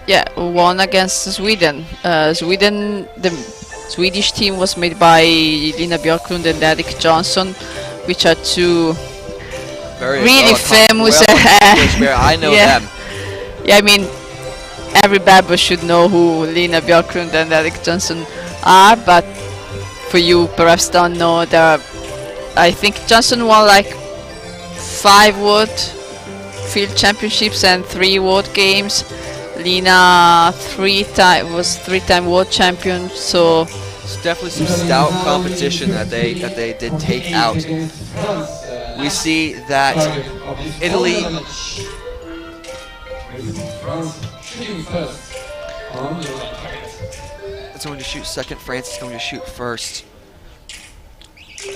[SPEAKER 3] yeah, won against Sweden. The Swedish team was made by Lina Björklund and Erik Johnson, which are two really famous.
[SPEAKER 2] I know
[SPEAKER 3] Yeah.
[SPEAKER 2] them.
[SPEAKER 3] Yeah, I mean, every barber should know who Lina Björklund and Erik Johnson are, but for you perhaps don't know, I think Johnson won like 5 world field championships and 3 world games. Lina was 3-time world champion, so
[SPEAKER 2] It's definitely some stout competition that they did take out. We see that Italy is going to shoot second, France is going to shoot first.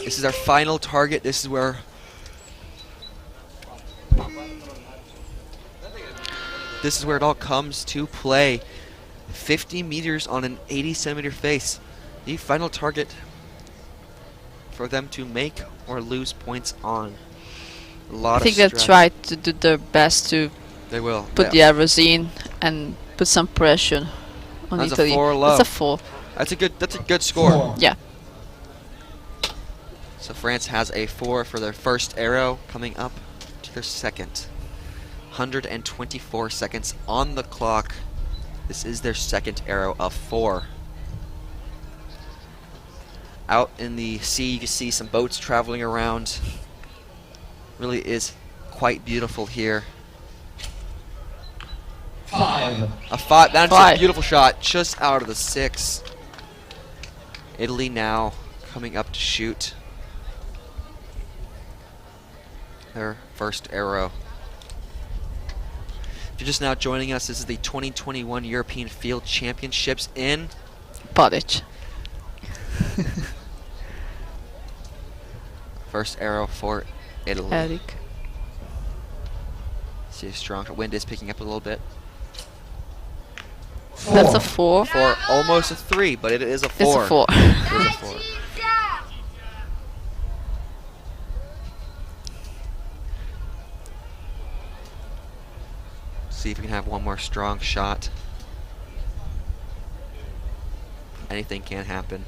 [SPEAKER 2] This is our final target. This is where it all comes to play. 50 meters on an 80 centimeter face. The final target for them to make or lose points on.
[SPEAKER 3] I think they'll try to do their best to
[SPEAKER 2] They will.
[SPEAKER 3] put the arrows in and put some pressure on
[SPEAKER 2] That's
[SPEAKER 3] Italy.
[SPEAKER 2] a 4 low.
[SPEAKER 3] That's a 4.
[SPEAKER 2] That's a good score.
[SPEAKER 3] Yeah.
[SPEAKER 2] So France has a 4 for their first arrow, coming up to their second. 124 seconds on the clock. This is their second arrow of 4. Out in the sea, you can see some boats traveling around. Really is quite beautiful here.
[SPEAKER 1] 5.
[SPEAKER 2] A 5. That's a
[SPEAKER 3] Five.
[SPEAKER 2] beautiful shot, just out of the 6. Italy now coming up to shoot their first arrow. If you're just now joining us, this is the 2021 European Field Championships in
[SPEAKER 3] Porec.
[SPEAKER 2] first arrow for Italy.
[SPEAKER 3] Eric.
[SPEAKER 2] See a strong wind is picking up a little bit.
[SPEAKER 3] That's a 4.
[SPEAKER 2] 4, almost a 3, but it is a 4.
[SPEAKER 3] It's a 4.
[SPEAKER 2] It is a 4. See if we can have one more strong shot. Anything can happen.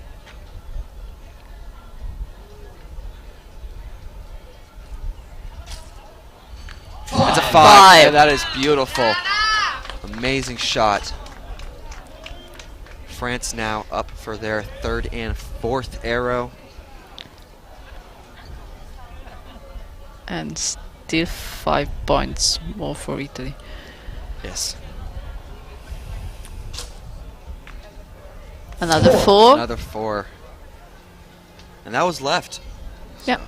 [SPEAKER 2] It's a 5.
[SPEAKER 3] Five.
[SPEAKER 2] That is beautiful. Amazing shot. France now up for their 3rd and 4th arrow.
[SPEAKER 3] And still 5 points more for Italy.
[SPEAKER 2] Yes.
[SPEAKER 3] Another 4.
[SPEAKER 2] Another 4. And that was left.
[SPEAKER 3] Yeah.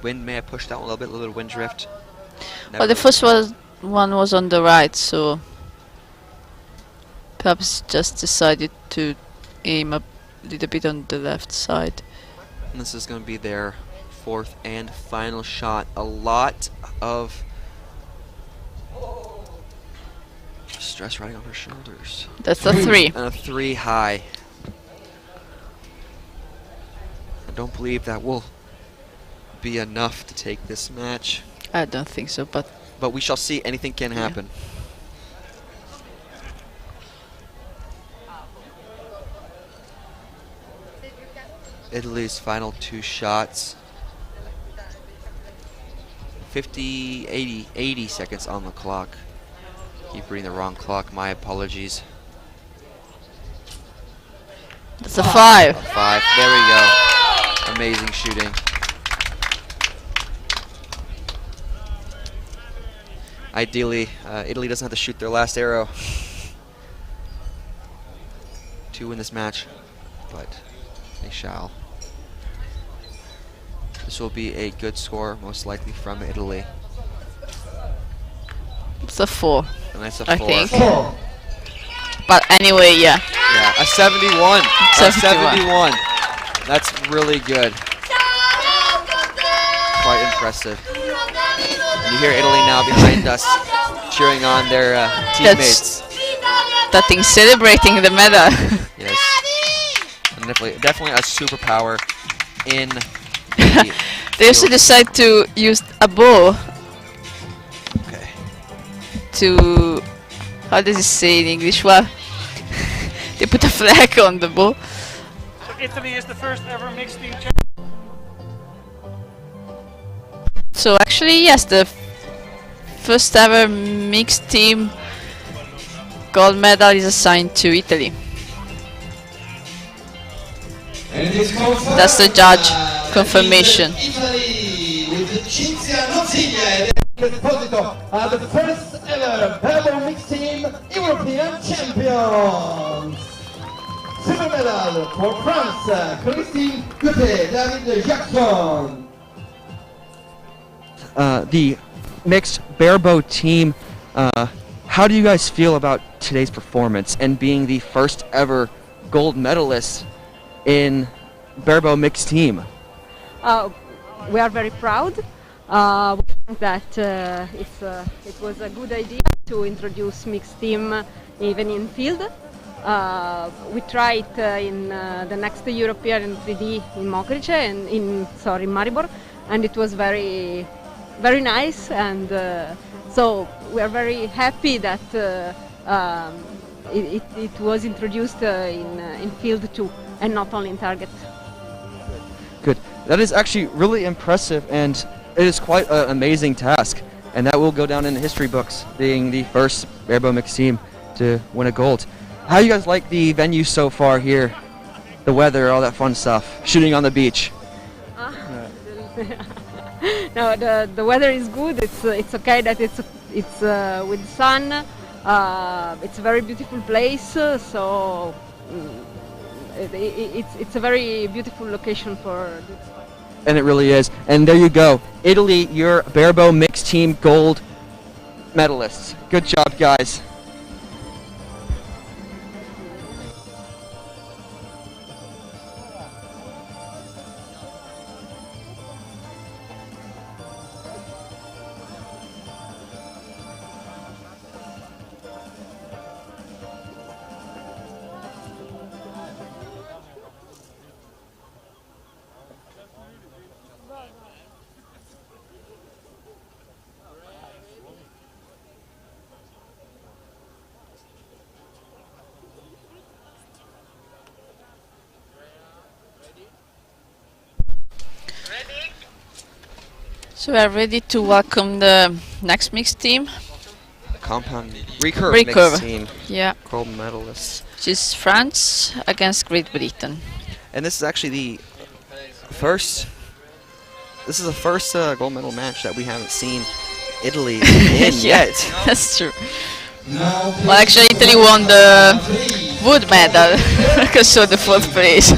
[SPEAKER 2] Wind may have pushed out a little bit of wind drift.
[SPEAKER 3] Well, the first one was on the right, so perhaps just decided to aim a little bit on the left side.
[SPEAKER 2] And this is going to be their 4th and final shot. A lot of stress riding on her shoulders.
[SPEAKER 3] That's a 3.
[SPEAKER 2] And a 3 high. I don't believe that will be enough to take this match.
[SPEAKER 3] I don't think so, but
[SPEAKER 2] we shall see. Anything can happen. Italy's final 2 shots. 80 seconds on the clock. Keep reading the wrong clock. My apologies.
[SPEAKER 3] that's a 5.
[SPEAKER 2] A 5. There we go. Amazing shooting. Ideally, Italy doesn't have to shoot their last arrow to win this match, but they shall. This will be a good score, most likely from Italy.
[SPEAKER 3] It's a 4.
[SPEAKER 2] And that's a 4.
[SPEAKER 3] I think. But anyway, yeah.
[SPEAKER 2] Yeah, a 71. A
[SPEAKER 3] 71.
[SPEAKER 2] 71. That's really good. Quite impressive. And you hear Italy now behind us cheering on their teammates.
[SPEAKER 3] That thing celebrating the medal.
[SPEAKER 2] Yes. And definitely a superpower in
[SPEAKER 3] They also decide to use a bow.
[SPEAKER 2] Okay.
[SPEAKER 3] To, how does it say in English? Well, they put a flag on the bow.
[SPEAKER 12] So Italy is the first ever mixed team champion.
[SPEAKER 3] So actually, yes, the first ever mixed team gold medal is assigned to Italy. That's the judge confirmation.
[SPEAKER 1] Italy with Cinzia Noziglia Esposito are the first ever Berbo mixed team European champions. Silver medal for France, Christine Coutet, David Jackson.
[SPEAKER 6] The mixed barebow team, how do you guys feel about today's performance and being the first ever gold medalist in barebow mixed team?
[SPEAKER 9] We are very proud. We think that it was a good idea to introduce mixed team even in field. We tried in the next European 3D in Mokrice and in Maribor, and it was very nice, and so we are very happy that it was introduced in field too, and not only in target.
[SPEAKER 6] Good. That is actually really impressive, and it is quite an amazing task, and that will go down in the history books, being the first barebow mixed team to win a gold. How do you guys like the venue so far here? The weather, all that fun stuff, shooting on the beach.
[SPEAKER 9] No, the weather is good. It's okay that it's it's with sun. It's a very beautiful place, so it's a very beautiful location for this.
[SPEAKER 6] And it really is. And there you go. Italy, your barebow mixed team gold medalists. Good job, guys.
[SPEAKER 3] So we are ready to welcome the next mixed team.
[SPEAKER 2] Compound recurve
[SPEAKER 3] Recurve.
[SPEAKER 2] mixed team.
[SPEAKER 3] Yeah.
[SPEAKER 2] Gold medalists.
[SPEAKER 3] Which is France against Great Britain.
[SPEAKER 2] And this is actually the first. This is the first gold medal match that we haven't seen Italy in
[SPEAKER 3] Yeah,
[SPEAKER 2] yet.
[SPEAKER 3] that's true. Well, actually, Italy won the wood medal because so the fourth place.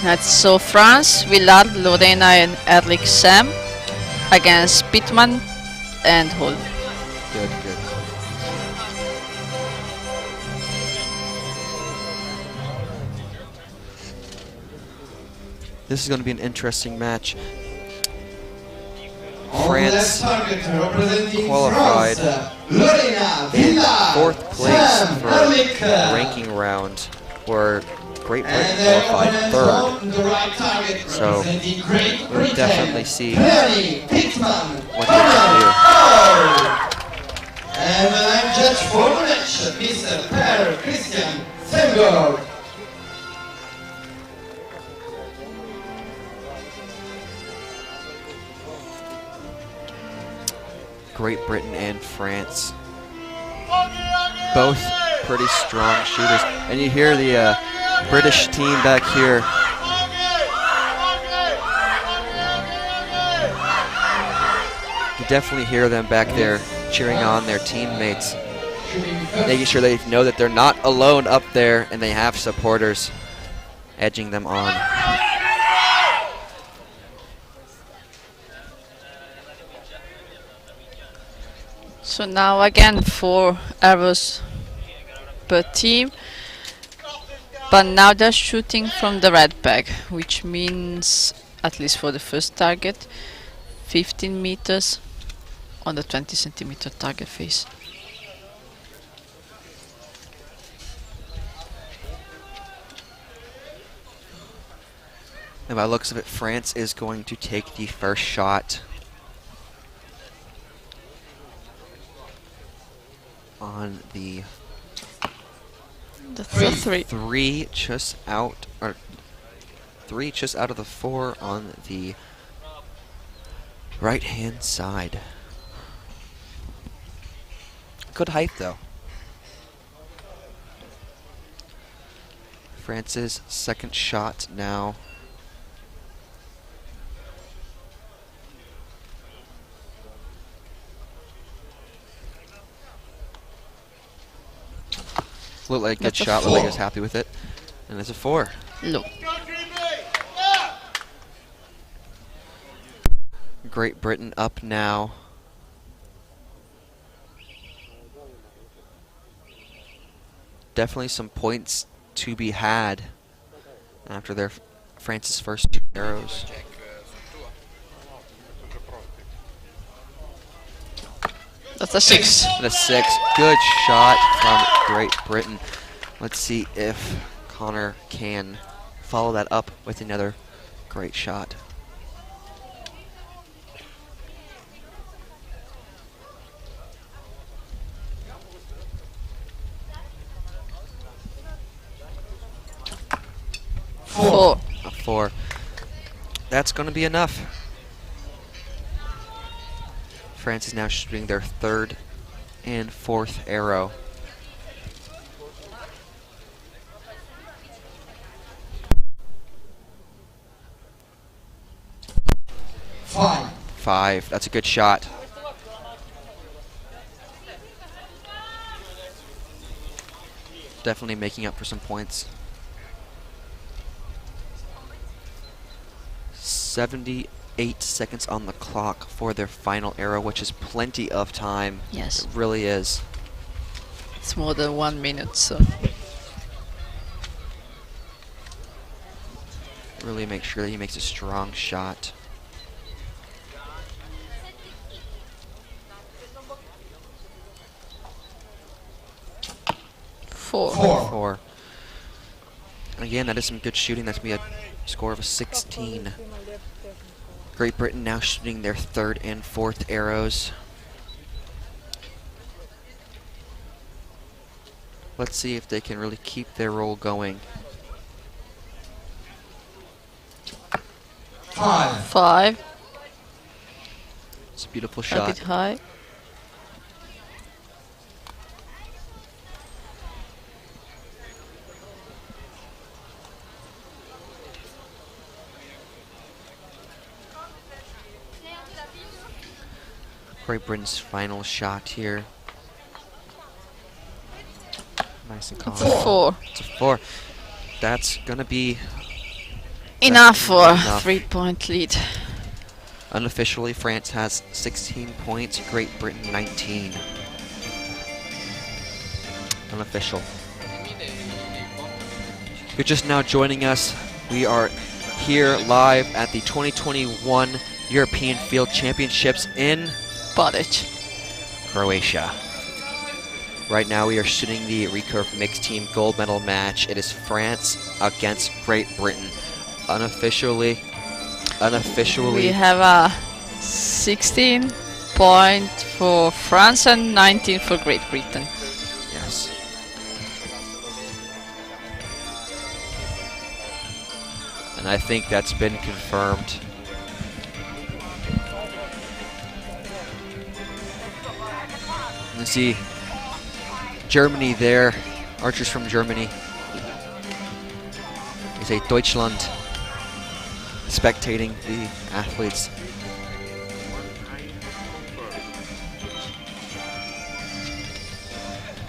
[SPEAKER 3] That's so France, Villard, Lorena and Erlich Sam against Pittman and Hall.
[SPEAKER 2] Good, good. This is going to be an interesting match. France qualified fourth place for the ranking round, where Great Britain qualified third. So we'll definitely see what they can do.
[SPEAKER 1] And the line judge for the match, Mr. Per Christian Semgaard.
[SPEAKER 2] Great Britain and France, both pretty strong shooters. And you hear the British team back here. You definitely hear them back there cheering on their teammates, making sure they know that they're not alone up there and they have supporters edging them on.
[SPEAKER 3] So now again 4 arrows per team, but now they're shooting from the red bag, which means, at least for the first target, 15 meters on the 20 centimeter target face.
[SPEAKER 2] And by the looks of it, France is going to take the first shot on the three just out, or 3 just out of the 4 on the right hand side. Good height though. France's second shot now. Looked like a good shot. Looked like he was happy with it. And it's a 4.
[SPEAKER 3] Low.
[SPEAKER 2] Great Britain up now. Definitely some points to be had after their France's first 2 arrows.
[SPEAKER 3] That's a 6.
[SPEAKER 2] And a 6. Good shot from Great Britain. Let's see if Connor can follow that up with another great shot.
[SPEAKER 3] Four.
[SPEAKER 2] A 4. That's going to be enough. France is now shooting their 3rd and 4th arrow. Five. That's a good shot. Definitely making up for some points. 78 seconds on the clock for their final arrow, which is plenty of time.
[SPEAKER 3] Yes.
[SPEAKER 2] It really is.
[SPEAKER 3] It's more than 1 minute, so.
[SPEAKER 2] Really make sure that he makes a strong shot. Four. Again, that is some good shooting. That's going to be a score of a 16. Great Britain now shooting their third and fourth arrows. Let's see if they can really keep their roll going.
[SPEAKER 3] 5.
[SPEAKER 2] It's a beautiful
[SPEAKER 3] A
[SPEAKER 2] shot.
[SPEAKER 3] bit high.
[SPEAKER 2] Great Britain's final shot here. Nice and calm.
[SPEAKER 3] It's a 4.
[SPEAKER 2] It's a 4. That's gonna be
[SPEAKER 3] Enough for a
[SPEAKER 2] enough.
[SPEAKER 3] 3-point lead.
[SPEAKER 2] Unofficially, France has 16 points, Great Britain 19. Unofficial. If you're just now joining us, we are here live at the 2021 European Field Championships in
[SPEAKER 3] Porec,
[SPEAKER 2] Croatia. Right now we are shooting the recurve mixed team gold medal match. It is France against Great Britain. Unofficially.
[SPEAKER 3] We have a 16 point for France and 19 for Great Britain.
[SPEAKER 2] Yes. And I think that's been confirmed. You see Germany there, archers from Germany. You say Deutschland, spectating the athletes.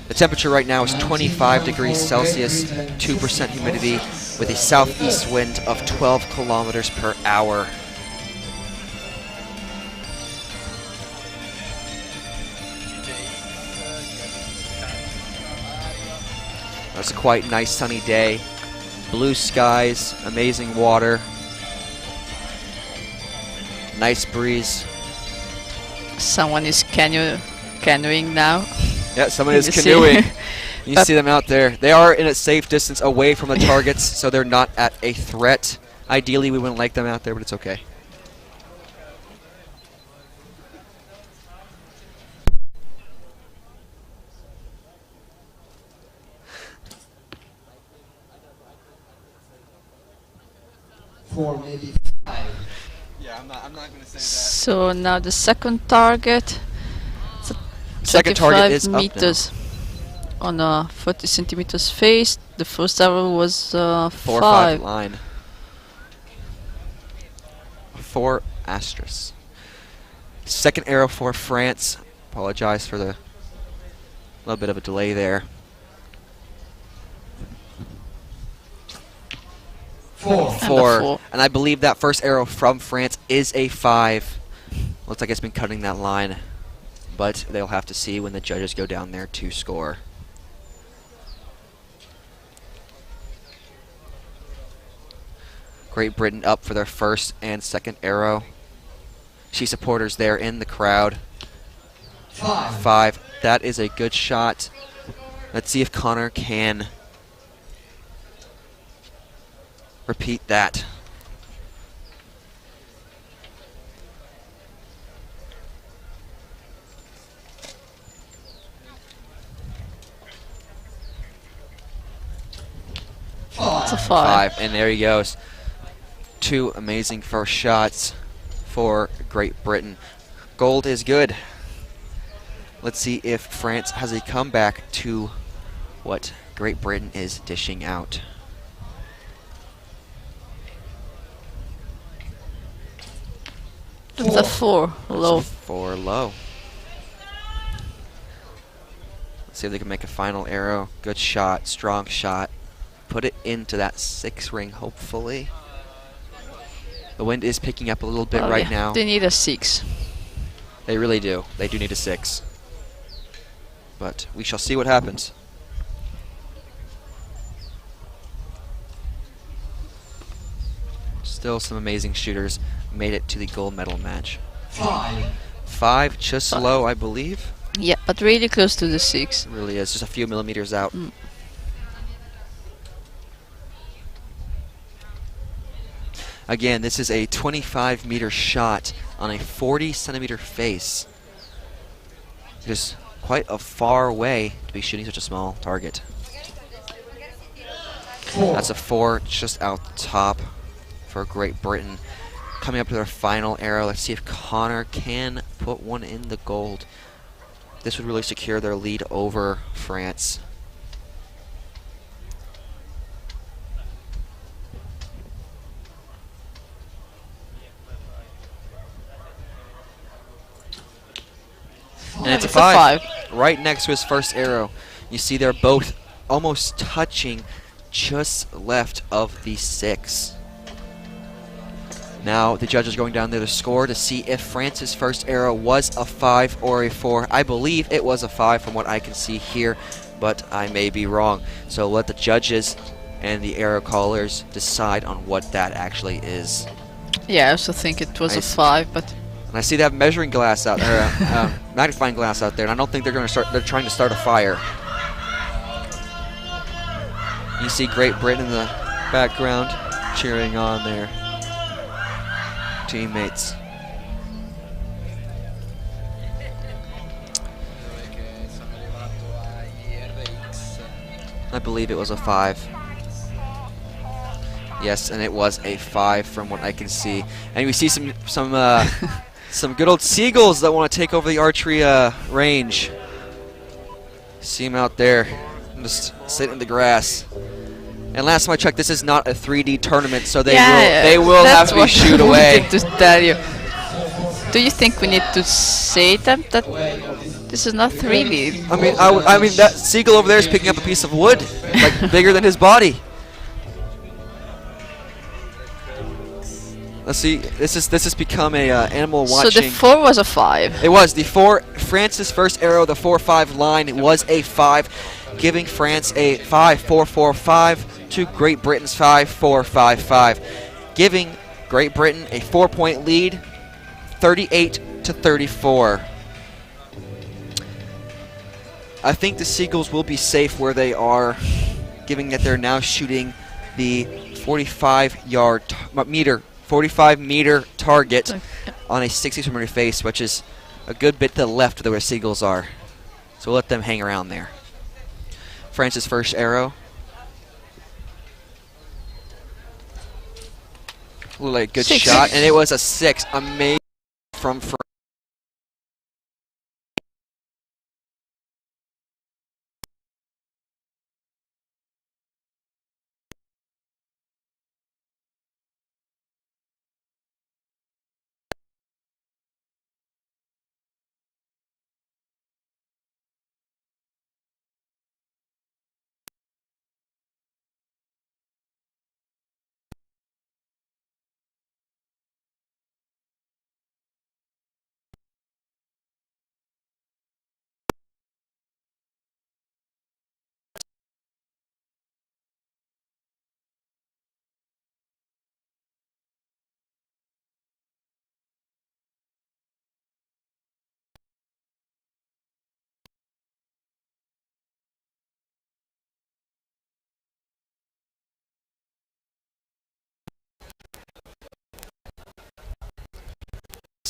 [SPEAKER 2] The temperature right now is 25 degrees Celsius, 2% humidity, with a southeast wind of 12 kilometers per hour. It's a quite nice sunny day. Blue skies, amazing water. Nice breeze.
[SPEAKER 3] Someone is canoeing now.
[SPEAKER 2] Yeah, someone is
[SPEAKER 3] You see?
[SPEAKER 2] canoeing. You see them out there. They are in a safe distance away from the targets, so they're not at a threat. Ideally, we wouldn't like them out there, but it's okay.
[SPEAKER 1] Four, maybe 5.
[SPEAKER 2] Yeah, I'm not going to say that.
[SPEAKER 3] So now the second target. It's a
[SPEAKER 2] Second target is
[SPEAKER 3] 35
[SPEAKER 2] up
[SPEAKER 3] meters on a 40 centimeters face. The first arrow was
[SPEAKER 2] 4 or 5
[SPEAKER 3] 5.
[SPEAKER 2] line. 4 asterisk. Second arrow for France. Apologize for the little bit of a delay there. 4. And I believe that first arrow from France is a 5. Looks like it's been cutting that line, but they'll have to see when the judges go down there to score. Great Britain up for their first and second arrow. See supporters there in the crowd. 5. That is a good shot. Let's see if Connor can repeat that.
[SPEAKER 3] It's a 5.
[SPEAKER 2] And there he goes. 2 amazing first shots for Great Britain. Gold is good. Let's see if France has a comeback to what Great Britain is dishing out.
[SPEAKER 3] It's a 4 low.
[SPEAKER 2] 4 low. See if they can make a final arrow. Good shot, strong shot. Put it into that 6 ring, hopefully. The wind is picking up a little bit right now.
[SPEAKER 3] They need a 6.
[SPEAKER 2] They really do. They do need a 6. But we shall see what happens. Still some amazing shooters made it to the gold medal match. 5, just low, I believe.
[SPEAKER 3] Yeah, but really close to the 6.
[SPEAKER 2] It really is, just a few millimeters out. Again, this is a 25-meter shot on a 40-centimeter face. Just quite a far way to be shooting such a small target. That's a 4 just out the top for Great Britain. Coming up to their final arrow. Let's see if Connor can put one in the gold. This would really secure their lead over France. And it's a 5. Right next to his first arrow. You see they're both almost touching just left of the 6. Now the judge is going down there to score to see if France's first arrow was a 5 or a 4. I believe it was a 5 from what I can see here, but I may be wrong. So let the judges and the arrow callers decide on what that actually is.
[SPEAKER 3] Yeah, I also think it was a 5, but...
[SPEAKER 2] And I see they have measuring glass out there, magnifying glass out there, and I don't think they're going to start. They're trying to start a fire. You see Great Britain in the background cheering on their teammates. I believe it was a 5. Yes, and it was a 5 from what I can see. And we see some good old seagulls that want to take over the archery range. See them out there, just sitting in the grass. And last time I checked, this is not a 3D tournament, so they will have to be shooed away.
[SPEAKER 3] To tell you. Do you think we need to say them that this is not 3D?
[SPEAKER 2] I mean that seagull over there is picking up a piece of wood, like bigger than his body. Let's see. This has become a animal watching.
[SPEAKER 3] So the 4 was a 5.
[SPEAKER 2] It was the 4. France's first arrow, the 4-5 line, was a 5, giving France a 5-4-4-5 to Great Britain's 5-4-5-5, giving Great Britain a 4-point lead, 38-34. I think the Seagulls will be safe where they are, given that they're now shooting the 45-meter target on a 60-meter face, which is a good bit to the left of where the Seagulls are. So we'll let them hang around there. France's first arrow. Looked like a good shot, and it was a 6. Amazing from France.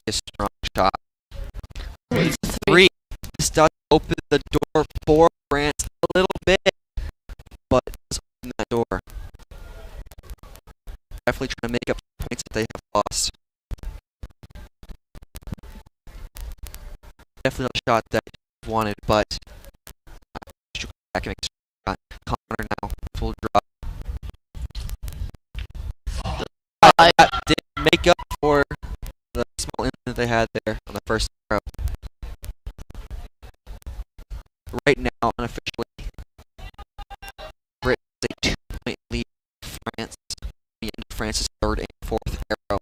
[SPEAKER 2] A strong shot. 3. This does open the door for France a little bit, but it does open that door. Definitely trying to make up points that they have lost. Definitely not a shot that he wanted, but back and make a shot. Connor now full drop. That did make up for the small incident they had there on the first arrow. Right now, unofficially, Britain is a 2-point lead for France. The end of France's third and fourth arrow.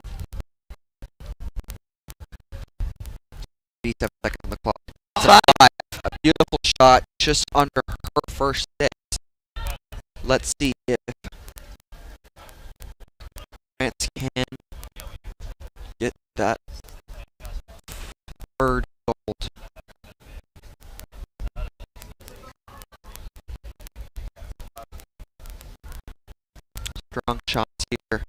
[SPEAKER 2] 87 seconds on the clock. It's a 5. A beautiful shot just under her first 6. Let's see if France can get that third gold. Strong shots here.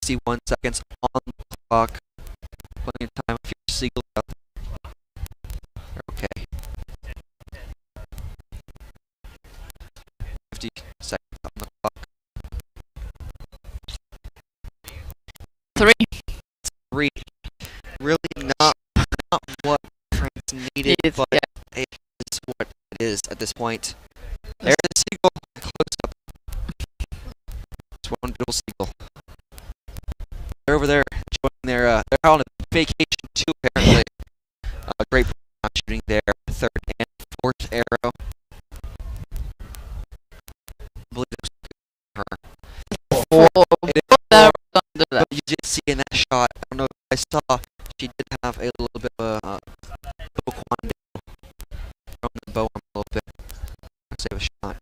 [SPEAKER 2] 61 seconds on the clock. Plenty of time if you're Siegel out there. Okay. 50 seconds on the clock. 3. Really not what France needed, but it is what it is at this point. There's the Siegel. Close up. It's one beautiful Siegel. They're over there enjoying they're out on a vacation too, apparently. Great shooting there. Third and fourth arrow. I believe it was her. But you did see in that shot, I don't know if I saw, she did have a little bit of a bow quando from the bow arm a little bit. I'd save a shot.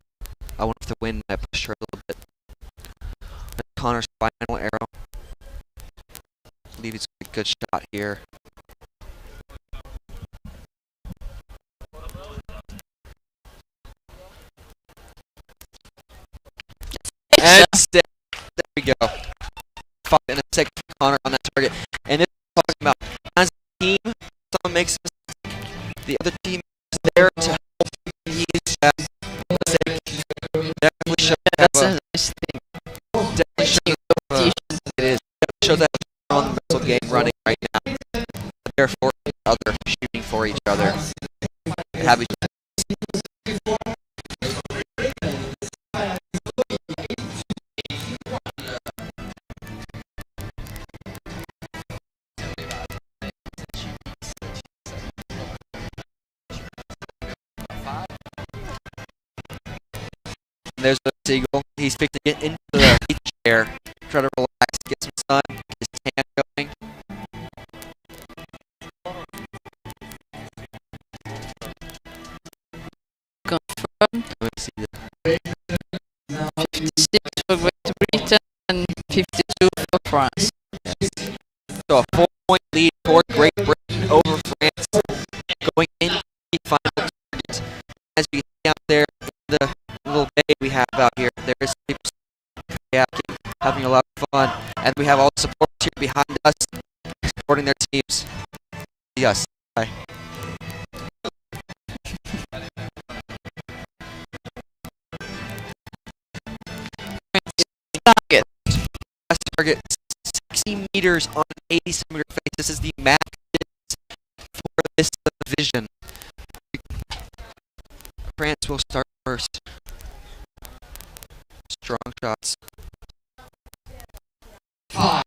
[SPEAKER 2] I went for the wind and I pushed her a little bit. Connor's final arrow. I believe it's a good shot here. And there we go. 5 and a second for Connor on that target. And this is talking about as a team, someone makes a mistake, the other team is there to help him. He is definitely shows
[SPEAKER 3] That's a nice thing.
[SPEAKER 2] definitely shows it is. Definitely shows that on the mental game running right now. They're for each other, shooting for each other. Have each other. There's the Siegel. He's fixing to get into the chair. Try to relax, get some sun, get his tan going.
[SPEAKER 3] Confirmed.
[SPEAKER 2] Let me see that.
[SPEAKER 3] 56 for Great Britain and 52 for France.
[SPEAKER 2] So a 4-point lead for Great Britain over France going into the final target. As you can see out there in the little bay we have out here, there is people kayaking, having a lot of fun, and we have all the supporters here behind us supporting their teams. Yes. Bye.
[SPEAKER 3] Target.
[SPEAKER 2] Last target 60 meters on an 80-centimeter face. This is the max for this division. France will start first. Strong shots.
[SPEAKER 3] 5.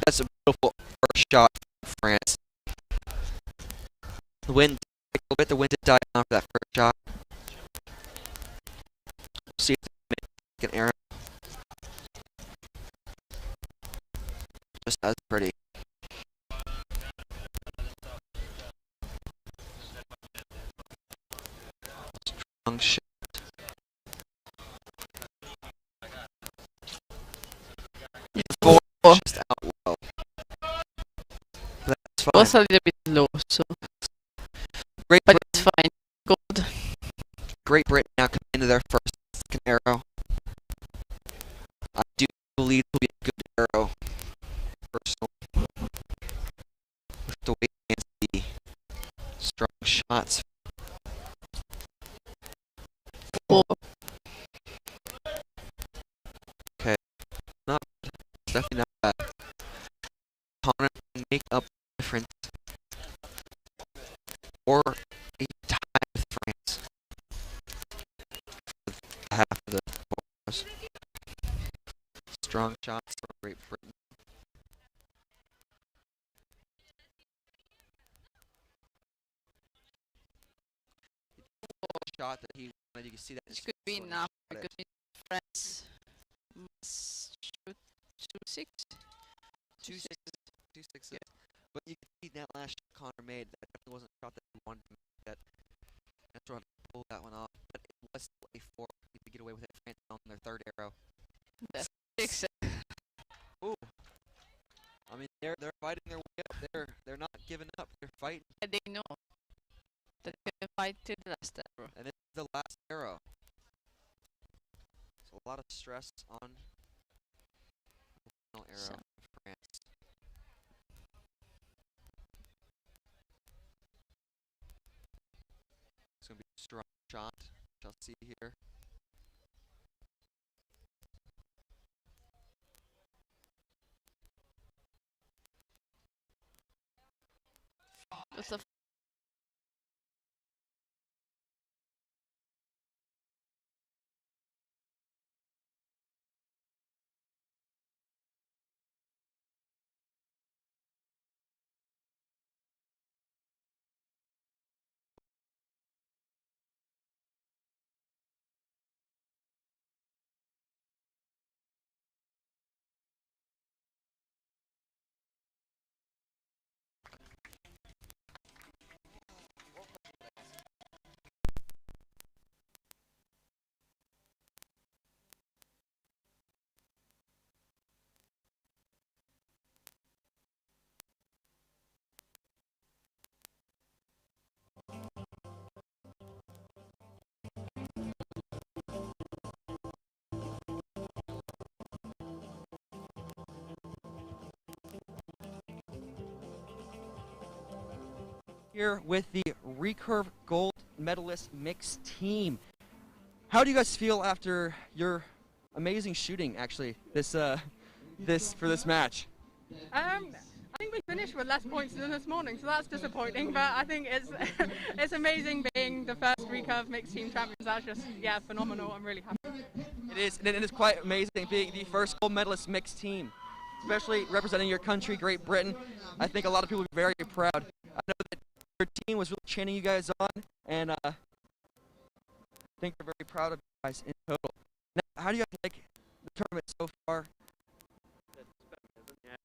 [SPEAKER 2] That's a beautiful first shot from France. The wind, a little bit. The wind did die down for that first shot. We'll see if they make an arrow. Just as pretty. Strong shot. Four. Just out low. That's fine.
[SPEAKER 3] Was a little bit low, so
[SPEAKER 2] Great
[SPEAKER 3] but
[SPEAKER 2] Britain,
[SPEAKER 3] it's fine. Good.
[SPEAKER 2] Great Britain now coming into their first second arrow. I do believe it will be a good arrow. Personally. With the weight against the strong shots.
[SPEAKER 3] 4.
[SPEAKER 2] Okay. Not bad. It's definitely not bad. Connor can make up the difference. Or a tie with France. Half of the fours. Strong shots from Great Britain. shot that he wanted. You can see that.
[SPEAKER 3] Which could be enough because France must shoot 2-6.
[SPEAKER 2] 2-6. 2-6. But you can see that last shot Connor made. That definitely wasn't a shot that he wanted to make. That's trying to pull that one off. But it was still a 4. He could get away with it. France on their third arrow.
[SPEAKER 3] That's 6.
[SPEAKER 2] Ooh. I mean, they're fighting their way up. They're not giving up. They're fighting.
[SPEAKER 3] They know that they can fight to the last arrow.
[SPEAKER 2] And this is the last arrow. So a lot of stress on the final arrow of France. It's going to be a strong shot. Shall see here.
[SPEAKER 3] That's a
[SPEAKER 6] Here with the recurve gold medalist mixed team. How do you guys feel after your amazing shooting? Actually, for this match.
[SPEAKER 13] I think we finished with less points than this morning, so that's disappointing. But I think it's it's amazing being the first recurve mixed team champions. That's just phenomenal. I'm really happy.
[SPEAKER 6] It is, and it is quite amazing being the first gold medalist mixed team, especially representing your country, Great Britain. I think a lot of people are very proud. I know that your team was really cheering you guys on, and I think they're very proud of you guys in total. Now, how do you guys like the tournament so far?
[SPEAKER 14] Yeah,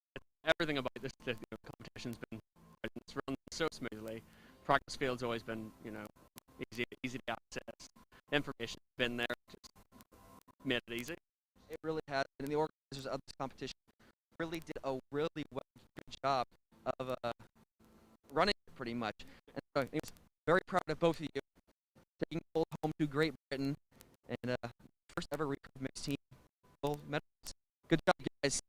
[SPEAKER 14] everything about this competition's been it's run so smoothly. Practice field's always been, easy to access. Information's been there, just made it easy.
[SPEAKER 6] It really has, and the organizers of this competition really did a really good job of running it pretty much. And so I was very proud of both of you taking gold home to Great Britain and first ever recurve mixed team gold medals. Good job, guys.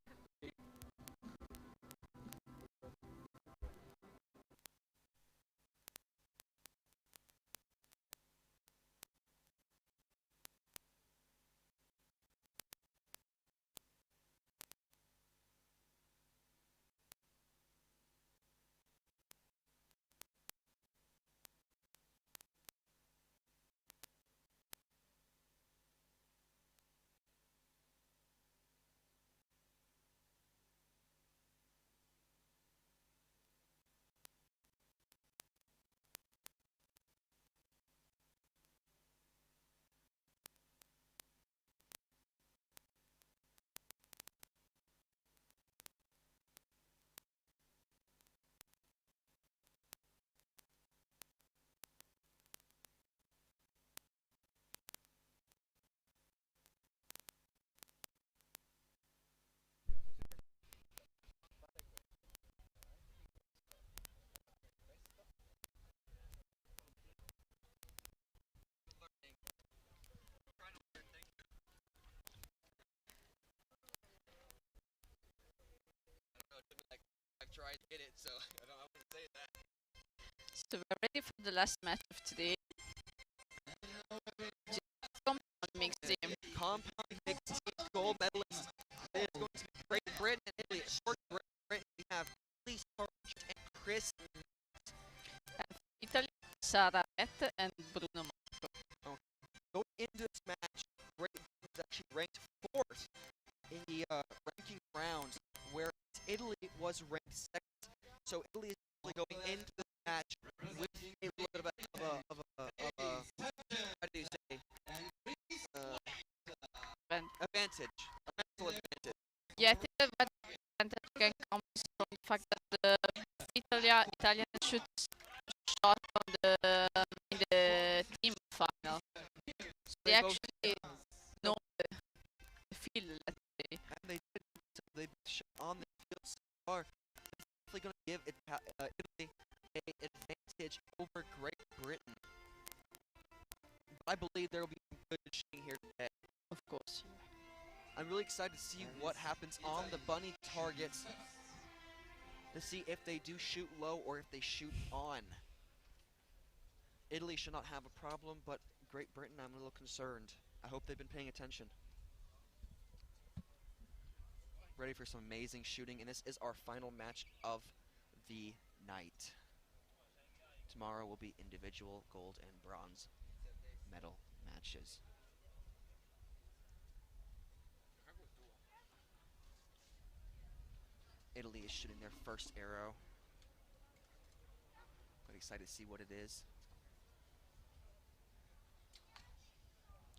[SPEAKER 2] Tried to hit it, so I wouldn't say that.
[SPEAKER 3] So we're ready for the last match of today. Compound mixed team.
[SPEAKER 2] Compound mixed team gold medalist. It is going to be Great Britain and Italy. For Great Britain, we have Elise Porec and Chris.
[SPEAKER 3] And for Italy, Sara Rett and Bruno Marco.
[SPEAKER 2] Okay. Going into this match, Great Britain is actually ranked 4th in the ranking rounds, where Italy was ranked 2nd. So Italy is really going into this match with a little bit of a advantage, a mental advantage.
[SPEAKER 3] Yeah, I think that advantage can come from the fact that the Italian shoots shot on in the team final. So they actually know the field, let's say.
[SPEAKER 2] And they shot on the field so far. It's definitely going to give Italy an advantage over Great Britain. I believe there will be good shooting here today.
[SPEAKER 3] Of course.
[SPEAKER 2] I'm really excited to see what happens on the bunny targets, to see if they do shoot low or if they shoot on. Italy should not have a problem, but Great Britain, I'm a little concerned. I hope they've been paying attention. Ready for some amazing shooting, and this is our final match of the night. Tomorrow will be individual gold and bronze medal matches. Italy is shooting their first arrow. Quite excited to see what it is.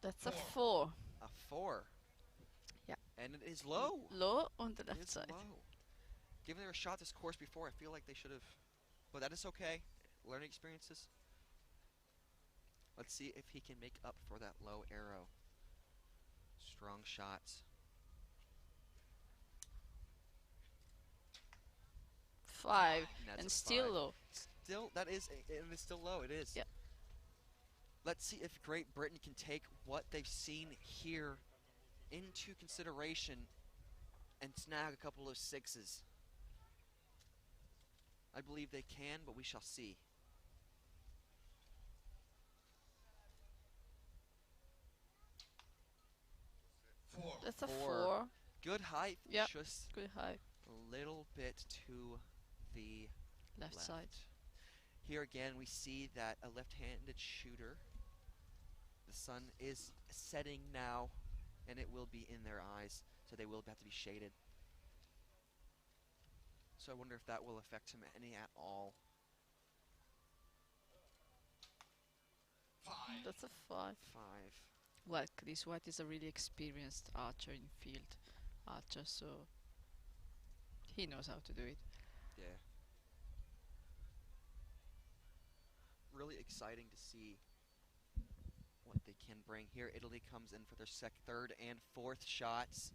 [SPEAKER 3] That's a 4.
[SPEAKER 2] A 4.
[SPEAKER 3] Yeah.
[SPEAKER 2] And it is low.
[SPEAKER 3] Low on the left side.
[SPEAKER 2] Low. Given they were shot this course before, I feel like they should have, but that is okay. Learning experiences. Let's see if he can make up for that low arrow. Strong shots.
[SPEAKER 3] 5
[SPEAKER 2] And
[SPEAKER 3] and still
[SPEAKER 2] 5.
[SPEAKER 3] low.
[SPEAKER 2] Still, it is still low. It is.
[SPEAKER 3] Yeah.
[SPEAKER 2] Let's see if Great Britain can take what they've seen here into consideration and snag a couple of 6s. I believe they can, but we shall see.
[SPEAKER 3] That's a 4.
[SPEAKER 2] Good height.
[SPEAKER 3] Yep.
[SPEAKER 2] Just
[SPEAKER 3] good height.
[SPEAKER 2] A little bit to the
[SPEAKER 3] Left side.
[SPEAKER 2] Here again, we see that a left-handed shooter. The sun is setting now, and it will be in their eyes, so they will have to be shaded. So I wonder if that will affect him any at all.
[SPEAKER 3] 5. That's a 5.
[SPEAKER 2] 5.
[SPEAKER 3] Well, Chris White is a really experienced archer in field archer, so he knows how to do it.
[SPEAKER 2] Yeah. Really exciting to see what they can bring here. Italy comes in for their third and fourth shots.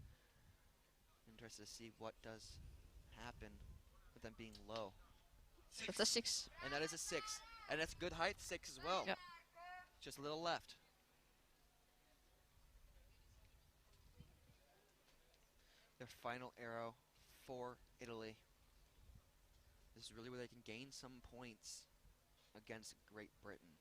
[SPEAKER 2] Interested to see what does happen with them being low.
[SPEAKER 3] That's a 6.
[SPEAKER 2] And that is a 6. And that's good height, 6 as well.
[SPEAKER 3] Yep.
[SPEAKER 2] Just a little left. Their final arrow for Italy. This is really where they can gain some points against Great Britain.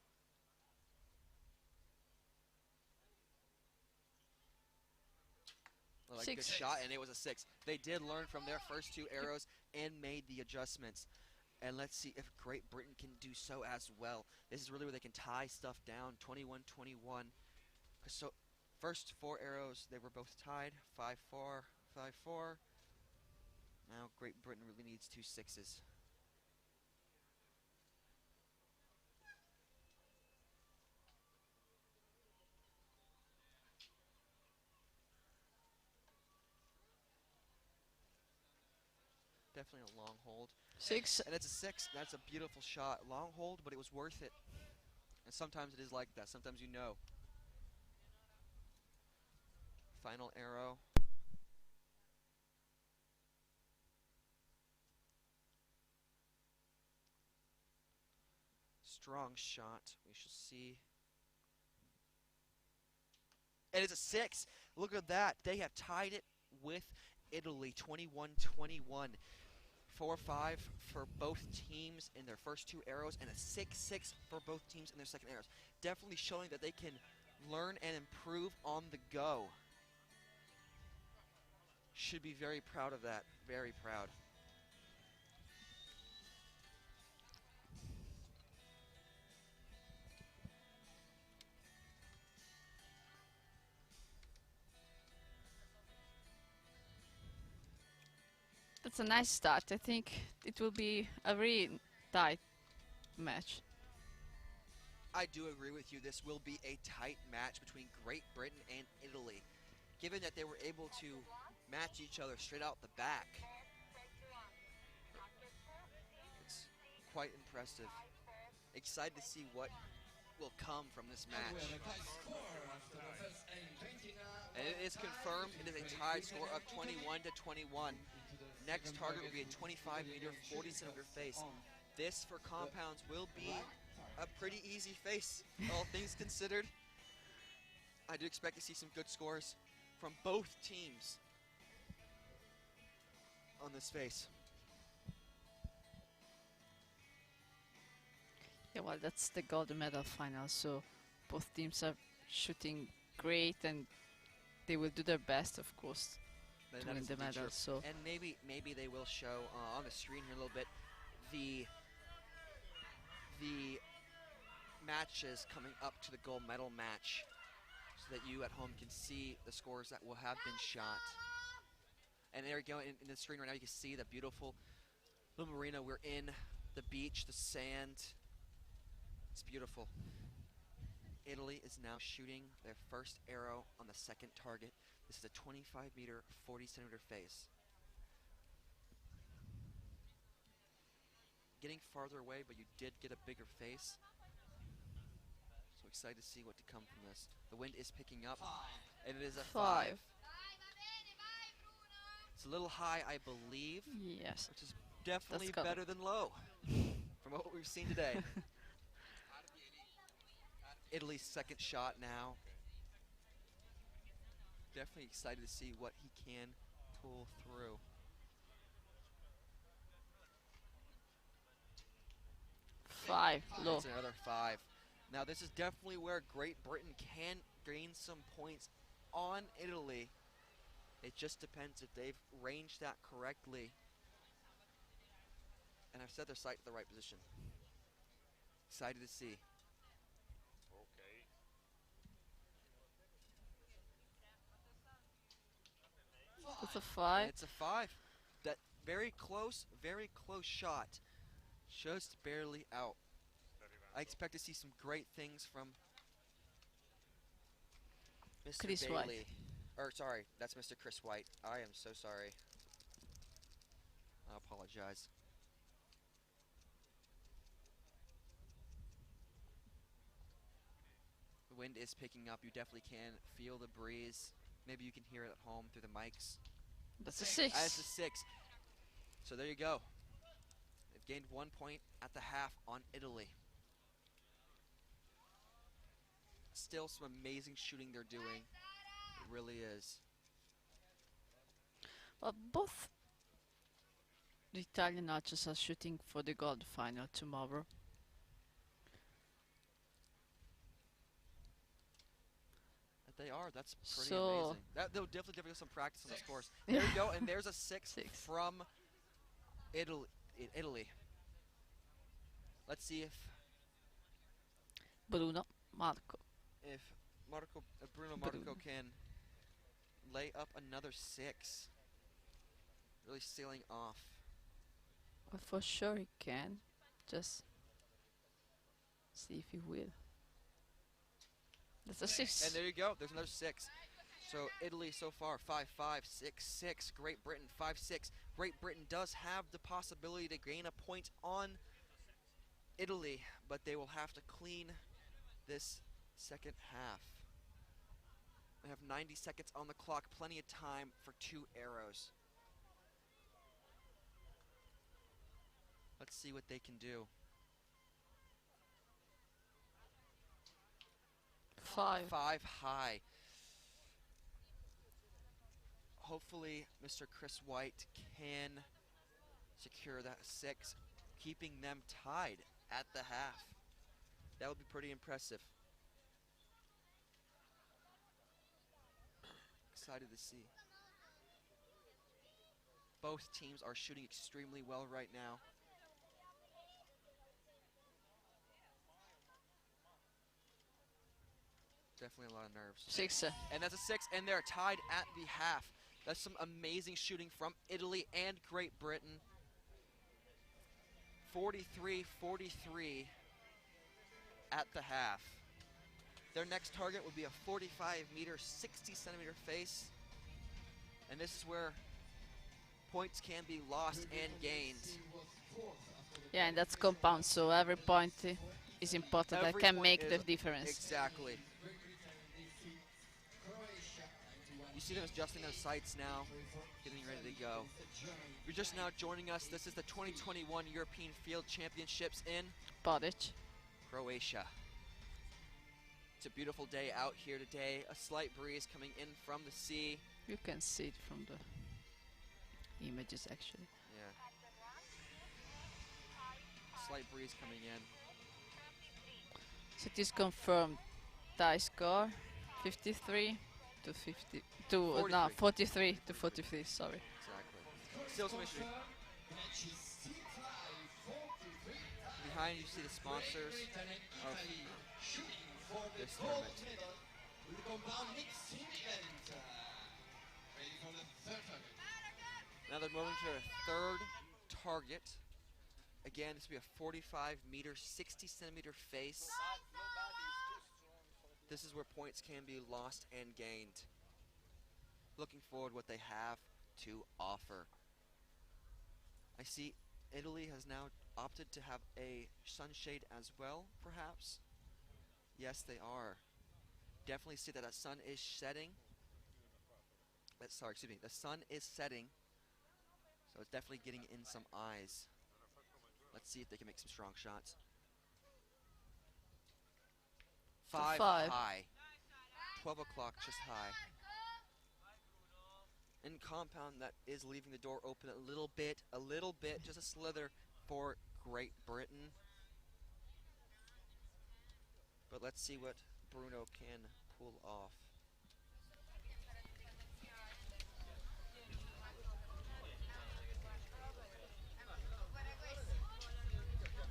[SPEAKER 2] Like a good shot, and it was a 6. They did learn from their first 2 arrows and made the adjustments. And let's see if Great Britain can do so as well. This is really where they can tie stuff down, 21-21. So first 4 arrows, they were both tied, 5-4, 5-4. Now Great Britain really needs 2 6s. Definitely a long hold.
[SPEAKER 3] 6.
[SPEAKER 2] And it's a 6. That's a beautiful shot. Long hold, but it was worth it. And sometimes it is like that. Sometimes you know. Final arrow. Strong shot. We shall see. And it's a 6. Look at that. They have tied it with Italy, 21-21. 4-5 for both teams in their first 2 arrows, and a 6-6 for both teams in their second arrows. Definitely showing that they can learn and improve on the go. Should be very proud of that. Very proud.
[SPEAKER 3] That's a nice start. I think it will be a really tight match.
[SPEAKER 2] I do agree with you. This will be a tight match between Great Britain and Italy. given that they were able to match each other straight out the back. It's quite impressive. Excited to see what will come from this match. And it is confirmed it is a tied score of 21-21. Next target will be a 25-meter, 40-centimeter face. This, for compounds, will be a pretty easy face, all things considered. I do expect to see some good scores from both teams on this face.
[SPEAKER 3] Yeah, well, that's the gold medal final, so both teams are shooting great, and they will do their best, of course, to win the medal. So,
[SPEAKER 2] and maybe they will show on the screen here a little bit the matches coming up to the gold medal match, so that you at home can see the scores that will have been shot. And there we go, in the screen right now you can see the beautiful little marina. We're in the beach, the sand. It's beautiful. Italy is now shooting their first arrow on the second target. This is a 25-meter, 40-centimeter face. Getting farther away, but you did get a bigger face. So excited to see what to come from this. The wind is picking up, and it is a 5. It's a little high, I believe.
[SPEAKER 3] Yes.
[SPEAKER 2] Which is definitely better than low from what we've seen today. Italy's second shot now. Definitely excited to see what he can pull through.
[SPEAKER 3] Five, low.
[SPEAKER 2] That's another 5. Now this is definitely where Great Britain can gain some points on Italy. It just depends if they've ranged that correctly. And I've set their sight to the right position. Excited to see.
[SPEAKER 15] Okay.
[SPEAKER 3] It's a 5.
[SPEAKER 2] And it's a 5. That very close shot. Just barely out. I expect to see some great things from Mr.
[SPEAKER 3] Chris
[SPEAKER 2] Bailey.
[SPEAKER 3] White.
[SPEAKER 2] Or sorry, that's Mr. Chris White. I am so sorry. I apologize. The wind is picking up. You definitely can feel the breeze. Maybe you can hear it at home through the mics.
[SPEAKER 3] That's a 6.
[SPEAKER 2] That's a 6. So there you go. They've gained 1 point at the half on Italy. Still some amazing shooting they're doing. It really is.
[SPEAKER 3] Well, both the Italian archers are shooting for the gold final tomorrow.
[SPEAKER 2] They are. That's pretty
[SPEAKER 3] So
[SPEAKER 2] amazing. They'll definitely give you some practice on this course. There you go, and there's a 6 from Italy. Let's see if
[SPEAKER 3] Bruno Marco
[SPEAKER 2] Bruno Marco can lay up another 6. Really sailing off.
[SPEAKER 3] Well, for sure he can. Just see if he will. That's a 6.
[SPEAKER 2] And there you go. There's another 6. So Italy so far 5-5, 6-6. Great Britain 5-6. Great Britain does have the possibility to gain a point on Italy, but they will have to clean this second half. They have 90 seconds on the clock, plenty of time for 2 arrows. Let's see what they can do.
[SPEAKER 3] 5.
[SPEAKER 2] 5 high. Hopefully Mr. Chris White can secure that 6, keeping them tied at the half. That would be pretty impressive. Excited to see. Both teams are shooting extremely well right now. Definitely a lot of nerves.
[SPEAKER 3] 6.
[SPEAKER 2] And that's a 6, and they're tied at the half. That's some amazing shooting from Italy and Great Britain. 43-43 at the half. Their next target would be a 45-meter, 60-centimeter face. And this is where points can be lost and gained.
[SPEAKER 3] Yeah, and that's compound, so every point is important. That can make the difference.
[SPEAKER 2] Exactly. You see them adjusting those sights now, getting ready to go. If you're just now joining us, this is the 2021 European Field Championships in
[SPEAKER 3] Porec,
[SPEAKER 2] Croatia. It's a beautiful day out here today. A slight breeze coming in from the sea.
[SPEAKER 3] You can see it from the images, actually.
[SPEAKER 2] Yeah. Slight breeze coming in.
[SPEAKER 3] So it is confirmed tie score 53 to 50 to no 43 to 43. Sorry.
[SPEAKER 2] Exactly. Still some issue. Behind you see the sponsors of this tournament. Now they're moving to their third target. Again, this will be a 45-meter, 60-centimeter face. This is where points can be lost and gained. Looking forward what they have to offer. I see Italy has now opted to have a sunshade as well, perhaps. Yes, they are. Definitely see that the sun is setting. Sorry, excuse me. The sun is setting, so it's definitely getting in some eyes. Let's see if they can make some strong shots. 5 high. 12 o'clock just high. In compound, that is leaving the door open a little bit, just a slither for Great Britain. But let's see what Bruno can pull off.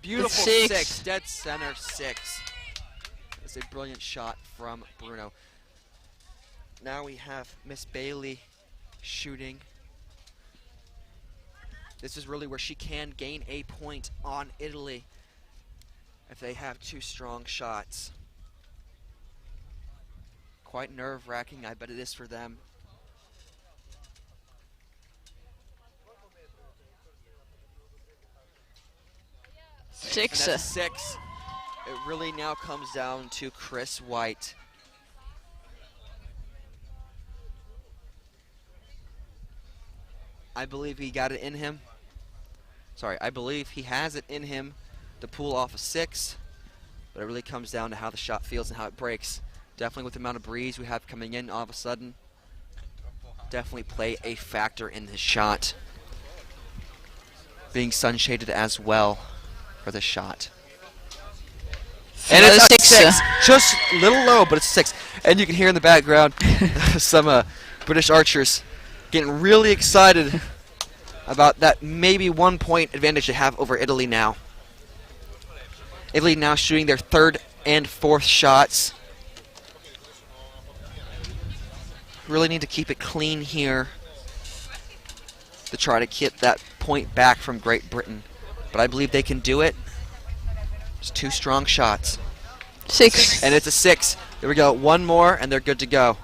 [SPEAKER 2] Beautiful six, dead center 6. It's a brilliant shot from Bruno. Now we have Miss Bailey shooting. This is really where she can gain a point on Italy if they have two strong shots. Quite nerve-wracking, I bet it is for them.
[SPEAKER 3] Six.
[SPEAKER 2] And that's 6. It really now comes down to Chris White. I believe he got it in him. Sorry, I believe he has it in him to pull off a 6. But it really comes down to how the shot feels and how it breaks. Definitely with the amount of breeze we have coming in all of a sudden. Definitely play a factor in this shot. Being sunshaded as well for the shot. And it's a 6. Just a little low, but it's 6. And you can hear in the background some British archers getting really excited about that maybe 1 point advantage they have over Italy now. Italy now shooting their 3rd and 4th shots. Really need to keep it clean here to try to get that point back from Great Britain. But I believe they can do it. It's 2 strong shots.
[SPEAKER 3] 6.
[SPEAKER 2] And it's a 6. There we go. 1 more, and they're good to go.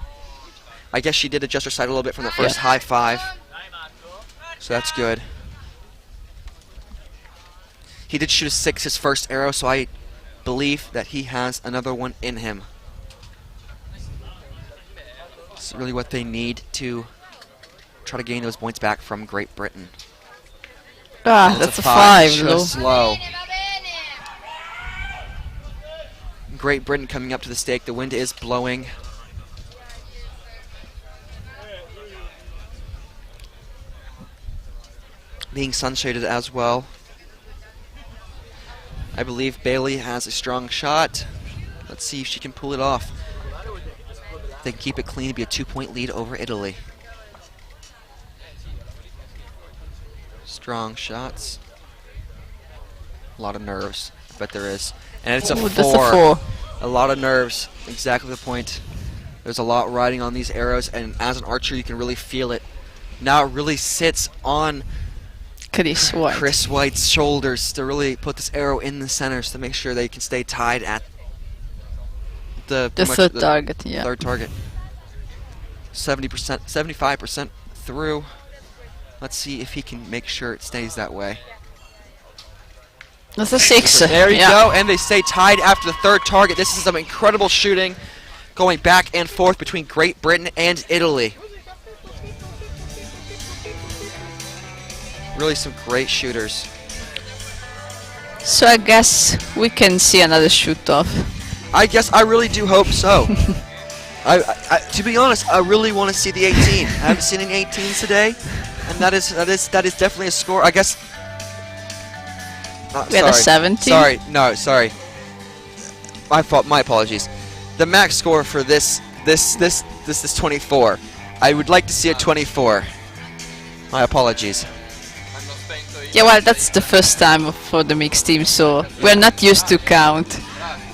[SPEAKER 2] I guess she did adjust her sight a little bit from the first high 5. So that's good. He did shoot a 6 his first arrow, so I believe that he has another one in him. It's really what they need to try to gain those points back from Great Britain.
[SPEAKER 3] That's a 5.
[SPEAKER 2] Just low. Great Britain coming up to the stake. The wind is blowing. Being sunshaded as well. I believe Bailey has a strong shot. Let's see if she can pull it off. If they can keep it clean, it'd be a 2-point lead over Italy. Strong shots. A lot of nerves. I bet there is. And it's a 4.
[SPEAKER 3] That's a 4.
[SPEAKER 2] A lot of nerves. Exactly the point. There's a lot riding on these arrows, and as an archer, you can really feel it. Now it really sits on Chris White's shoulders to really put this arrow in the centers to make sure they can stay tied at the
[SPEAKER 3] The third target, yeah.
[SPEAKER 2] Third target. 70%, 75% through. Let's see if he can make sure it stays that way.
[SPEAKER 3] That's a 6.
[SPEAKER 2] There you
[SPEAKER 3] yeah.
[SPEAKER 2] go, and they stay tied after the third target. This is some incredible shooting going back and forth between Great Britain and Italy. Really some great shooters.
[SPEAKER 3] So I guess we can see another shoot-off.
[SPEAKER 2] I really do hope so. To be honest, I really want to see the 18. I haven't seen any 18s today, and that is definitely a score. I guess.
[SPEAKER 3] We had a 17.
[SPEAKER 2] Sorry. My fault. My apologies. The max score for this is 24. I would like to see a 24. My apologies.
[SPEAKER 3] Yeah, well, that's the first time for the mixed team, so we're not used to count.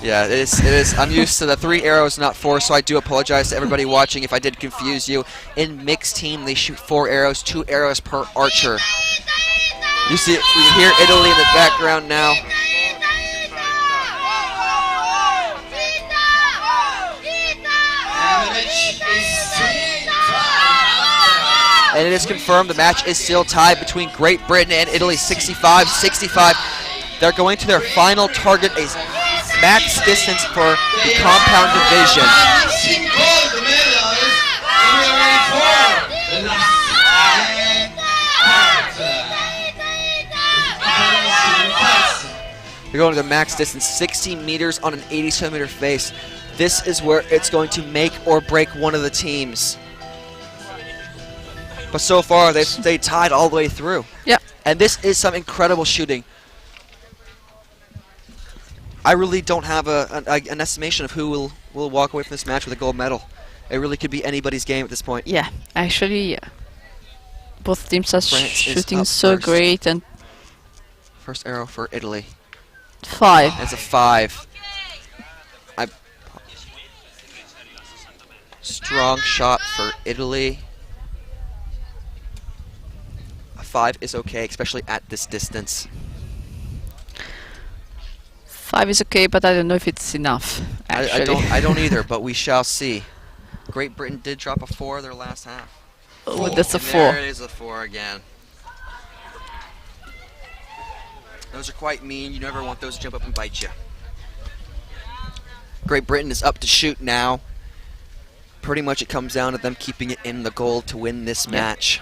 [SPEAKER 2] Yeah, it is. I'm used to the 3 arrows, not 4, so I do apologize to everybody watching if I did confuse you. In mixed team, they shoot 4 arrows, 2 arrows per archer. You see, you hear Italy in the background now. And it is confirmed the match is still tied between Great Britain and Italy, 65-65. They're going to their final target, a max distance for the compound division. They're going to the max distance, 60 meters on an 87-meter face. This is where it's going to make or break one of the teams. But so far, they've stayed tied all the way through.
[SPEAKER 3] Yeah.
[SPEAKER 2] And this is some incredible shooting. I really don't have an estimation of who will walk away from this match with a gold medal. It really could be anybody's game at this point.
[SPEAKER 3] Yeah, actually, yeah. Both teams are shooting so
[SPEAKER 2] first.
[SPEAKER 3] great. And
[SPEAKER 2] First arrow for Italy.
[SPEAKER 3] 5.
[SPEAKER 2] It's a 5. Strong shot for Italy. A 5 is okay, especially at this distance.
[SPEAKER 3] 5 is okay, but I don't know if it's enough. Actually,
[SPEAKER 2] I don't either, but we shall see. Great Britain did drop a 4 their last half.
[SPEAKER 3] Oh, that's a
[SPEAKER 2] And
[SPEAKER 3] 4.
[SPEAKER 2] There it is, a 4 again. Those are quite mean. You never want those to jump up and bite you. Great Britain is up to shoot now. Pretty much it comes down to them keeping it in the goal to win this match.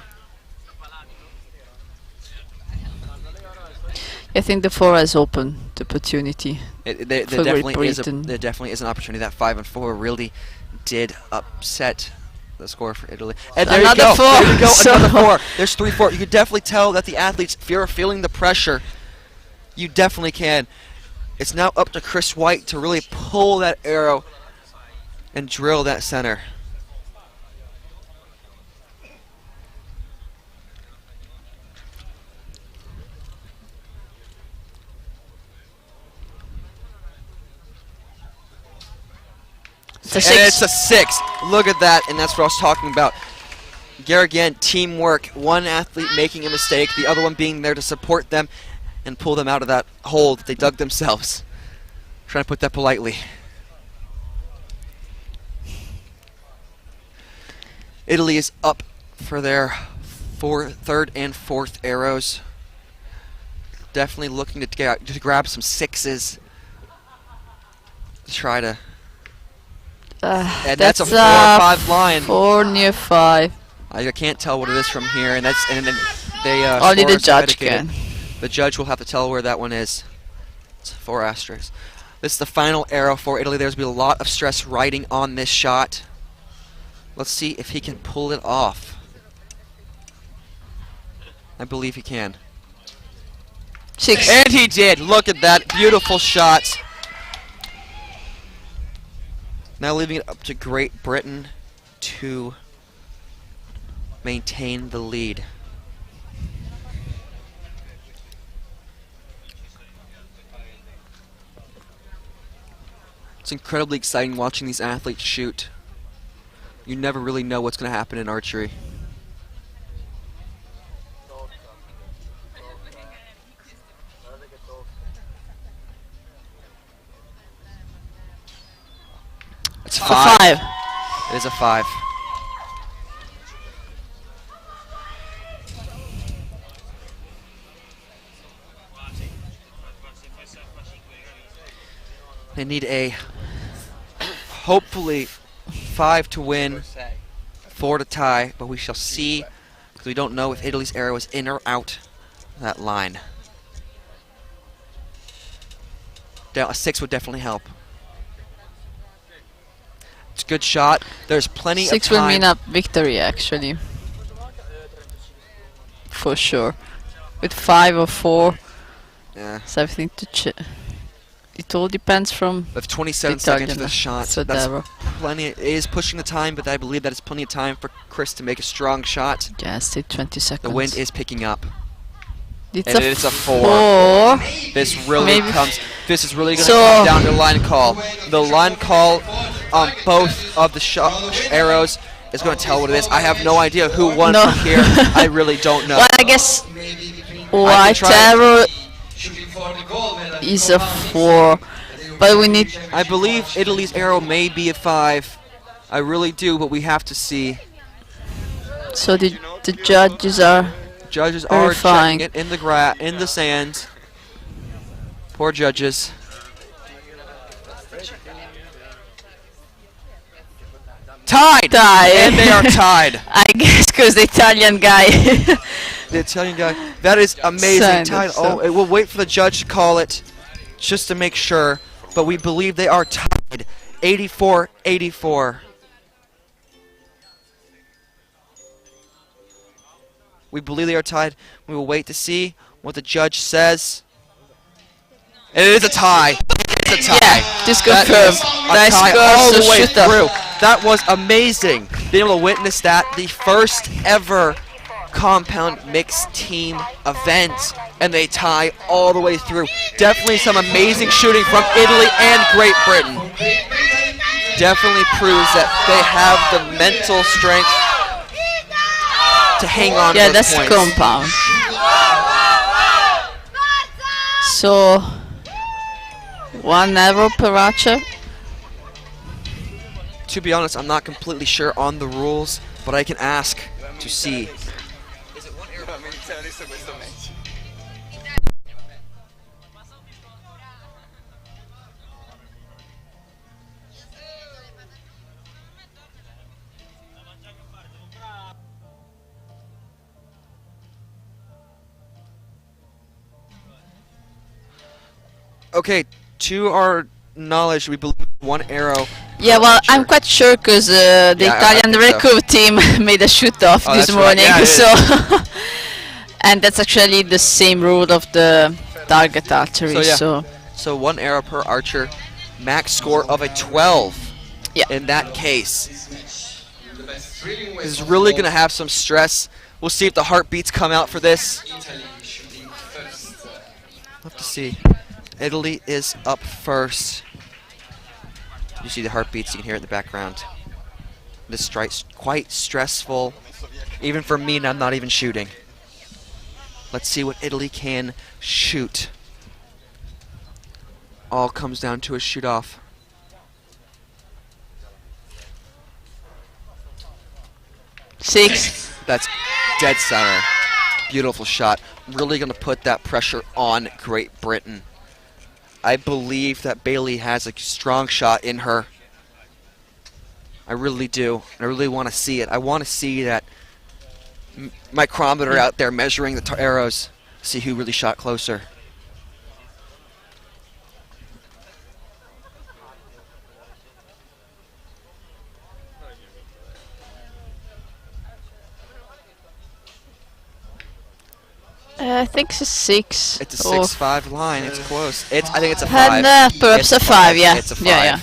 [SPEAKER 3] I think the 4 has opened the opportunity
[SPEAKER 2] There
[SPEAKER 3] for Great
[SPEAKER 2] definitely
[SPEAKER 3] Britain.
[SPEAKER 2] there definitely is an opportunity. That 5 and 4 really did upset the score for Italy. And there
[SPEAKER 3] Another
[SPEAKER 2] you go.
[SPEAKER 3] 4.
[SPEAKER 2] There you go.
[SPEAKER 3] So
[SPEAKER 2] Another 4. There's 3-4. You could definitely tell that the athletes, if you're feeling the pressure, you definitely can. It's now up to Chris White to really pull that arrow and drill that center.
[SPEAKER 3] It's a
[SPEAKER 2] And
[SPEAKER 3] 6.
[SPEAKER 2] it's a 6. Look at that, and that's what I was talking about. Here again, teamwork. One athlete making a mistake, the other one being there to support them and pull them out of that hole that they dug themselves. Trying to put that politely. Italy is up for their third and fourth arrows. Definitely looking to grab some 6s. To try to... and that's a 4 or 5 line.
[SPEAKER 3] 4 near 5.
[SPEAKER 2] I can't tell what it is from here, and then they
[SPEAKER 3] Only the
[SPEAKER 2] scores
[SPEAKER 3] judge
[SPEAKER 2] indicated.
[SPEAKER 3] can.
[SPEAKER 2] The judge will have to tell where that one is. It's 4 asterisks. This is the final arrow for Italy. There's been a lot of stress riding on this shot. Let's see if he can pull it off. I believe he can.
[SPEAKER 3] 6.
[SPEAKER 2] And he did. Look at that beautiful shot. Now leaving it up to Great Britain to maintain the lead. It's incredibly exciting watching these athletes shoot. You never really know what's going to happen in archery. 5.
[SPEAKER 3] 5.
[SPEAKER 2] It is a 5. They need a hopefully 5 to win, 4 to tie, but we shall see because we don't know if Italy's arrow is in or out that line. A 6 would definitely help. It's a good shot. There's plenty of time.
[SPEAKER 3] 6 will mean a victory, actually. For sure. With 5 or 4,
[SPEAKER 2] yeah.
[SPEAKER 3] it's everything to check. It all depends from.
[SPEAKER 2] With 27 seconds to the shot, that's plenty. It is pushing the time, but I believe that is plenty of time for Chris to make a strong shot.
[SPEAKER 3] Yeah, still 20 seconds.
[SPEAKER 2] The wind is picking up.
[SPEAKER 3] It's
[SPEAKER 2] and
[SPEAKER 3] a
[SPEAKER 2] it's a 4. This really comes. This is really going to come down to line call. The line call on both of the arrows is going to tell what it is. I have no idea who won from here. I really don't know.
[SPEAKER 3] Well, I guess white arrow is a 4, but we need.
[SPEAKER 2] I believe Italy's arrow may be a 5. I really do, but we have to see.
[SPEAKER 3] So the judges are.
[SPEAKER 2] Judges are checking it in the sand. Poor judges. Tied! And they are tied.
[SPEAKER 3] I guess because the Italian guy.
[SPEAKER 2] The Italian guy. That is amazing. Tied. Oh, we'll wait for the judge to call it just to make sure. But we believe they are tied. 84-84. We believe they are tied. We will wait to see what the judge says. It is a tie. It is a tie.
[SPEAKER 3] Yeah, just confirmed.
[SPEAKER 2] Nice all the way through. That was amazing. Being able to witness that. The first ever compound mixed team event. And they tie all the way through. Definitely some amazing shooting from Italy and Great Britain. Definitely proves that they have the mental strength to hang on to those
[SPEAKER 3] that's
[SPEAKER 2] points.
[SPEAKER 3] compound. So 1 arrow per archer.
[SPEAKER 2] To be honest, I'm not completely sure on the rules, but I can ask to see. Okay, to our knowledge, we believe 1 arrow.
[SPEAKER 3] Yeah, well, I'm quite sure because the Italian recurve team made a shoot-off this morning, so and that's actually the same rule of the target archery.
[SPEAKER 2] So 1 arrow per archer, max score of a 12.
[SPEAKER 3] Yeah.
[SPEAKER 2] In that case, this is really going to have some stress. We'll see if the heartbeats come out for this. We'll have to see. Italy is up first. You see the heartbeats, you can hear it in the background. This strike's quite stressful, even for me, and I'm not even shooting. Let's see what Italy can shoot. All comes down to a shoot-off.
[SPEAKER 3] Six.
[SPEAKER 2] That's dead center. Beautiful shot. Really going to put that pressure on Great Britain. I believe that Bailey has a strong shot in her. I really do. I really want to see it. I want to see that micrometer out there measuring the arrows. See who really shot closer.
[SPEAKER 3] I think it's a 6.
[SPEAKER 2] It's a 6-5 line. It's close. I think it's a 5.
[SPEAKER 3] And perhaps a 5. Yeah.
[SPEAKER 2] It's a 5.
[SPEAKER 3] Yeah.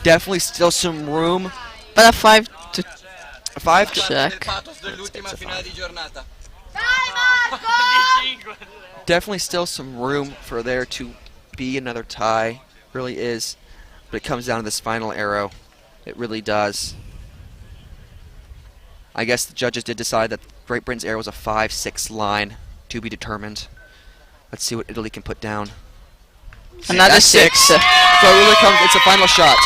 [SPEAKER 2] Definitely still some room.
[SPEAKER 3] But a 5 to
[SPEAKER 2] check. Definitely still some room for there to be another tie. Really is. But it comes down to this final arrow. It really does. I guess the judges did decide that Great Britain's arrow was a 5-6 line. To be determined. Let's see what Italy can put down.
[SPEAKER 3] Another 6.
[SPEAKER 2] So it really comes. It's a final shot.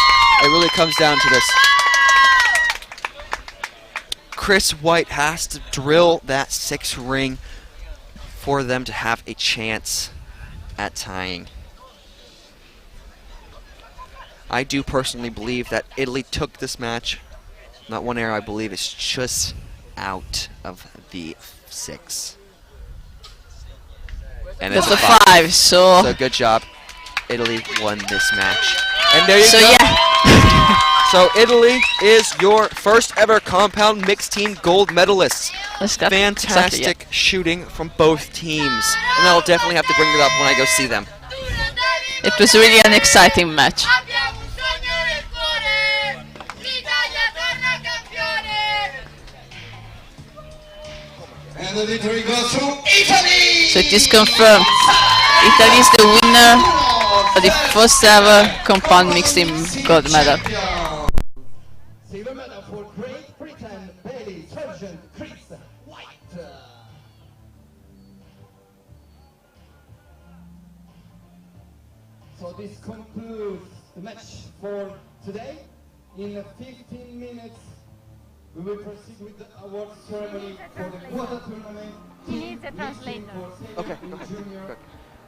[SPEAKER 2] It really comes down to this. Chris White has to drill that 6 ring for them to have a chance at tying. I do personally believe that Italy took this match. Not one error, I believe it's just out of the 6. And
[SPEAKER 3] That's
[SPEAKER 2] it's
[SPEAKER 3] a 5, so
[SPEAKER 2] good job. Italy won this match. And there you
[SPEAKER 3] so
[SPEAKER 2] go.
[SPEAKER 3] yeah.
[SPEAKER 2] So Italy is your first ever compound mixed team gold medalists. Fantastic
[SPEAKER 3] Exactly,
[SPEAKER 2] shooting from both teams. And I'll definitely have to bring it up when I go see them.
[SPEAKER 3] It was really an exciting match.
[SPEAKER 1] And the victory goes to Italy!
[SPEAKER 3] So it is confirmed. Italy is the winner of the first ever compound mixed team gold medal.
[SPEAKER 1] Silver medal for Great Britain, Bailey Sargent, Chris White. So this concludes the match for today. In 15 minutes, we will proceed with the award ceremony for the quarter tournament.
[SPEAKER 5] He needs a translator.
[SPEAKER 2] Okay,
[SPEAKER 1] in
[SPEAKER 2] go ahead.
[SPEAKER 1] junior.
[SPEAKER 2] Good.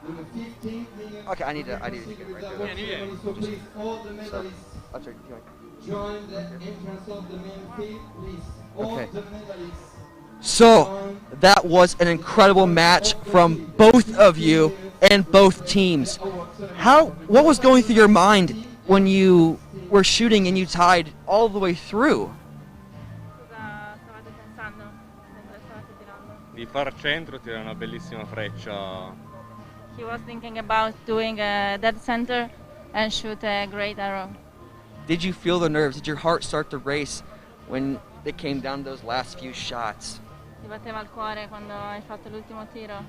[SPEAKER 1] In 15 minutes,
[SPEAKER 2] Okay, I need to get right
[SPEAKER 1] with
[SPEAKER 2] there.
[SPEAKER 1] the award ceremony. So please, all the medalists,
[SPEAKER 2] I'll try to
[SPEAKER 1] join the entrance of the main field, please. All
[SPEAKER 2] Okay.
[SPEAKER 1] the medalists.
[SPEAKER 6] So, that was an incredible match from both of you and both teams. What was going through your mind when you were shooting and you tied all the way through?
[SPEAKER 15] Di far centro, tirare una bellissima freccia.
[SPEAKER 4] He was thinking about doing a dead center and shoot a great arrow.
[SPEAKER 6] Did you feel the nerves? Did your heart start to race when it came down to those last few shots?
[SPEAKER 4] Ti batteva il cuore quando hai fatto l'ultimo tiro?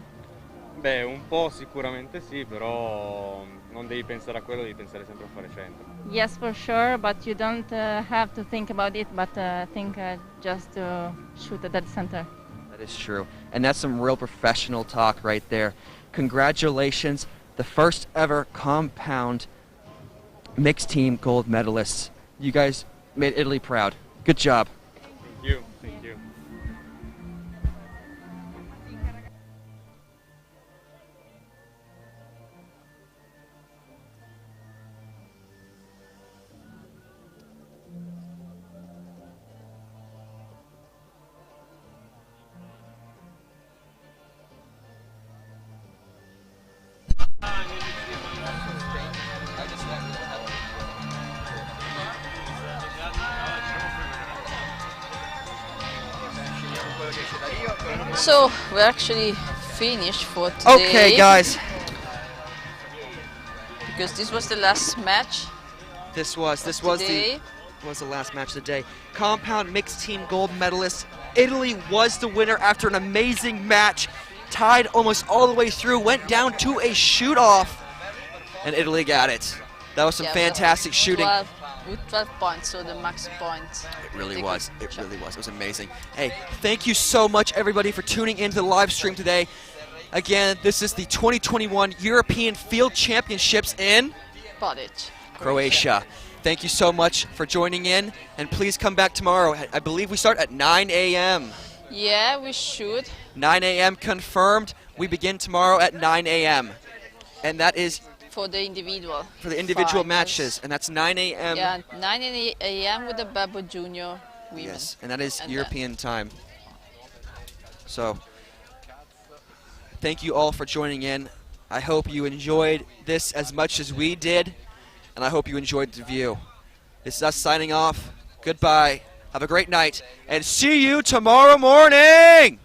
[SPEAKER 15] Beh, un po' sicuramente sì, però non devi pensare a quello, devi pensare sempre a fare centro.
[SPEAKER 4] Yes, for sure, but you don't have to think about it, but think just to shoot a dead center.
[SPEAKER 6] That is true. And that's some real professional talk right there. Congratulations, the first ever compound mixed team gold medalists. You guys made Italy proud. Good job.
[SPEAKER 15] Thank you, thank you.
[SPEAKER 3] So we're actually finished for today.
[SPEAKER 2] Okay, guys.
[SPEAKER 3] Because this was the last match.
[SPEAKER 2] This was the last match of the day. Compound mixed team gold medalist. Italy was the winner after an amazing match. Tied almost all the way through, went down to a shoot-off, and Italy got it. That was some fantastic shooting.
[SPEAKER 3] With 12 points, so the max points.
[SPEAKER 2] It really was. It really was. It was amazing. Hey, thank you so much, everybody, for tuning into the live stream today. Again, this is the 2021 European Field Championships in
[SPEAKER 3] Porec,
[SPEAKER 2] Croatia. Thank you so much for joining in, and please come back tomorrow. I believe we start at 9 a.m.
[SPEAKER 3] Yeah, we should.
[SPEAKER 2] 9 a.m. confirmed. We begin tomorrow at 9 a.m. And that is
[SPEAKER 3] for the individual.
[SPEAKER 2] For the individual
[SPEAKER 3] finals.
[SPEAKER 2] Matches, and that's 9 a.m.
[SPEAKER 3] Yeah, 9 a.m. with the Babo Junior women.
[SPEAKER 2] Yes, and that is European time. So, thank you all for joining in. I hope you enjoyed this as much as we did, and I hope you enjoyed the view. This is us signing off. Goodbye. Have a great night, and see you tomorrow morning!